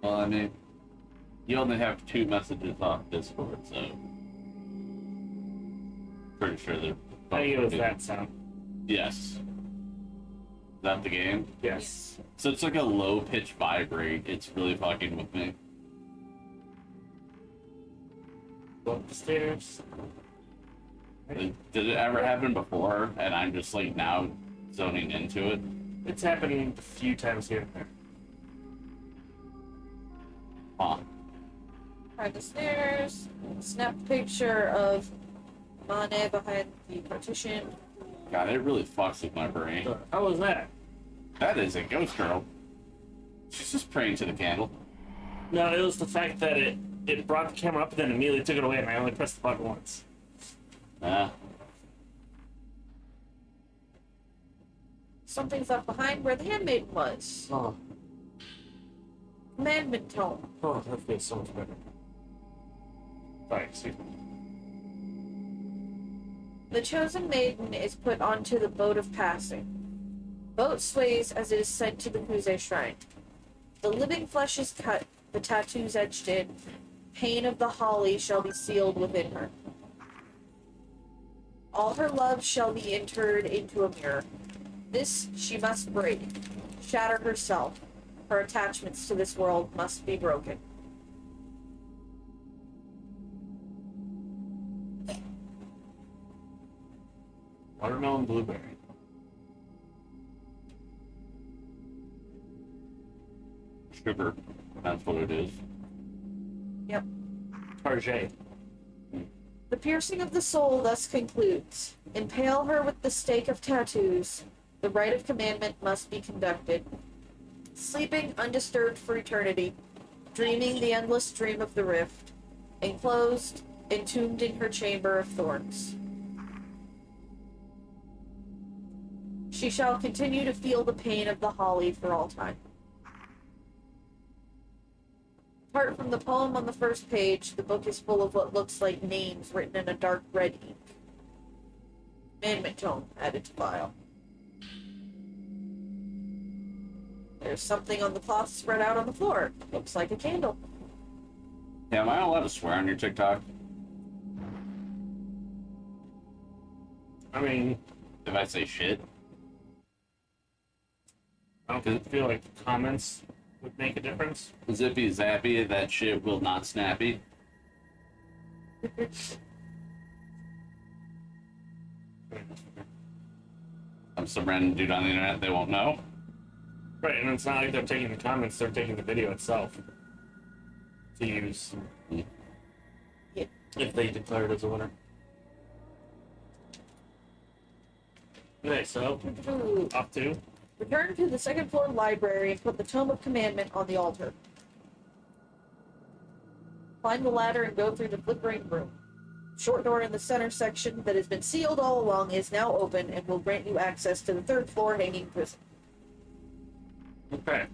Well, I mean, you only have 2 messages off Discord, so pretty sure they're. I think it was that sound. Yes. Is that the game? Yes. So it's like a low pitch vibrate. It's really fucking with me. Go up the stairs. Did it ever happen before? And I'm just like now zoning into it. It's happened a few times here and there. Huh. Behind the stairs. Snap picture of Mane behind the partition. God, it really fucks with my brain. So, how was that? That is a ghost girl. She's just praying to the candle. No, it was the fact that it brought the camera up and then immediately took it away, and I only pressed the button once. Something's left behind where the handmaiden was. Oh, Commandment tome. that feels so much better. Sorry, excuse me. The chosen maiden is put onto the boat of passing. Boat sways as it is sent to the Kuze shrine. The living flesh is cut, the tattoos etched in. Pain of the holly shall be sealed within her. All her love shall be entered into a mirror. This she must break, shatter herself. Her attachments to this world must be broken. Watermelon blueberry. Sugar. That's what it is. Yep. Target. The piercing of the soul thus concludes. Impale her with the stake of tattoos. The rite of commandment must be conducted. Sleeping undisturbed for eternity, dreaming the endless dream of the rift, enclosed, entombed in her chamber of thorns. She shall continue to feel the pain of the holly for all time. Apart from the poem on the first page, the book is full of what looks like names written in a dark red ink. Commandment tome added to file. There's something on the cloth spread out on the floor. Looks like a candle. Yeah, am I allowed to swear on your TikTok? I mean, If I say shit? I don't feel like the comments would make a difference. Zippy zappy, that shit will not snappy. I'm some random dude on the internet, they won't know. Right, and it's not like they're taking the comments, they're taking the video itself to use. Yeah. If they declare it as a winner. Okay, so, off to. Return to the second floor library and put the Tome of Commandment on the altar. Climb the ladder and go through the flickering room. Short door in the center section that has been sealed all along is now open and will grant you access to the third floor hanging prison. Okay.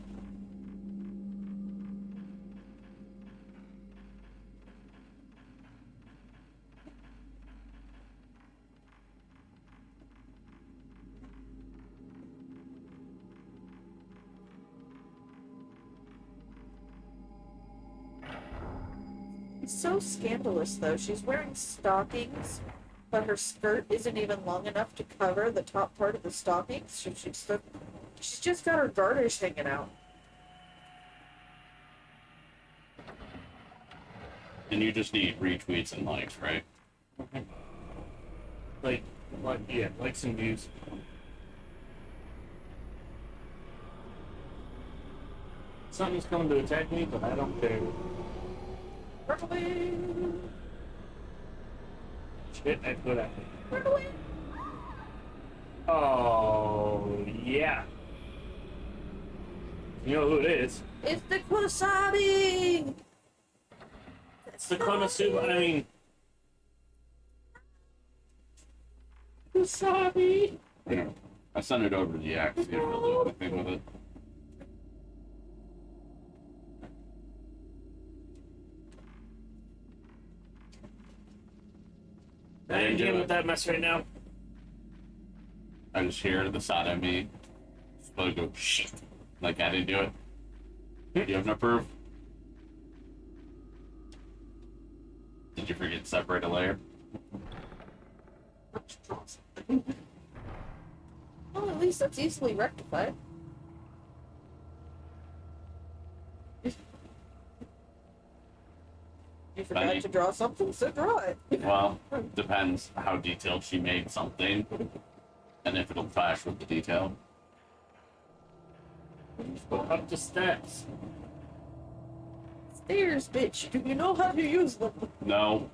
It's so scandalous, though. She's wearing stockings, but her skirt isn't even long enough to cover the top part of the stockings. She's just got her garters hanging out. And you just need retweets and likes, right? Like, yeah, likes and views. Something's coming to attack me, but I don't care. Run away! Shit, I put at me. Run away! Oh, yeah. You know who it is. It's the Kurosabi! It's the Konosuba, I mean... Kurosabi! Yeah. I sent it over to the axe, see if he'll do anything with it. I ain't dealing with that mess right now. I just hear the side of me supposed to go shit. Like I didn't do it. Do you have no proof? Did you forget to separate a layer? Well, at least that's easily rectified. You forgot Funny. to draw something, so draw it. Well, depends how detailed she made something and if it'll clash with the detail. Go up the steps. Stairs, bitch. Do you know how to use them? No.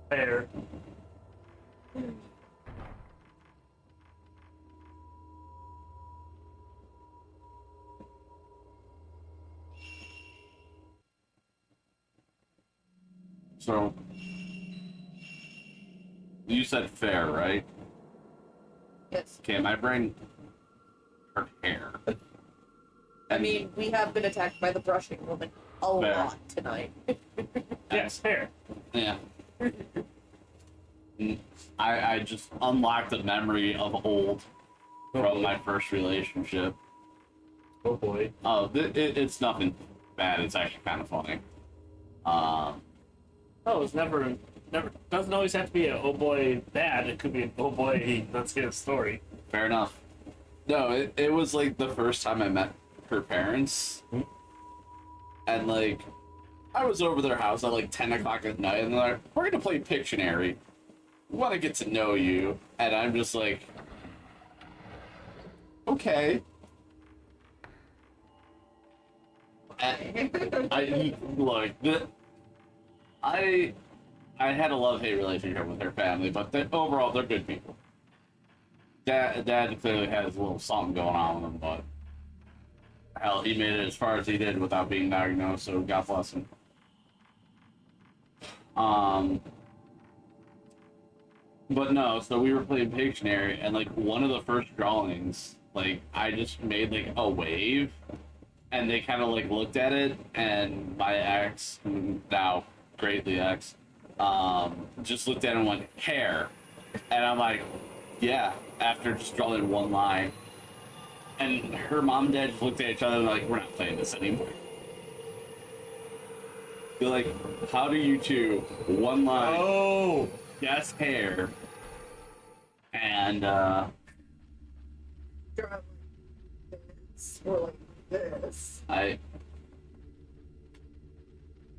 Fair. So, you said fair, right? Yes. Okay, my brain hurt hair. I mean, we have been attacked by the brushing woman a Fair. lot tonight. Yes, fair. Yeah. I just unlocked a memory of old from my first relationship. Oh boy. Oh, it's nothing bad. It's actually kind of funny. Oh, it's never doesn't always have to be a oh boy bad. It could be an oh boy let's get a story. Fair enough. No, it was like the first time I met her parents. And like, I was over their house at like 10 o'clock at night, and they're like, we're gonna play Pictionary. We want to get to know you. And I'm just like, okay. And I had a love-hate relationship with her family, but overall they're good people. Dad clearly has a little something going on with him, but hell, he made it as far as he did without being diagnosed, so God bless him. But no, so we were playing Pictionary, and like one of the first drawings, like I just made like a wave, and they kind of like looked at it, and my ex, now greatly ex, just looked at it and went, hair. And I'm like, yeah, after just drawing one line. And her mom and dad just looked at each other and like, we're not playing this anymore. They're like, how do you two, one line, Oh, guess hair, and Draw like this, or like this.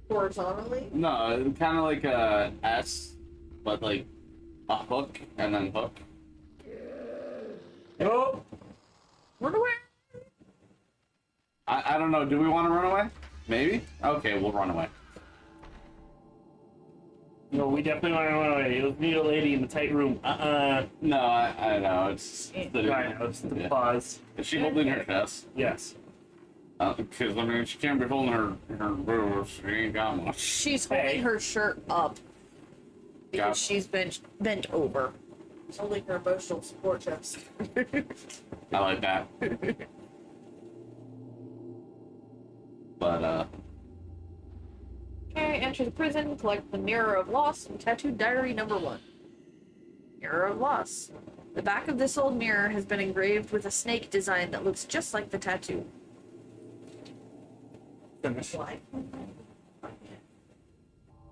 Horizontally? No, kind of like a S, but like a hook and then hook. oh. Run away! I don't know. Do we want to run away? Maybe? Okay, we'll run away. No, we definitely want to run away. Let's meet a lady in the tight room. No, I know. It's I know, it's the yeah. pause. Is she holding her chest? Yes. Because, I mean, she can't be holding her boobs. She ain't got much. She's holding Hey. her shirt up because Got- she's bent over. It's holding her emotional support chest. I like that. But, Okay, enter the prison, collect the Mirror of Loss, and tattoo diary number 1. Mirror of Loss. The back of this old mirror has been engraved with a snake design that looks just like the tattoo. Finish. Why?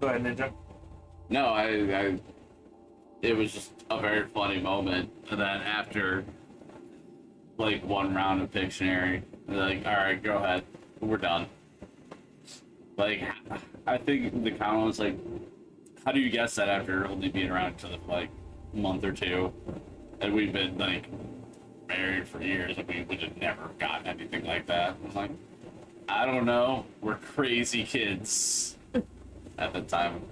Go ahead, Ninja. no, it was just a very funny moment. And then after, like, one round of Pictionary, they're like, alright, go ahead. We're done. Like, I think the comment was like, how do you guess that after only being around for like a month or two? And we've been like married for years and we would have never gotten anything like that. I'm like, I don't know. We're crazy kids at the time.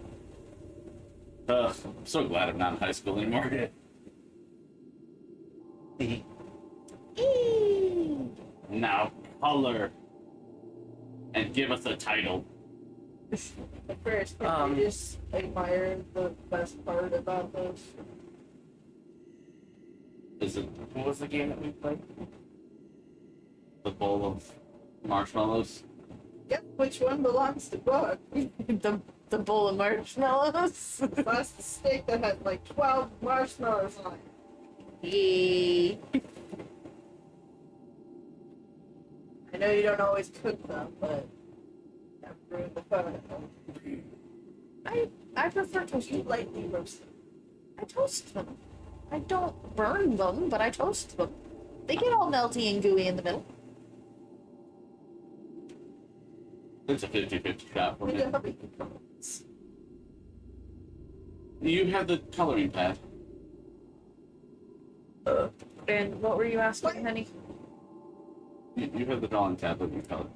I'm so glad I'm not in high school anymore. Now, color and give us a title. At first, I just admire the best part about this. Is it What was the game that we played? the bowl of marshmallows? Yep, which one belongs to what? the bowl of marshmallows. That's the steak that had like 12 marshmallows on it. Yay. I know you don't always cook them, but I've ruined the fun of them. I prefer toast. You lightly roast them. I toast them. I don't burn them, but I toast them. They get all melty and gooey in the middle. It's a 50-50 shot for We me. get hubby comments. You have the coloring pad. And what were you asking, What? honey? You have the doll and tablet, you tell it.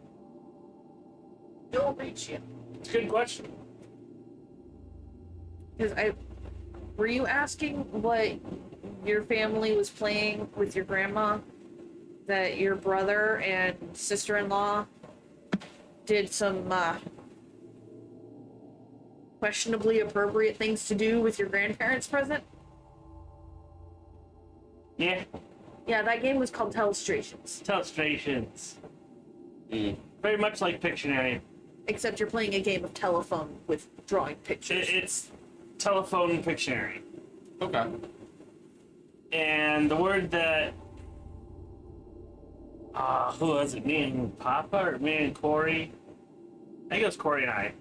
Don't reach you. It's a good question. Because were you asking what your family was playing with your grandma? That your brother and sister-in-law did some questionably appropriate things to do with your grandparents' present? Yeah. Yeah, that game was called Telestrations. Telestrations. Mm. Very much like Pictionary. Except you're playing a game of telephone with drawing pictures. It's telephone Pictionary. Okay. And the word that who was it? Me and Papa or me and Corey? I think it was Corey and I.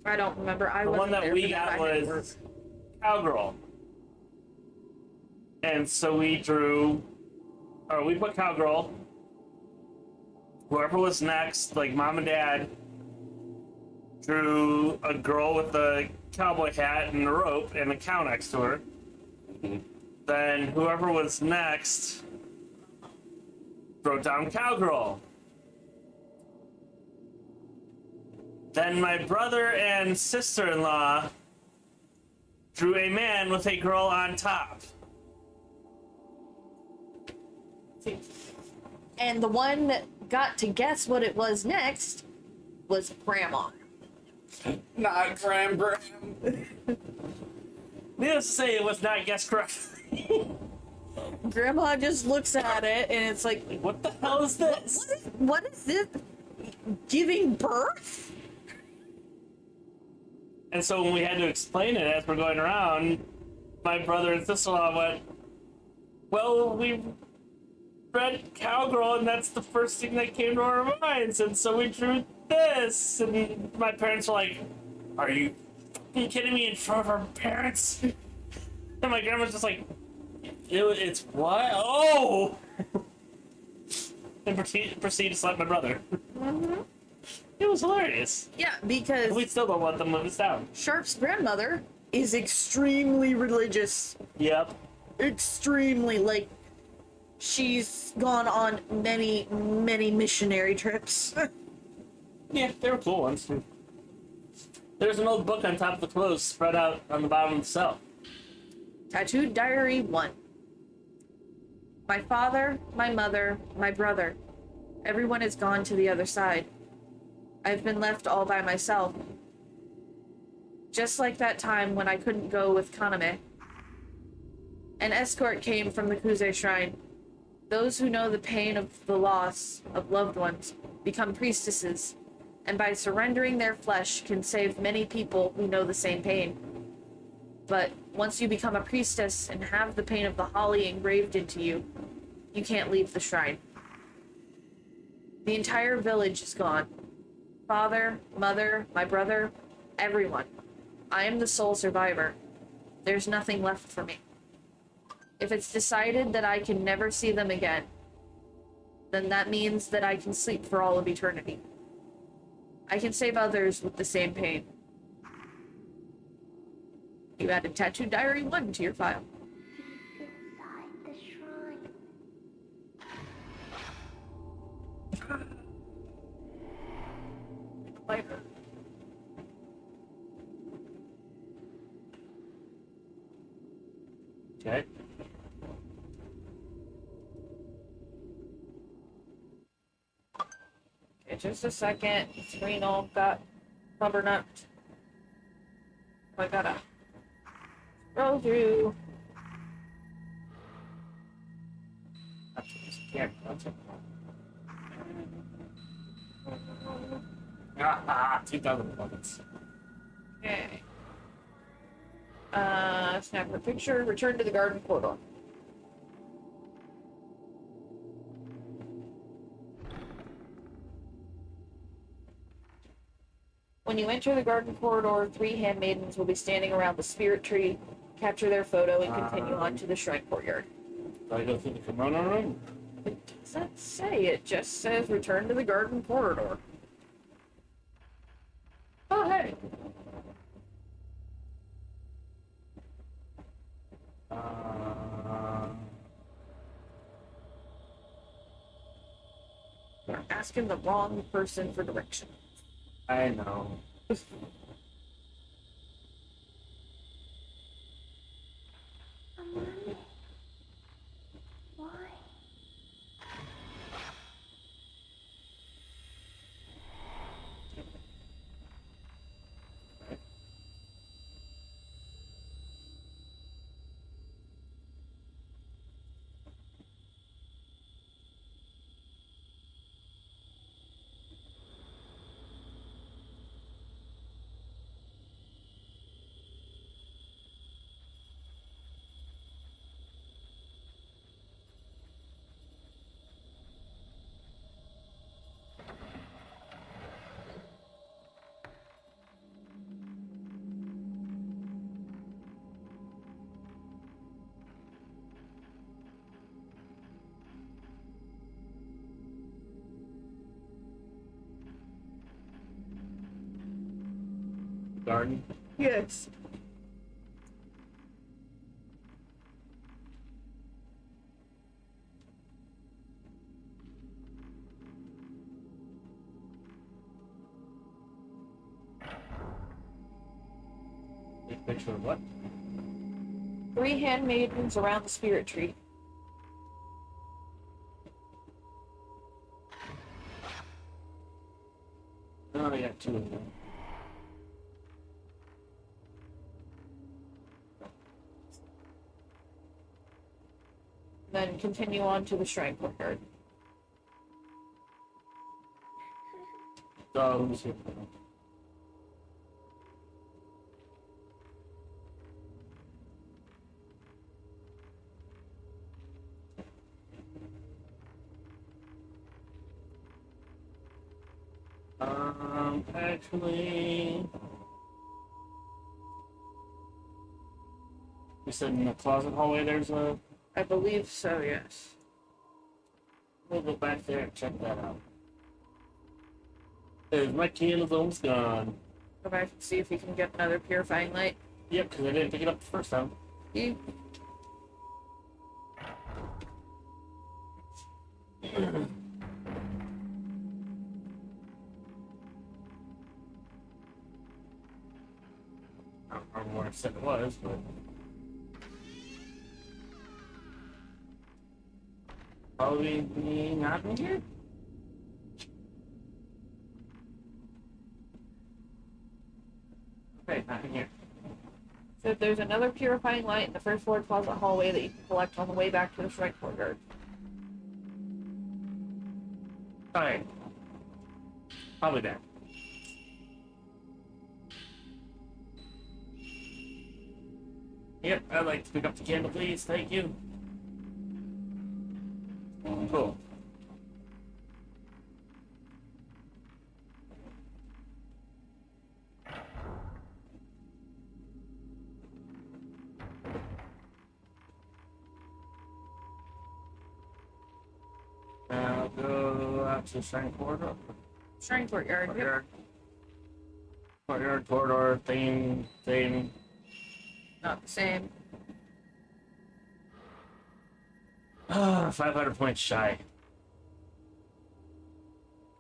I don't remember. I The wasn't one that there we for that. got I had work. was Cowgirl. And so we drew, or we put Cowgirl. Whoever was next, like Mom and Dad, drew a girl with a cowboy hat and a rope and a cow next to her. Then whoever was next wrote down Cowgirl. Then my brother and sister-in-law drew a man with a girl on top. And the one that got to guess what it was next was Grandma. Not Graham. Needless to say, it was not guessed correctly. Grandma just looks at it and it's like, What the hell is this? what is this? Giving birth? And so when we had to explain it as we're going around, my brother and sister-in-law went, well, we read Cowgirl, and that's the first thing that came to our minds, and so we drew this. And my parents were like, are you fucking kidding me in front of our parents? And my grandma's just like, it's what? Oh! And proceed to slap my brother. Mm-hmm. It was hilarious. Yeah, because We still don't let them live us down. Sharp's grandmother is extremely religious. Yep. Extremely, like, she's gone on many, many missionary trips. Yeah, they were cool ones. There's an old book on top of the clothes spread out on the bottom of the cell. Tattooed Diary 1. My father, my mother, my brother. Everyone has gone to the other side. I've been left all by myself. Just like that time when I couldn't go with Kaname. An escort came from the Kuze Shrine. Those who know the pain of the loss of loved ones become priestesses, and by surrendering their flesh can save many people who know the same pain. But once you become a priestess and have the pain of the holly engraved into you, you can't leave the shrine. The entire village is gone. Father, mother, my brother, everyone. I am the sole survivor. There's nothing left for me. If it's decided that I can never see them again, then that means that I can sleep for all of eternity. I can save others with the same pain. You added Tattoo Diary 1 to your file. Inside the shrine. Lighter. Okay. Okay, just a second. Screen all got rubber nut. I gotta scroll through. Ah, 2,000 buckets. Okay. Snap her picture. Return to the garden corridor. When you enter the garden corridor, 3 handmaidens will be standing around the spirit tree. Capture their photo and continue on to the shrine courtyard. Do I go through the kimono room? It doesn't say. It just says return to the garden corridor. Oh, hey. asking the wrong person for direction. I know. Mommy, why? Garden. Yes. Big picture of what? 3 handmaidens around the spirit tree. Oh, I got 2 of them. Then continue on to the shrine courtyard. So, let me see. Actually, you said in the closet hallway there's a. I believe so, yes. We'll go back there and check that out. There's my candle's almost gone. Go back and see if we can get another purifying light. Yep, because I didn't pick it up the first time. You I don't remember where I said it was, but. Probably not in here? Okay, not in here. So there's another purifying light in the first floor closet hallway that you can collect on the way back to the shrine courtyard. Alright. Probably that. Yep, I'd like to pick up the candle, please. Thank you. Cool. Now go out to the shrine corridor. Shrine courtyard. Yep. Courtyard. Courtyard, corridor, thing. Not the same. 500 points shy.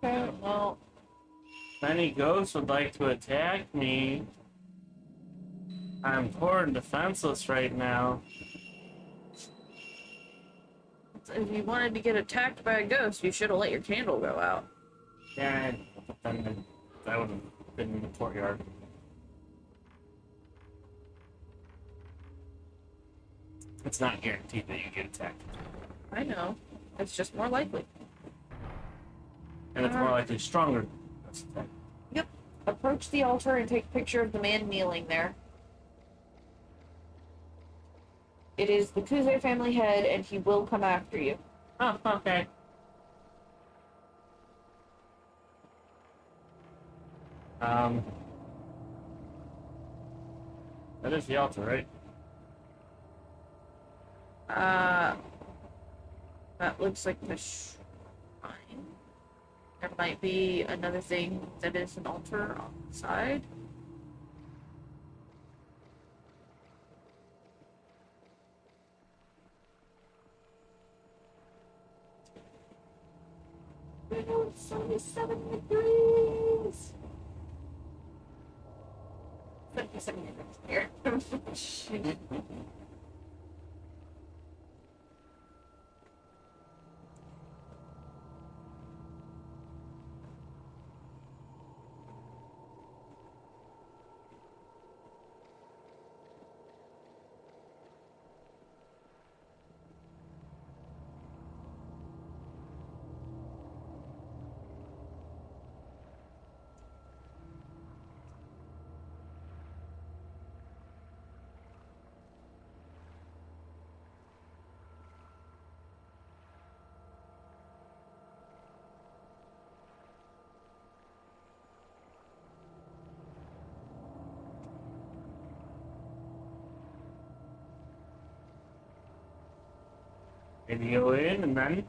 Okay, well, Many ghosts would like to attack me. I'm poor and defenseless right now. if you wanted to get attacked by a ghost, you should have let your candle go out. Yeah, but then that would have been in the courtyard. It's not guaranteed that you get attacked. I know. It's just more likely. And it's more likely stronger. Yep. Approach the altar and take a picture of the man kneeling there. It is the Kuze family head, and he will come after you. Oh, okay. That is the altar, right? That looks like the shrine. There might be another thing that is an altar on the side. know it's 77 degrees. 77 degrees here. Video in and then.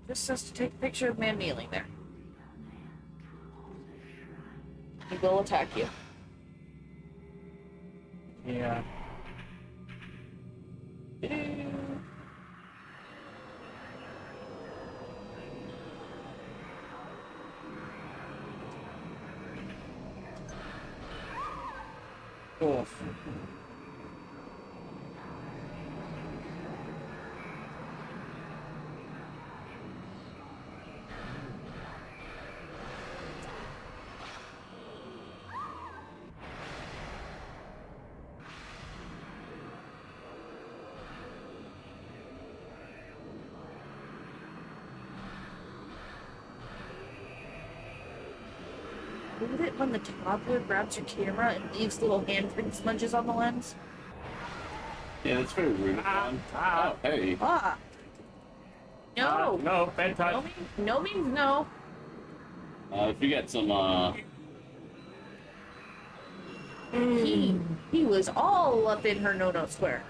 Just says to take a picture of man kneeling there. He will attack you. Yeah. Cool. Look at it when the toddler grabs your camera and leaves little handprint smudges on the lens. Yeah, that's very rude of them. Oh, hey. Ah. No. No, bad No, touch. no means no. If you get some, He was all up in her no-no square.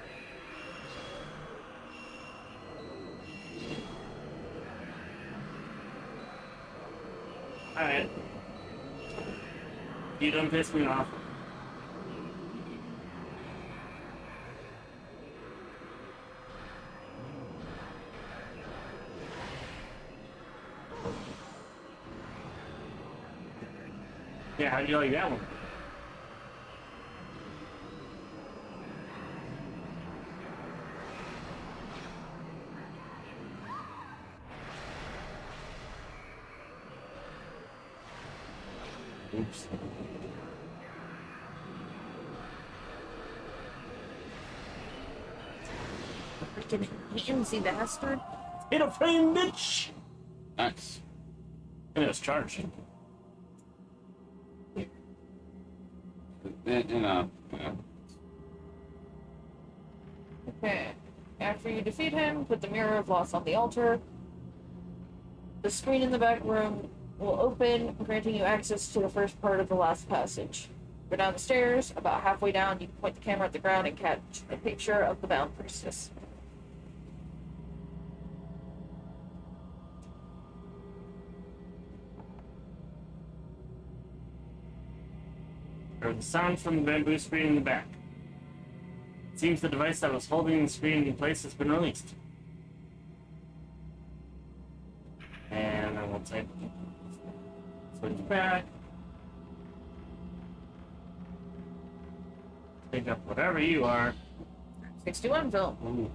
Alright. You done pissed me off. Yeah, how'd you like that one? Oops. Freaking handsy bastard. Hit a frame, bitch! nice. And it was charged. Yeah. Okay. After you defeat him, put the Mirror of Loss on the altar. The screen in the back room will open, granting you access to the first part of the last passage. Go down the stairs. About halfway down, you can point the camera at the ground and catch a picture of the bound priestess. Heard the sound from the bamboo screen in the back. It seems the device that was holding the screen in place has been released. And I will type switch back. Pick up whatever you are. 61 film. Ooh.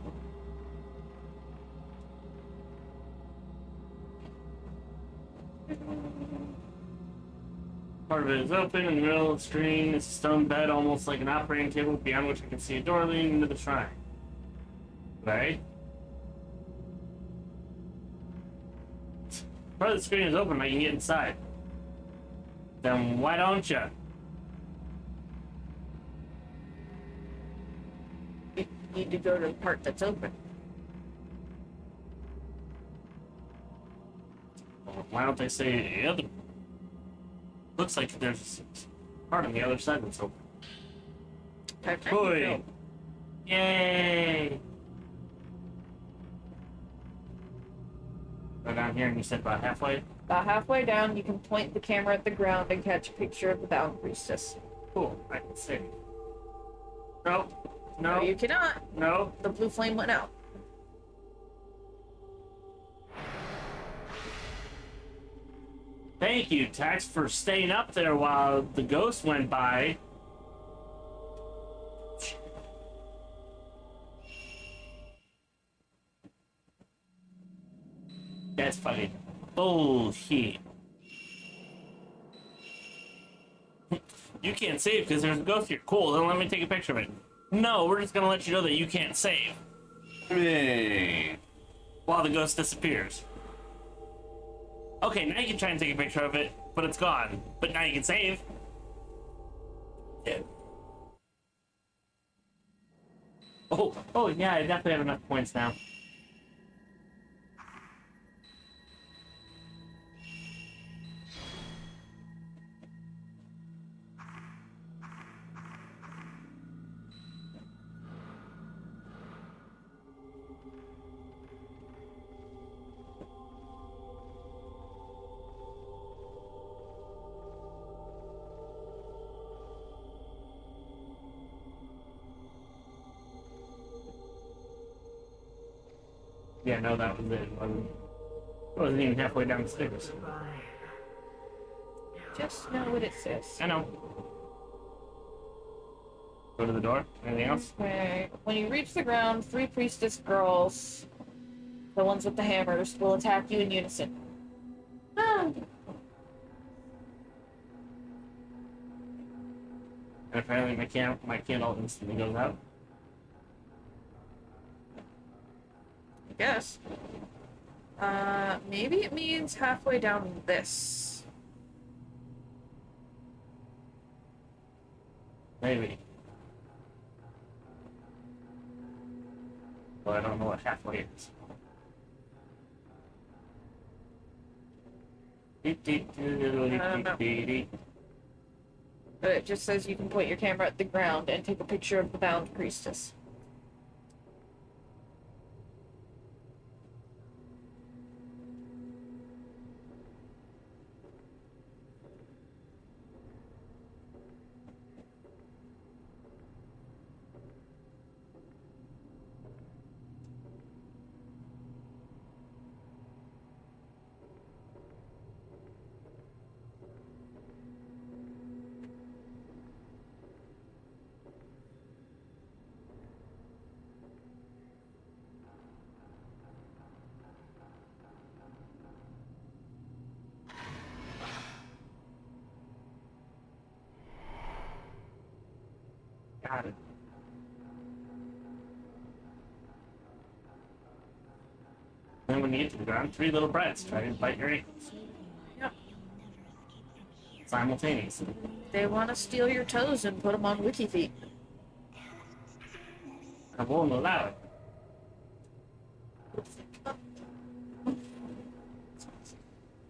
Part of it is open. In the middle of the screen is a stone bed, almost like an operating table, beyond which I can see a door leading into the shrine. Right? Part of the screen is open, I can get inside. Then why don't you? You need to go to the part that's open. Why don't they say the other? Looks like there's a part on the other side that's open. Boy! Yay! Go down here, and you said about halfway. About halfway down, you can point the camera at the ground and catch a picture of the bound priestess. Cool. I can see. No. No, No. you cannot. No. The blue flame went out. Thank you, Tex, for staying up there while the ghost went by. That's fucking bullshit. You can't save because there's a ghost here. Cool, then let me take a picture of it. No, we're just gonna let you know that you can't save Hey. while the ghost disappears. Okay, now you can try and take a picture of it, but it's gone. But now you can save. Yeah. Oh, yeah, I definitely have enough points now. Yeah, no, that was it. It wasn't even halfway down the stairs. Just know what it says. I know. Go to the door. Anything else? Okay. When you reach the ground, 3 priestess girls, the ones with the hammers, will attack you in unison. Ah. And apparently my candle instantly goes out. I guess. Maybe it means halfway down this. Maybe. Well, I don't know what halfway is. But it just says you can point your camera at the ground and take a picture of the bound priestess. Got it. Then when you get to the ground, 3 little brats try to bite your ankles. Yep. Simultaneously. They want to steal your toes and put them on wiki feet. I won't allow it.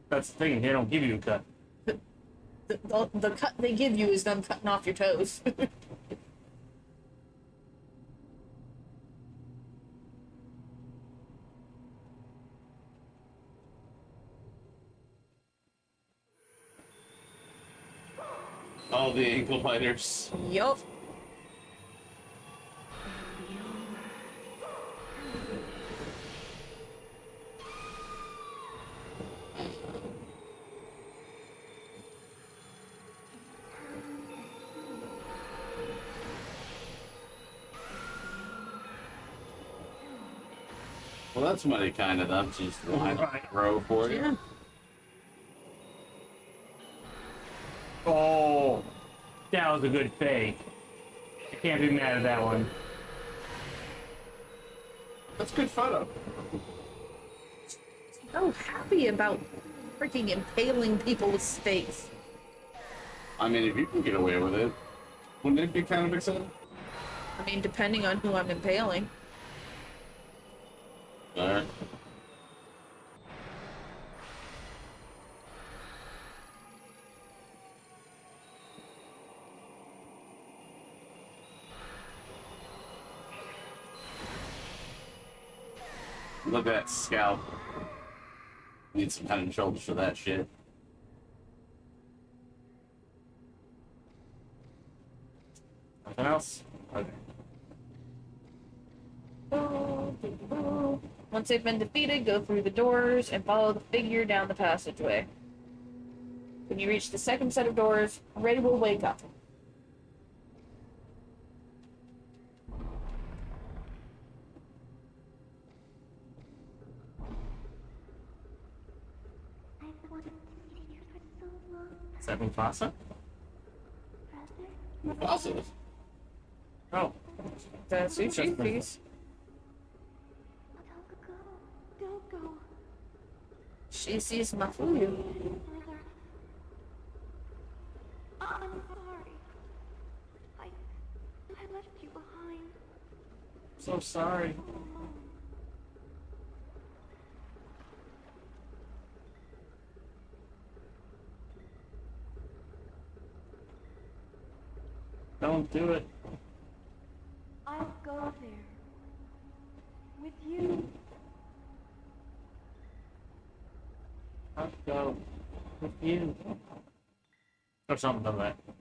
That's the thing, they don't give you a cut. The cut they give you is them cutting off your toes. All the ankle biters. Yup. Well, that's mighty kind of them to just line up Right. a row for you. Yeah. Oh, that was a good fake. I can't be mad at that one. That's good photo. So happy about freaking impaling people with stakes. I mean, if you can get away with it, wouldn't it be kind of exciting? I mean, depending on who I'm impaling. Alright. Look at that scalp. Need some head and shoulders for that shit. Nothing else? Okay. Once they've been defeated, go through the doors and follow the figure down the passageway. When you reach the second set of doors, Ray will wake up. I've wanted to see you for so long. Is that Mufasa? Awesome. Oh. That's Uchi, please. Don't go. She sees Mafuyu. Brother. I'm sorry. I left you behind. So sorry. All alone. Don't do it. I'll go there. With you. I'll go with you. Or something like that.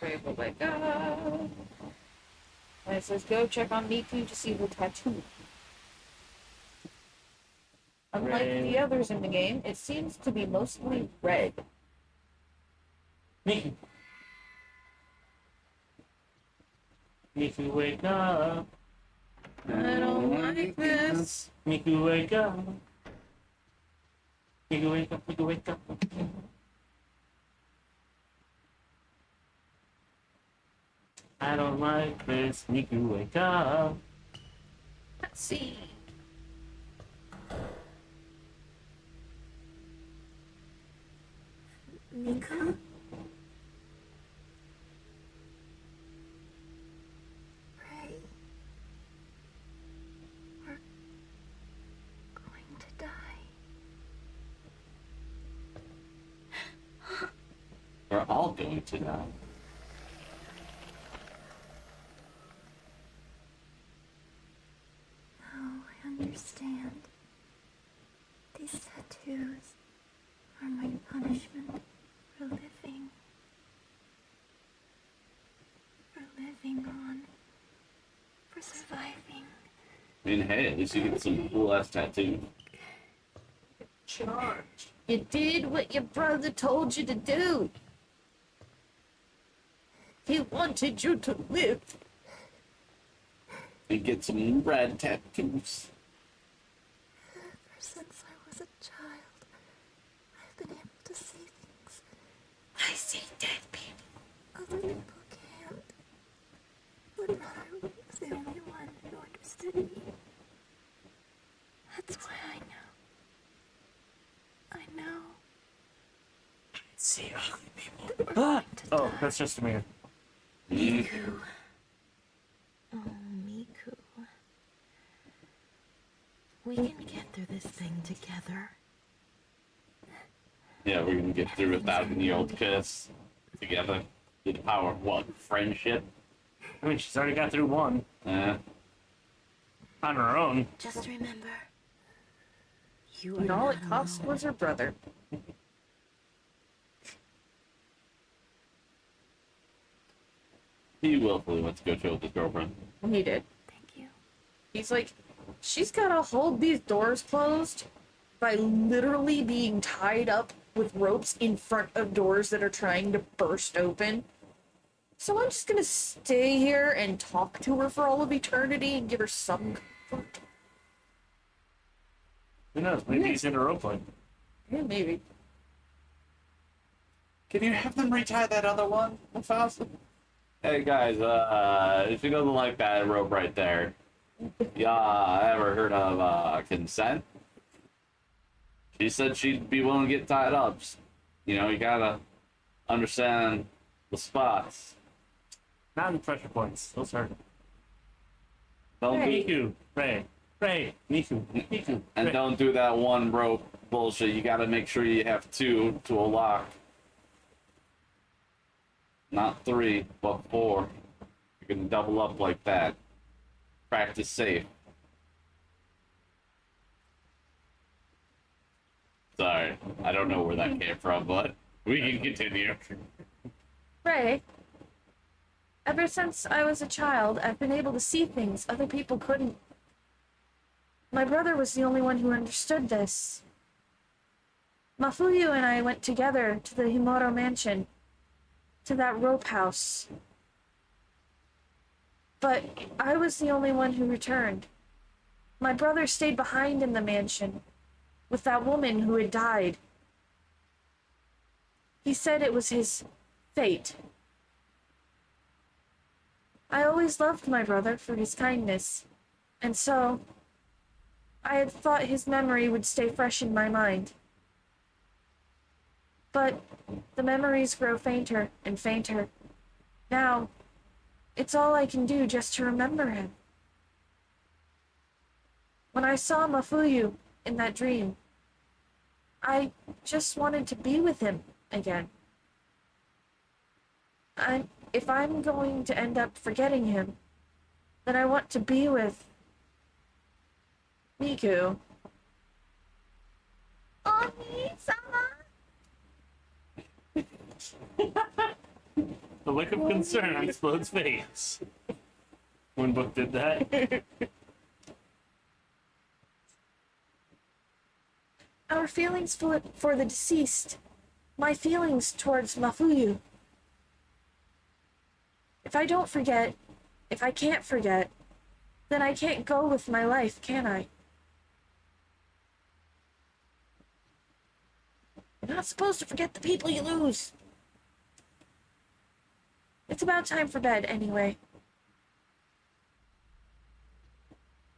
Ray will wake up. And it says, go check on Miku to see her tattoo. Unlike Ray. the others in the game, it seems to be mostly red. Miku. Miku, wake up. I don't like this. Miku, wake up. Miku, wake up. Miku, wake up. I don't like this. Miku, wake up. Let's see. Miku? Pray. We're going to die. We're all going to die. Now I understand. These tattoos are my punishment for living. For living on. For surviving. I mean, hey, at least you get some cool ass tattoos. Charge. You did what your brother told you to do. He wanted you to live. And get some red tattoos. Ever since I was a child, I've been able to see things I see dead people. other people can't. My brother was the only one who understood me. That's why I know. I know. See ugly people. That we're going to Oh, die. that's just a mirror. Miku. Oh, Miku. We can get through this thing together. Yeah, we're gonna get through 1,000-year-old kiss together. Through the power of what? Friendship? I mean, she's already got through one Eh. on her own. Just remember, you are And all not it cost alone. was her brother. He willfully went to go chill with his girlfriend. He did. Thank you. He's like, she's gotta hold these doors closed by literally being tied up with ropes in front of doors that are trying to burst open. So I'm just gonna stay here and talk to her for all of eternity and give her some comfort. Who knows? Maybe he's in a rope line. Yeah, maybe. Can you have them retie that other one, Mufasa? Hey guys, if you doesn't like that rope right there, y'all ever heard of consent? She said she'd be willing to get tied up. You know, you gotta understand the spots. Not in pressure points. Those hurt. Don't Hey. Miku. Ray. Ray. Miku. Miku. and Ray. don't do that one rope bullshit. You gotta make sure you have 2 to a lock. Not 3, but 4. You're gonna double up like that. Practice safe. Sorry, I don't know where that came from, but we can continue. Ray, ever since I was a child, I've been able to see things other people couldn't. My brother was the only one who understood this. Mafuyu and I went together to the Himuro mansion, to that rope house. But I was the only one who returned. My brother stayed behind in the mansion, with that woman who had died. He said it was his fate. I always loved my brother for his kindness, and so I had thought his memory would stay fresh in my mind. But the memories grow fainter and fainter. Now, it's all I can do just to remember him. When I saw Mafuyu in that dream, I just wanted to be with him again. If I'm going to end up forgetting him, then I want to be with Miku. Oni-sama! The look of concern on Explode's face when Book did that. Our feelings for the deceased, my feelings towards Mafuyu. If I don't forget, if I can't forget, then I can't go with my life, can I? You're not supposed to forget the people you lose. It's about time for bed, anyway.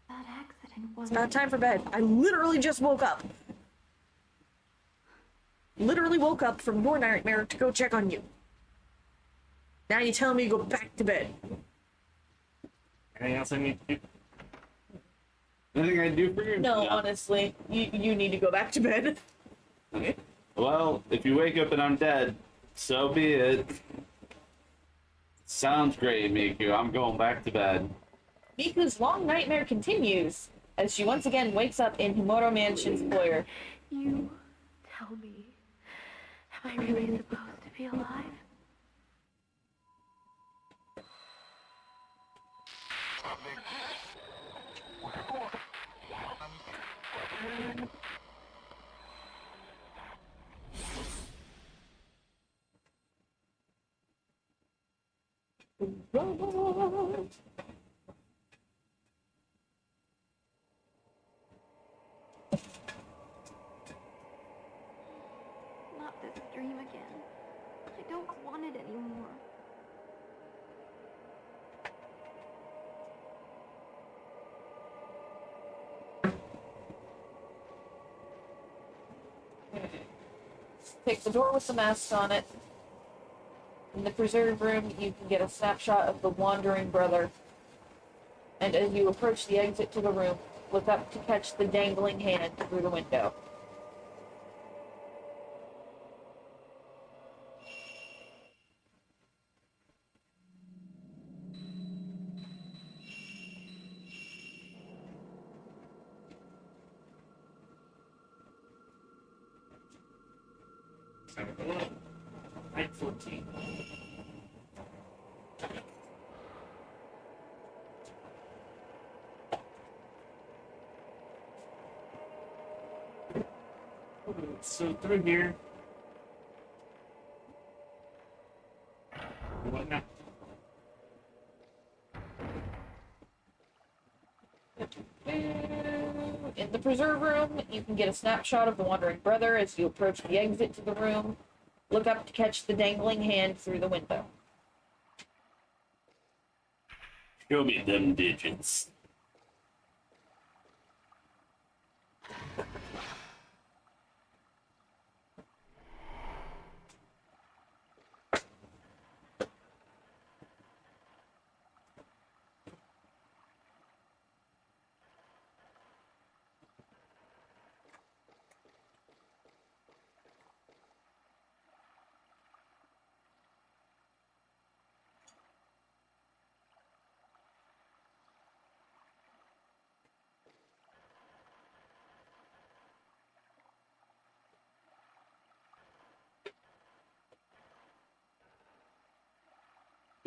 That accident It's was about time for bed. I literally just woke up. Literally woke up from your nightmare to go check on you. Now you tell me to go back to bed. Anything else I need to do? Anything I do for you? No, honestly, you need to go back to bed. Okay. Well, if you wake up and I'm dead, so be it. Sounds great, Miku. I'm going back to bed. Miku's long nightmare continues as she once again wakes up in Himuro Mansion's foyer. You tell me, am I really supposed to be alive? Not this dream again. I don't want it anymore. Take the door with the mask on it. In the preserve room, you can get a snapshot of the wandering brother. And as you approach the exit to the room, look up to catch the dangling hand through the window. Night 14. So through here. What now? In the preserve room, you can get a snapshot of the wandering brother as you approach the exit to the room. Look up to catch the dangling hand through the window. Show me them digits.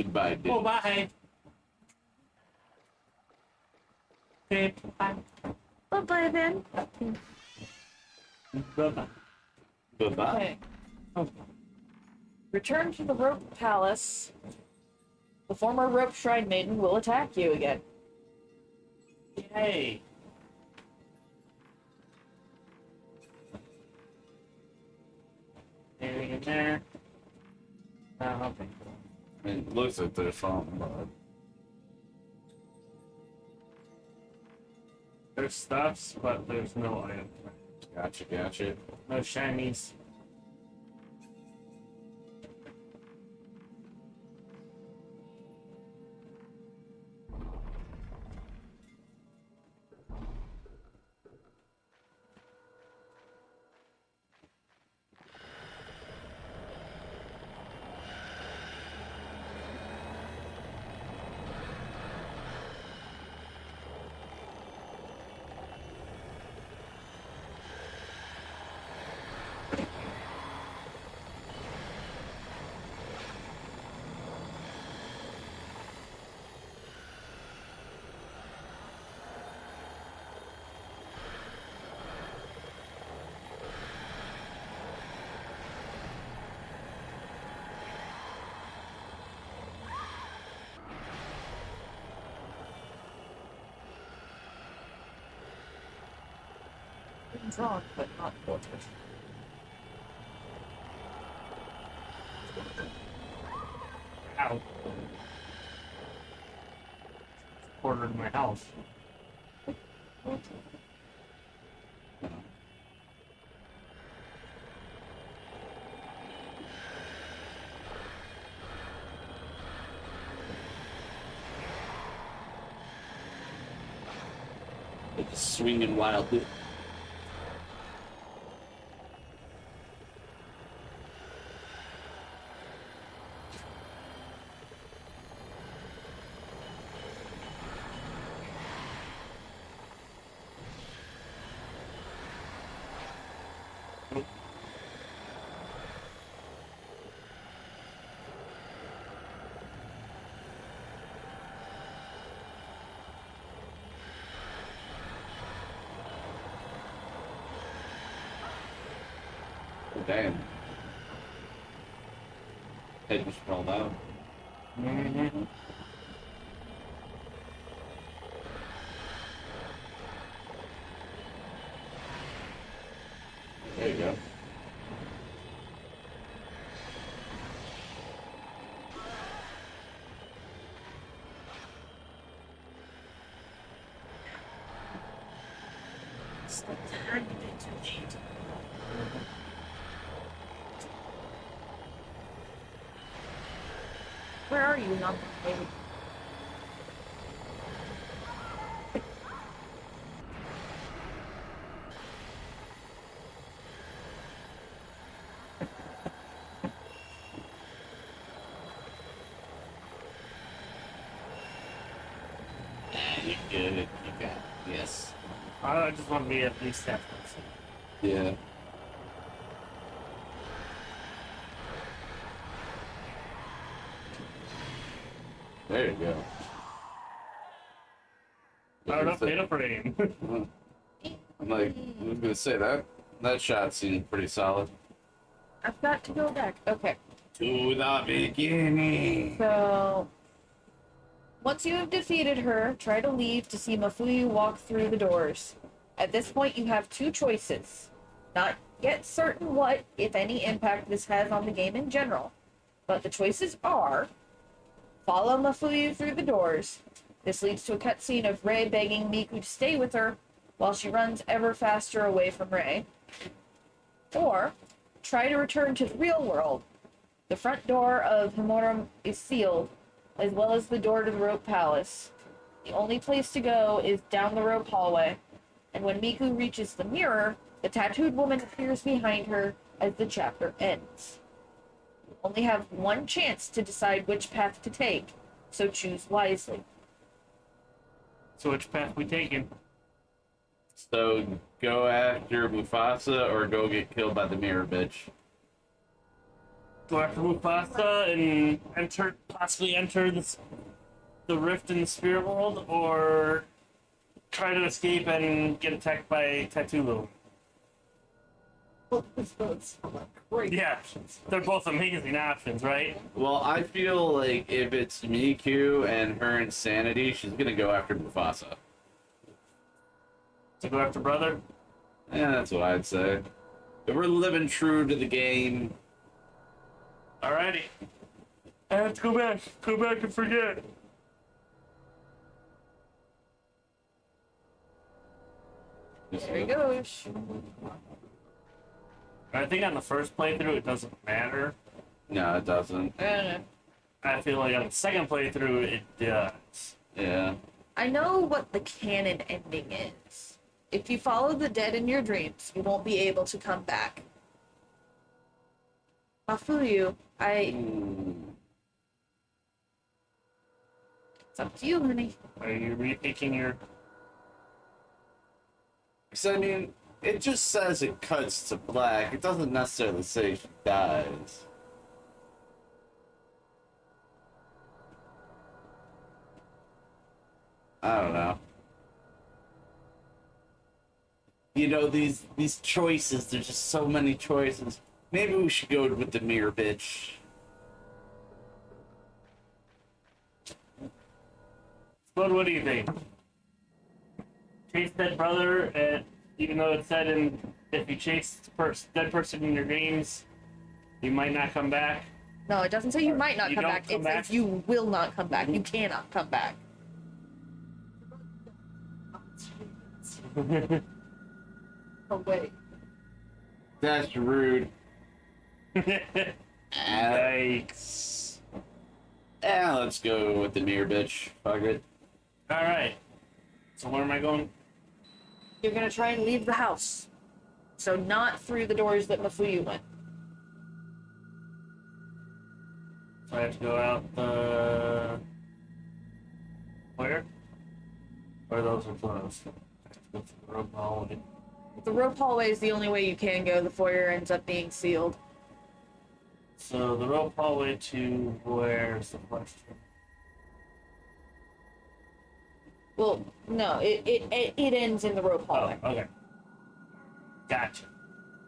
Goodbye, dude. Oh, bye. Okay, bye. Bye-bye, then. Bye-bye. Goodbye. Okay. Oh. Return to the Rope Palace. The former Rope Shrine Maiden will attack you again. Yay. Anything in there? No, nothing. It looks like there's something, but There's stuffs, but there's no item. gotcha. No shinies. Drunk, but not tortured. Ow. Quartered my house. it's swinging wildly. Damn. Head just rolled out. Mm-hmm. There you go. It's like tiny bit too late. Where are you, Number Baby? You good. You got it. Yes. I just want to be at least half percent. Yeah. There you go. Powered up data frame. I'm like, I was gonna say that shot seemed pretty solid. I've got to go back. Okay. To the beginning. So, once you have defeated her, try to leave to see Mafuyu walk through the doors. At this point, you have two choices. Not yet certain what, if any, impact this has on the game in general, but the choices are: follow Mafuyu through the doors. This leads to a cutscene of Rei begging Miku to stay with her while she runs ever faster away from Rei. Or, try to return to the real world. The front door of Himura is sealed, as well as the door to the Rope Palace. The only place to go is down the rope hallway, and when Miku reaches the mirror, the tattooed woman appears behind her as the chapter ends. You only have one chance to decide which path to take, so choose wisely. So which path we taking? So go after Mufasa or go get killed by the mirror bitch. go after Mufasa and possibly enter the rift in the spirit world, or try to escape and get attacked by Tatulu? Those are great Yeah, options. they're both amazing options, right? Well, I feel like if it's Miku and her insanity, she's gonna go after Mufasa. To go after brother? Yeah, that's what I'd say. If we're living true to the game, Alrighty. I have to go back. Go back and forget. There he goes. I think on the first playthrough it doesn't matter. no, it doesn't. I feel like on the second playthrough it does. Yeah. I know what the canon ending is. If you follow the dead in your dreams, you won't be able to come back. Mafuyu, it's up to you, honey. Are you rethinking your... Because, I mean, it just says it cuts to black. It doesn't necessarily say she dies. I don't know. You know, these choices, there's just so many choices. Maybe we should go with the mirror bitch. But what do you think? Chase dead brother, and even though it said if you chase dead person in your dreams, you might not come back. No, it doesn't say you might not You come don't back. come It back? says you will not come back. You cannot come back. Oh, wait. That's rude. Yikes. Let's go with the mirror bitch. Fuck it. Alright. So where am I going? You're gonna try and leave the house. So not through the doors that Mafuyu went. So I have to go out the... Where? Or those are closed? I have to go through the rope hallway. The rope hallway is the only way you can go. The foyer ends up being sealed. So the rope hallway to where's the question? Well, no, it ends in the rope Oh, hallway. okay. Gotcha.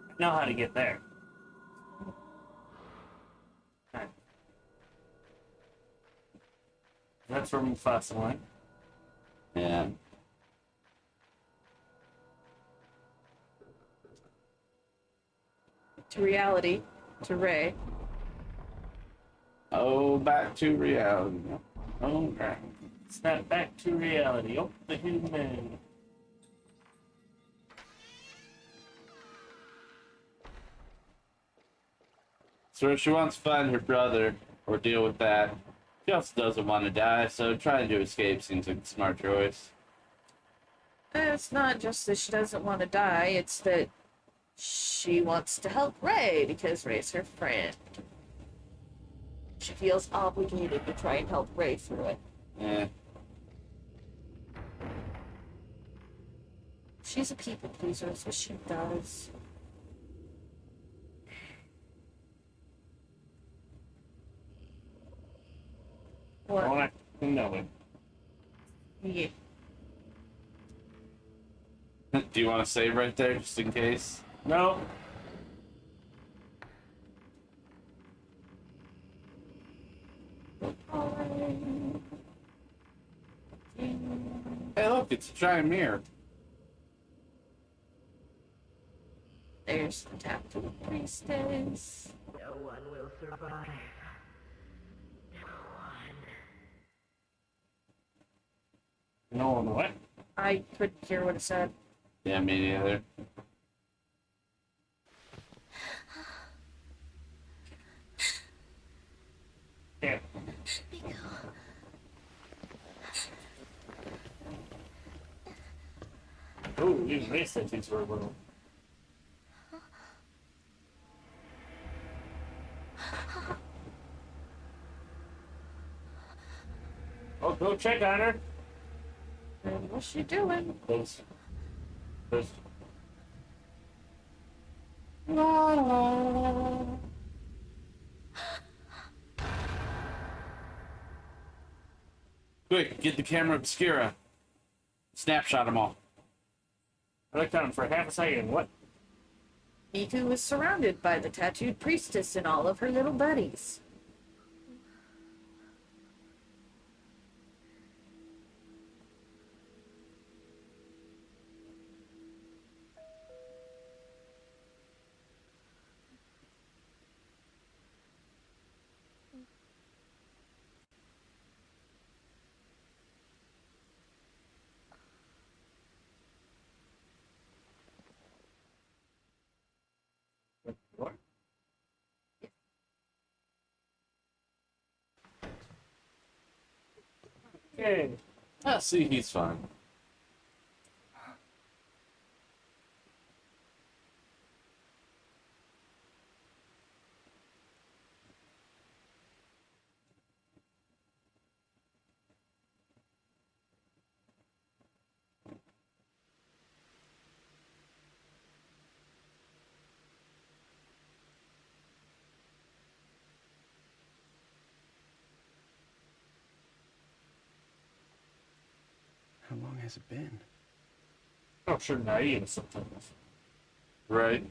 I know how to get there. Okay. That's where Mufasa went. Yeah. To reality, to Ray. Oh, back to reality. Oh, right. Snap back to reality. Oh, the human. So she wants to find her brother or deal with that. She also doesn't want to die, so trying to escape seems like a smart choice. It's not just that she doesn't want to die, it's that she wants to help Ray because Ray's her friend. She feels obligated to try and help Ray through it. Yeah. She's a people pleaser, that's what she does. I What? want to know it. Yeah. Do you want to save right there, just in case? No. Hey, look, it's a giant mirror. There's the tattoo priestess. No one will survive. No one. No one what? I couldn't hear what it said. Yeah, me neither. Yeah. Oh, these race tattoos were little. Oh, go check on her. And what's she doing? Close. Close. La, la, la. Quick, get the camera obscura. Snapshot them all. I looked at him for half a second. What? Miku was surrounded by the tattooed priestess and all of her little buddies. What? Okay. Ah, see, he's fine. How long has it been? I'm sure naive sometimes. Right.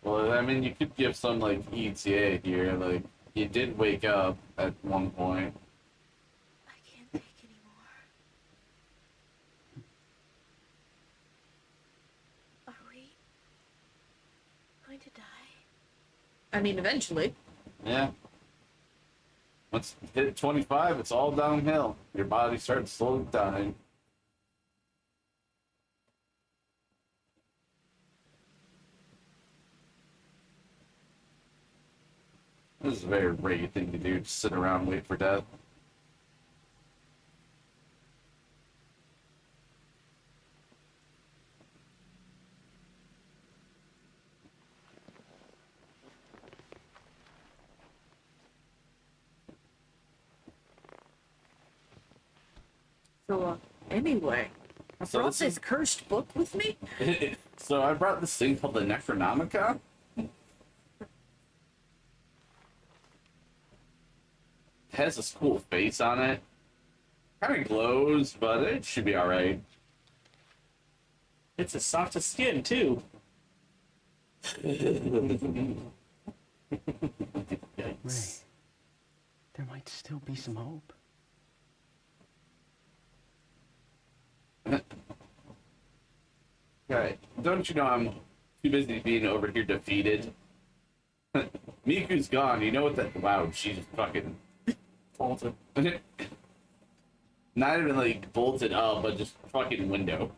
Well, I mean, you could give some, like, ETA here. Like, he did wake up at one point. I can't take anymore. Are we going to die? I mean, eventually. Yeah. Once you hit 25, it's all downhill. Your body starts slowly dying. This is a very Ray thing to do, just sit around and wait for death. So, anyway, I So brought this this is- cursed book with me. So I brought this thing called the Necronomicon. It has this cool face on it. Kind of glows, but it should be alright. It's as soft as skin, too. Ray, there might still be some hope. Right. Don't you know I'm too busy being over here defeated? Miku's gone. You know what that? Wow, she's fucking Bolted. not even like bolted up, but just fucking window.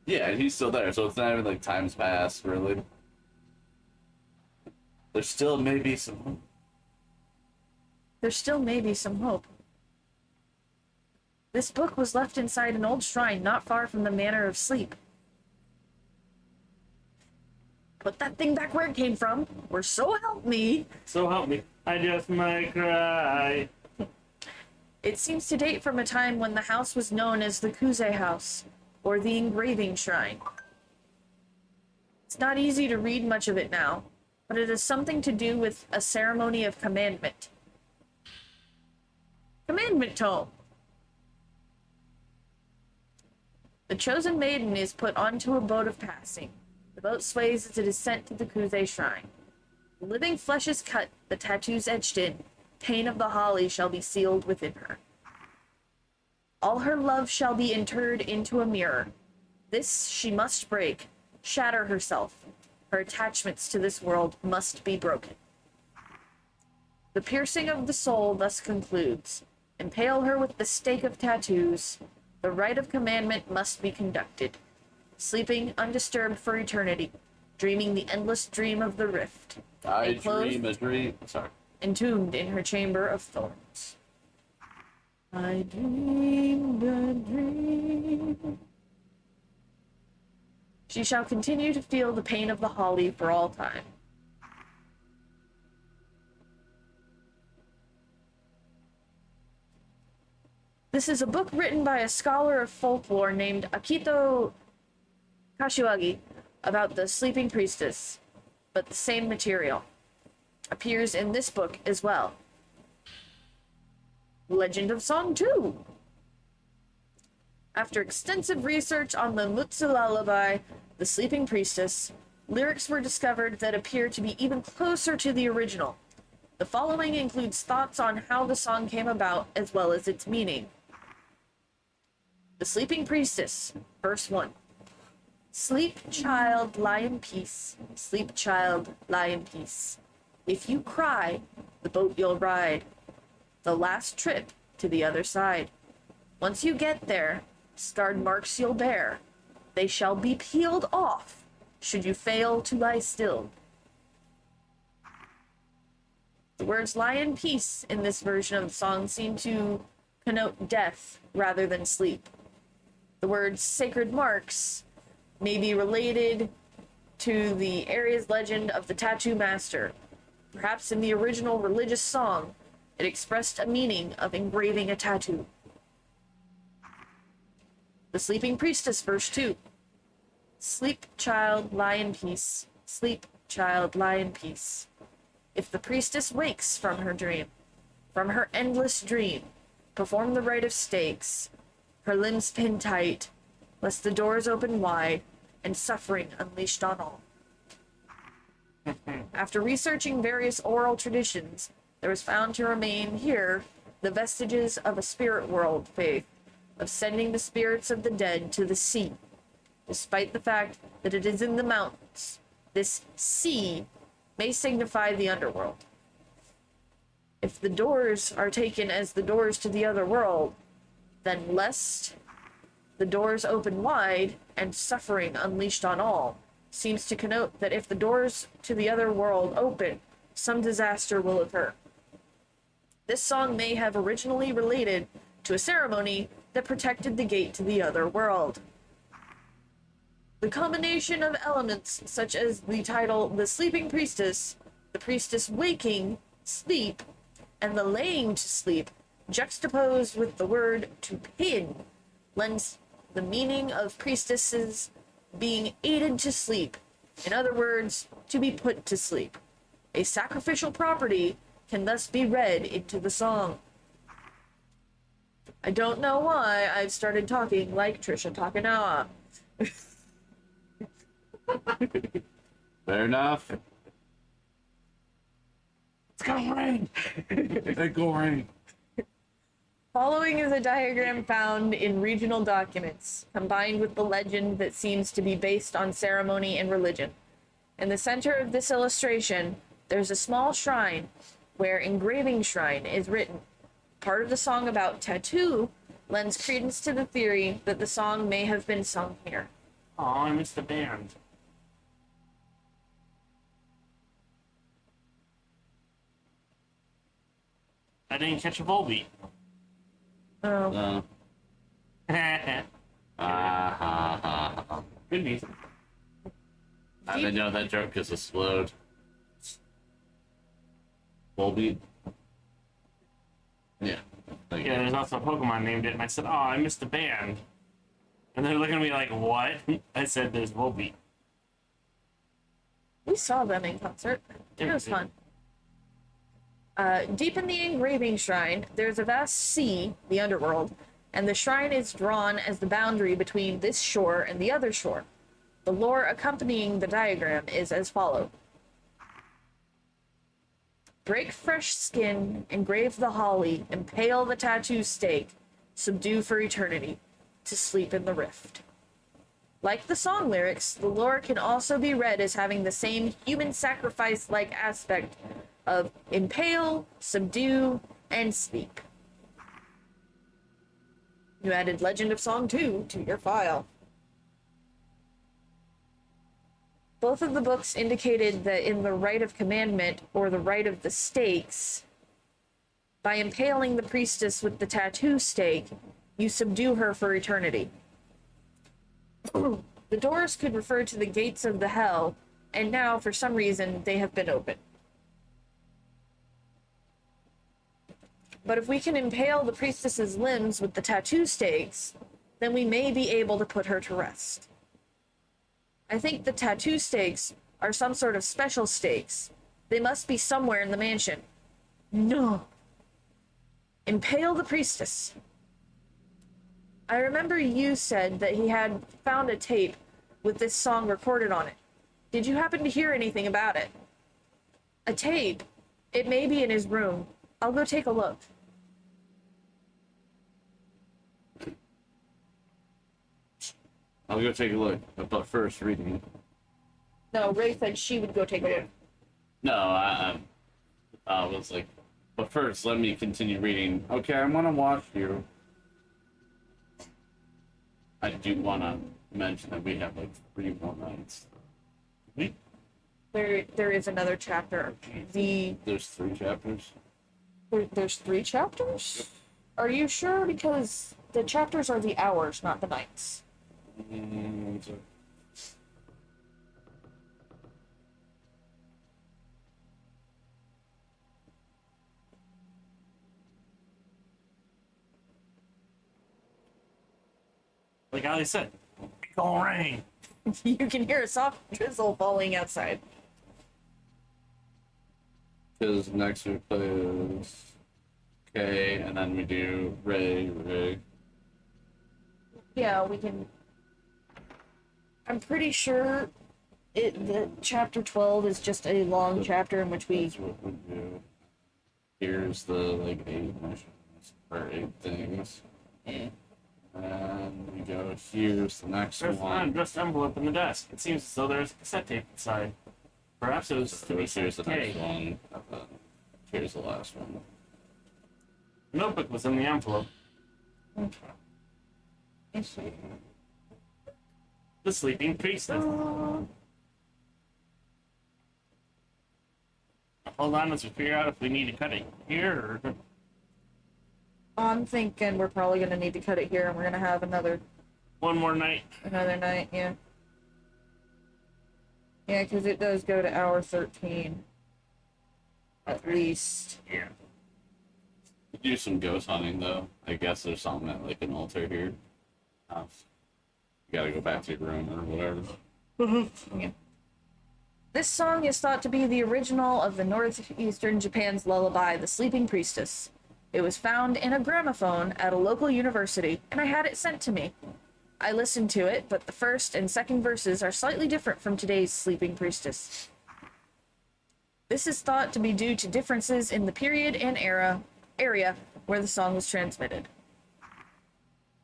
Yeah, he's still there, so it's not even like time's passed, really. There's still maybe some. There still may be some hope. This book was left inside an old shrine not far from the Manor of Sleep. Put that thing back where it came from, or so help me. So help me. I just might cry. It seems to date from a time when the house was known as the Kuze House, or the Engraving Shrine. It's not easy to read much of it now, but it has something to do with a ceremony of commandment. Commandment tome. The chosen maiden is put onto a boat of passing. The boat sways as it is sent to the Kuze Shrine. The living flesh is cut, the tattoos etched in. Pain of the holly shall be sealed within her. All her love shall be interred into a mirror. This she must break, shatter herself. Her attachments to this world must be broken. The piercing of the soul thus concludes. Impale her with the stake of tattoos. The rite of commandment must be conducted. Sleeping undisturbed for eternity, dreaming the endless dream of the rift. I Enclosed- dream a dream. Sorry. entombed in her chamber of thorns. I dreamed a dream. She shall continue to feel the pain of the holly for all time. This is a book written by a scholar of folklore named Akito Kashiwagi about the sleeping priestess, but the same material appears in this book as well. Legend of Song 2. After extensive research on the Mutsu lullaby, The Sleeping Priestess, lyrics were discovered that appear to be even closer to the original. The following includes thoughts on how the song came about as well as its meaning. The Sleeping Priestess, verse 1. Sleep, child, lie in peace. Sleep, child, lie in peace. If you cry, the boat you'll ride. The last trip to the other side. Once you get there, scarred marks you'll bear. They shall be peeled off, should you fail to lie still. The words lie in peace in this version of the song seem to connote death rather than sleep. The words sacred marks may be related to the area's legend of the tattoo master. Perhaps in the original religious song, it expressed a meaning of engraving a tattoo. The Sleeping Priestess, verse 2. Sleep, child, lie in peace. Sleep, child, lie in peace. If the priestess wakes from her dream, from her endless dream, perform the rite of stakes, her limbs pinned tight, lest the doors open wide, and suffering unleashed on all. After researching various oral traditions, there was found to remain here the vestiges of a spirit world faith, of sending the spirits of the dead to the sea. Despite the fact that it is in the mountains, this sea may signify the underworld. If the doors are taken as the doors to the other world, then lest the doors open wide and suffering unleashed on all seems to connote that if the doors to the other world open, some disaster will occur. This song may have originally related to a ceremony that protected the gate to the other world. The combination of elements such as the title The Sleeping Priestess, the priestess waking, sleep, and the laying to sleep, juxtaposed with the word to pin, lends the meaning of priestesses being aided to sleep. In other words, to be put to sleep. A sacrificial property can thus be read into the song. I don't know why I've started talking like Trisha Takanawa. Fair enough. It's gonna rain. It's gonna rain. Following is a diagram found in regional documents, combined with the legend that seems to be based on ceremony and religion. In the center of this illustration, there's a small shrine where engraving shrine is written. Part of the song about tattoo lends credence to the theory that the song may have been sung here. Oh, I missed the band. I didn't catch a Volbeat. Oh. Good music. I didn't know that joke because explode. Volbeat. Yeah. Thank Yeah, you. there's also a Pokemon named it, and I said, oh, I missed the band. And they're looking at me like, what? I said, there's Volbeat. We saw them in concert. It was fun. Deep in the engraving shrine, there's a vast sea, the underworld, and the shrine is drawn as the boundary between this shore and the other shore. The lore accompanying the diagram is as follows. Break fresh skin, engrave the holly, impale the tattoo stake, subdue for eternity, to sleep in the rift. Like the song lyrics, the lore can also be read as having the same human sacrifice-like aspect of impale, subdue, and sleep. You added Legend of Song 2 to your file. Both of the books indicated that in the Rite of Commandment, or the Rite of the Stakes, by impaling the priestess with the tattoo stake, you subdue her for eternity. The doors could refer to the gates of the hell, and now, for some reason, they have been opened. But if we can impale the priestess's limbs with the tattoo stakes, then we may be able to put her to rest. I think the tattoo stakes are some sort of special stakes. They must be somewhere in the mansion. No. Impale the priestess. I remember you said that he had found a tape with this song recorded on it. Did you happen to hear anything about it? A tape? It may be in his room. I'll go take a look. I'll go take a look, but first reading. No, Ray said she would go take a look. No, I was like, but first let me continue reading. Okay, I'm gonna watch you. I do want to mention that we have like 3 more nights. There is another chapter. There's 3 chapters. There's 3 chapters? Are you sure? Because the chapters are the hours, not the nights. Like Ali said, it's gonna rain. You can hear a soft drizzle falling outside. Because next we play Kay, and then we do Ray. Yeah, we can. I'm pretty sure the chapter 12 is just a long chapter in which we. That's what we do. Here's the like 8 missions or 8 things. And we go, here's the next There's an one. unaddressed envelope in the desk. It seems as though there's a cassette tape inside. Perhaps it was to be Here's sent the to next Kay. one. And then here's the last one. The notebook was in the envelope. The sleeping priestess. Hold on as we figure out if we need to cut it here or... I'm thinking we're probably gonna need to cut it here, and we're gonna have another One more night. night. Yeah. Yeah, because it does go to hour 13. At least. Yeah. Do some ghost hunting though. I guess there's something at like an altar here. You gotta go back to your room or whatever. Yeah. This song is thought to be the original of the northeastern Japan's lullaby, The Sleeping Priestess. It was found in a gramophone at a local university, and I had it sent to me. I listened to it, but the first and second verses are slightly different from today's Sleeping Priestess. This is thought to be due to differences in the period and area where the song was transmitted.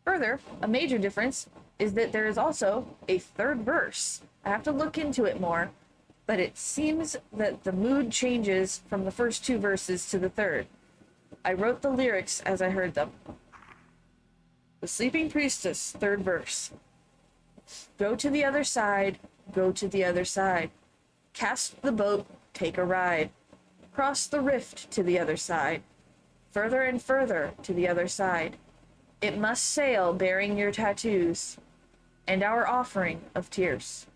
Further, a major difference is that there is also a third verse. I have to look into it more, but it seems that the mood changes from the first 2 verses to the third. I wrote the lyrics as I heard them. The Sleeping Priestess, 3rd verse. Go to the other side, go to the other side. Cast the boat, take a ride. Cross the rift to the other side. Further and further to the other side. It must sail bearing your tattoos and our offering of tears.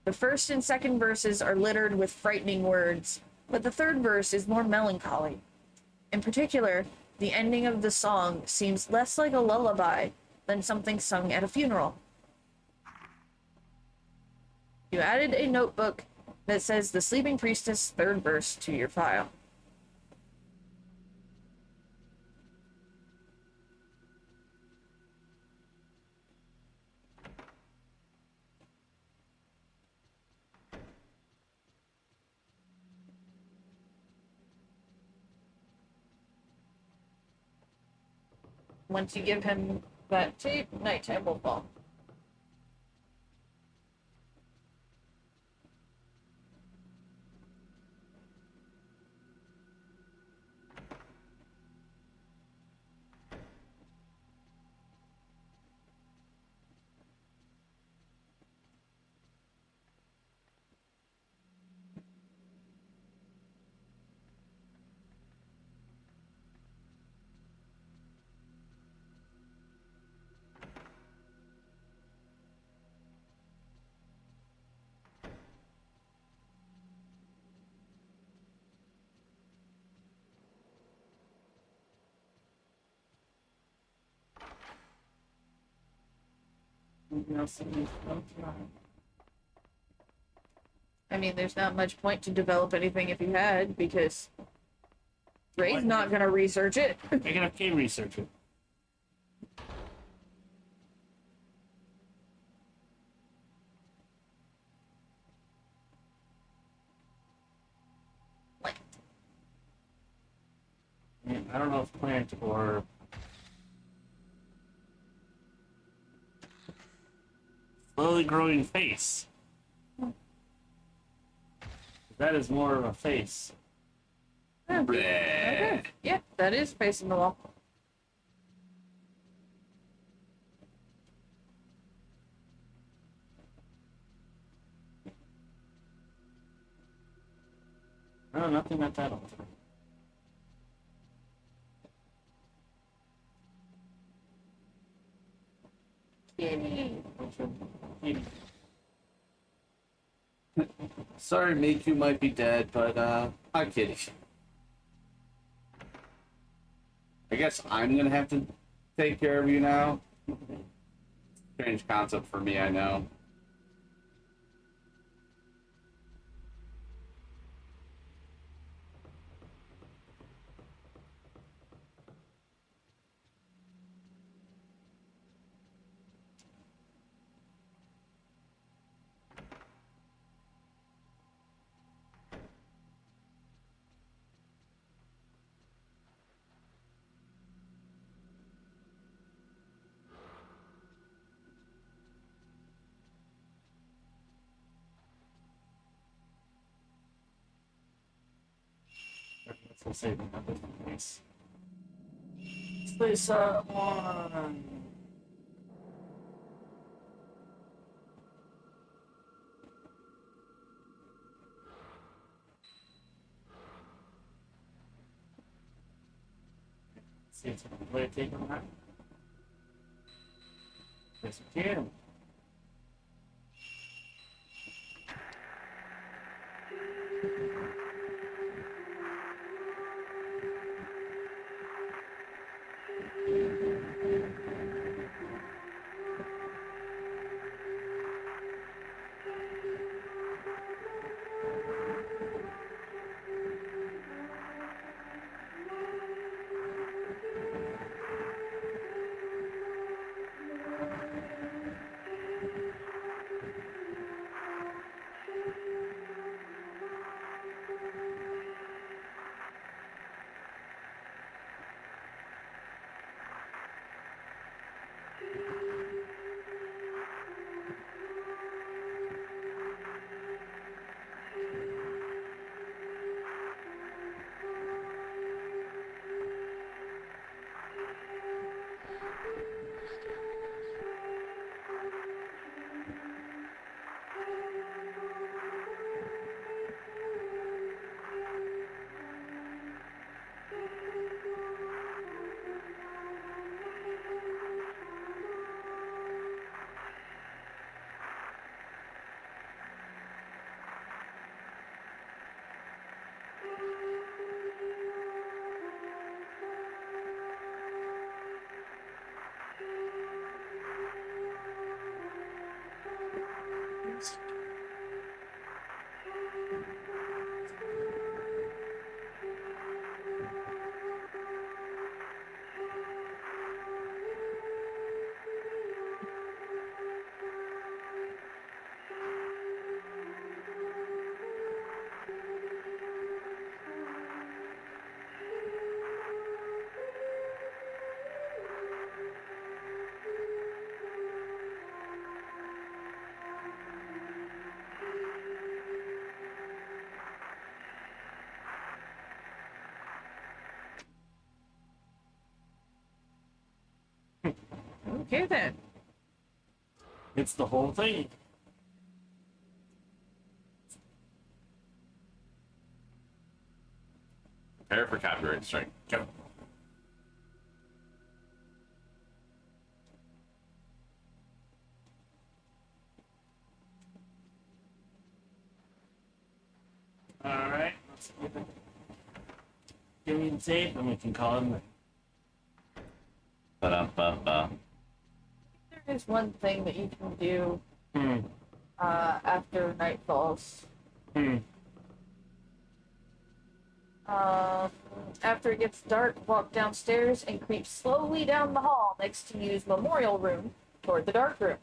The first and second verses are littered with frightening words, but the third verse is more melancholy. In particular, the ending of the song seems less like a lullaby than something sung at a funeral. You added a notebook that says The Sleeping Priestess 3rd verse to your file. Once you give him that tape, nighttime will fall. I mean, there's not much point to develop anything if you had, because Ray's not gonna research it. Make an FK research it. I don't know if plant or slowly growing face. That is more of a face. Okay. Yeah, that is facing the wall. No, nothing at that altar. Sorry, Miku might be dead, but I'm kidding. I guess I'm gonna have to take care of you now. Strange concept for me, I know. Let's save another place. Let's place one. See if I can play a take on that. Yes, we can. Okay then. It's the whole thing. Prepare for copyright strike. Go. Alright, let's give me the tape and we can call him. Ba-da-ba-ba. There there's one thing that you can do Hmm. after night falls. Hmm. After it gets dark, walk downstairs and creep slowly down the hall next to Yu's memorial room toward the dark room.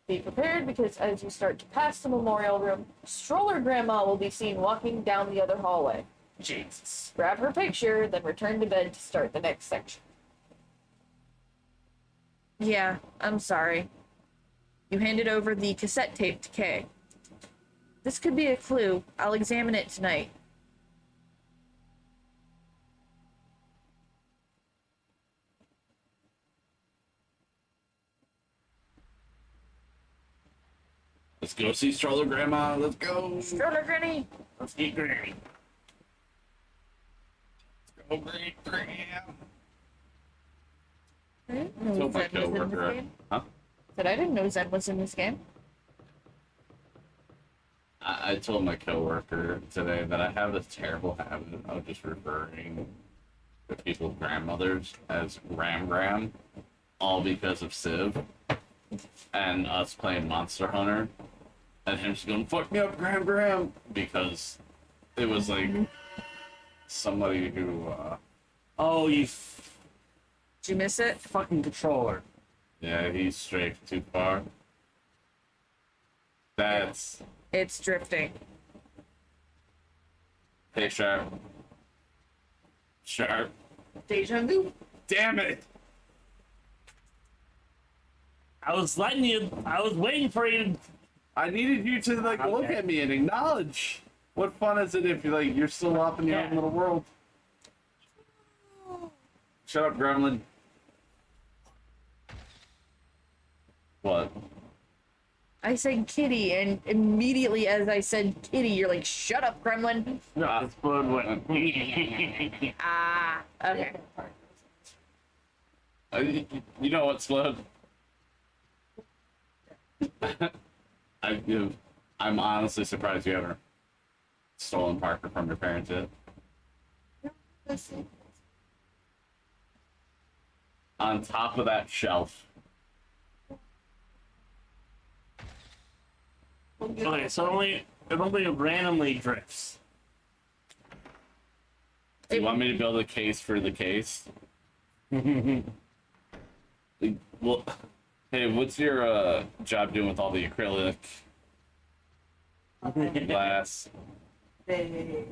Be prepared because as you start to pass the memorial room, Stroller Grandma will be seen walking down the other hallway. Jesus. Grab her picture, then return to bed to start the next section. Yeah, I'm sorry. You handed over the cassette tape to Kay. This could be a clue. I'll examine it tonight. Let's go see Stroller Grandma. Let's go. Stroller Granny! Let's get Granny. Go, Great Graham. I didn't know Told my Zen was in this coworker. game. Huh? Said I didn't know Zen was in this game. I told my coworker today that I have this terrible habit of just referring to people's grandmothers as Gram, all because of Civ and us playing Monster Hunter, and him just going, "Fuck me up, Gram," because it was like somebody who, Oh, you Did you miss it? fucking controller. yeah, he's strafed too far. That's It's drifting. hey, Sharp. Sharp. Deja vu. Damn it! I was letting you. I was waiting for you. I needed you to like look Okay. at me and acknowledge. What fun is it if you're still off in your own Yeah. little world? Shut up, Gremlin. What? I said kitty, and immediately as I said kitty, you're like, shut up, Gremlin. No, explode what? Ah, okay. You know what, Slud? I'm honestly surprised you haven't stolen Parker from your parents yet. On top of that shelf. Okay, so it only randomly drifts. Do you want me to build a case for the case? Well, hey, what's your job doing with all the acrylic glass? They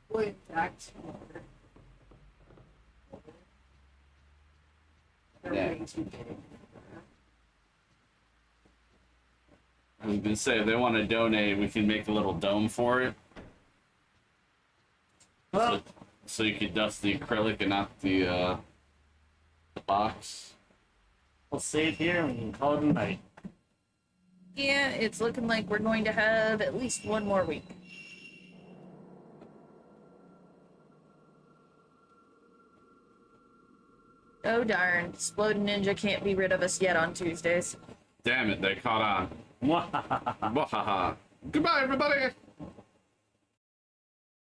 went back to they're Yeah. way too big. I was gonna say if they want to donate, we can make a little dome for it, Well, so you could dust the acrylic and not the box. we'll save here and we can call it a night. Yeah, it's looking like we're going to have at least one more week. Oh darn, Exploding Ninja can't be rid of us yet on Tuesdays. Damn it, they caught on. Wahaha. Goodbye, everybody.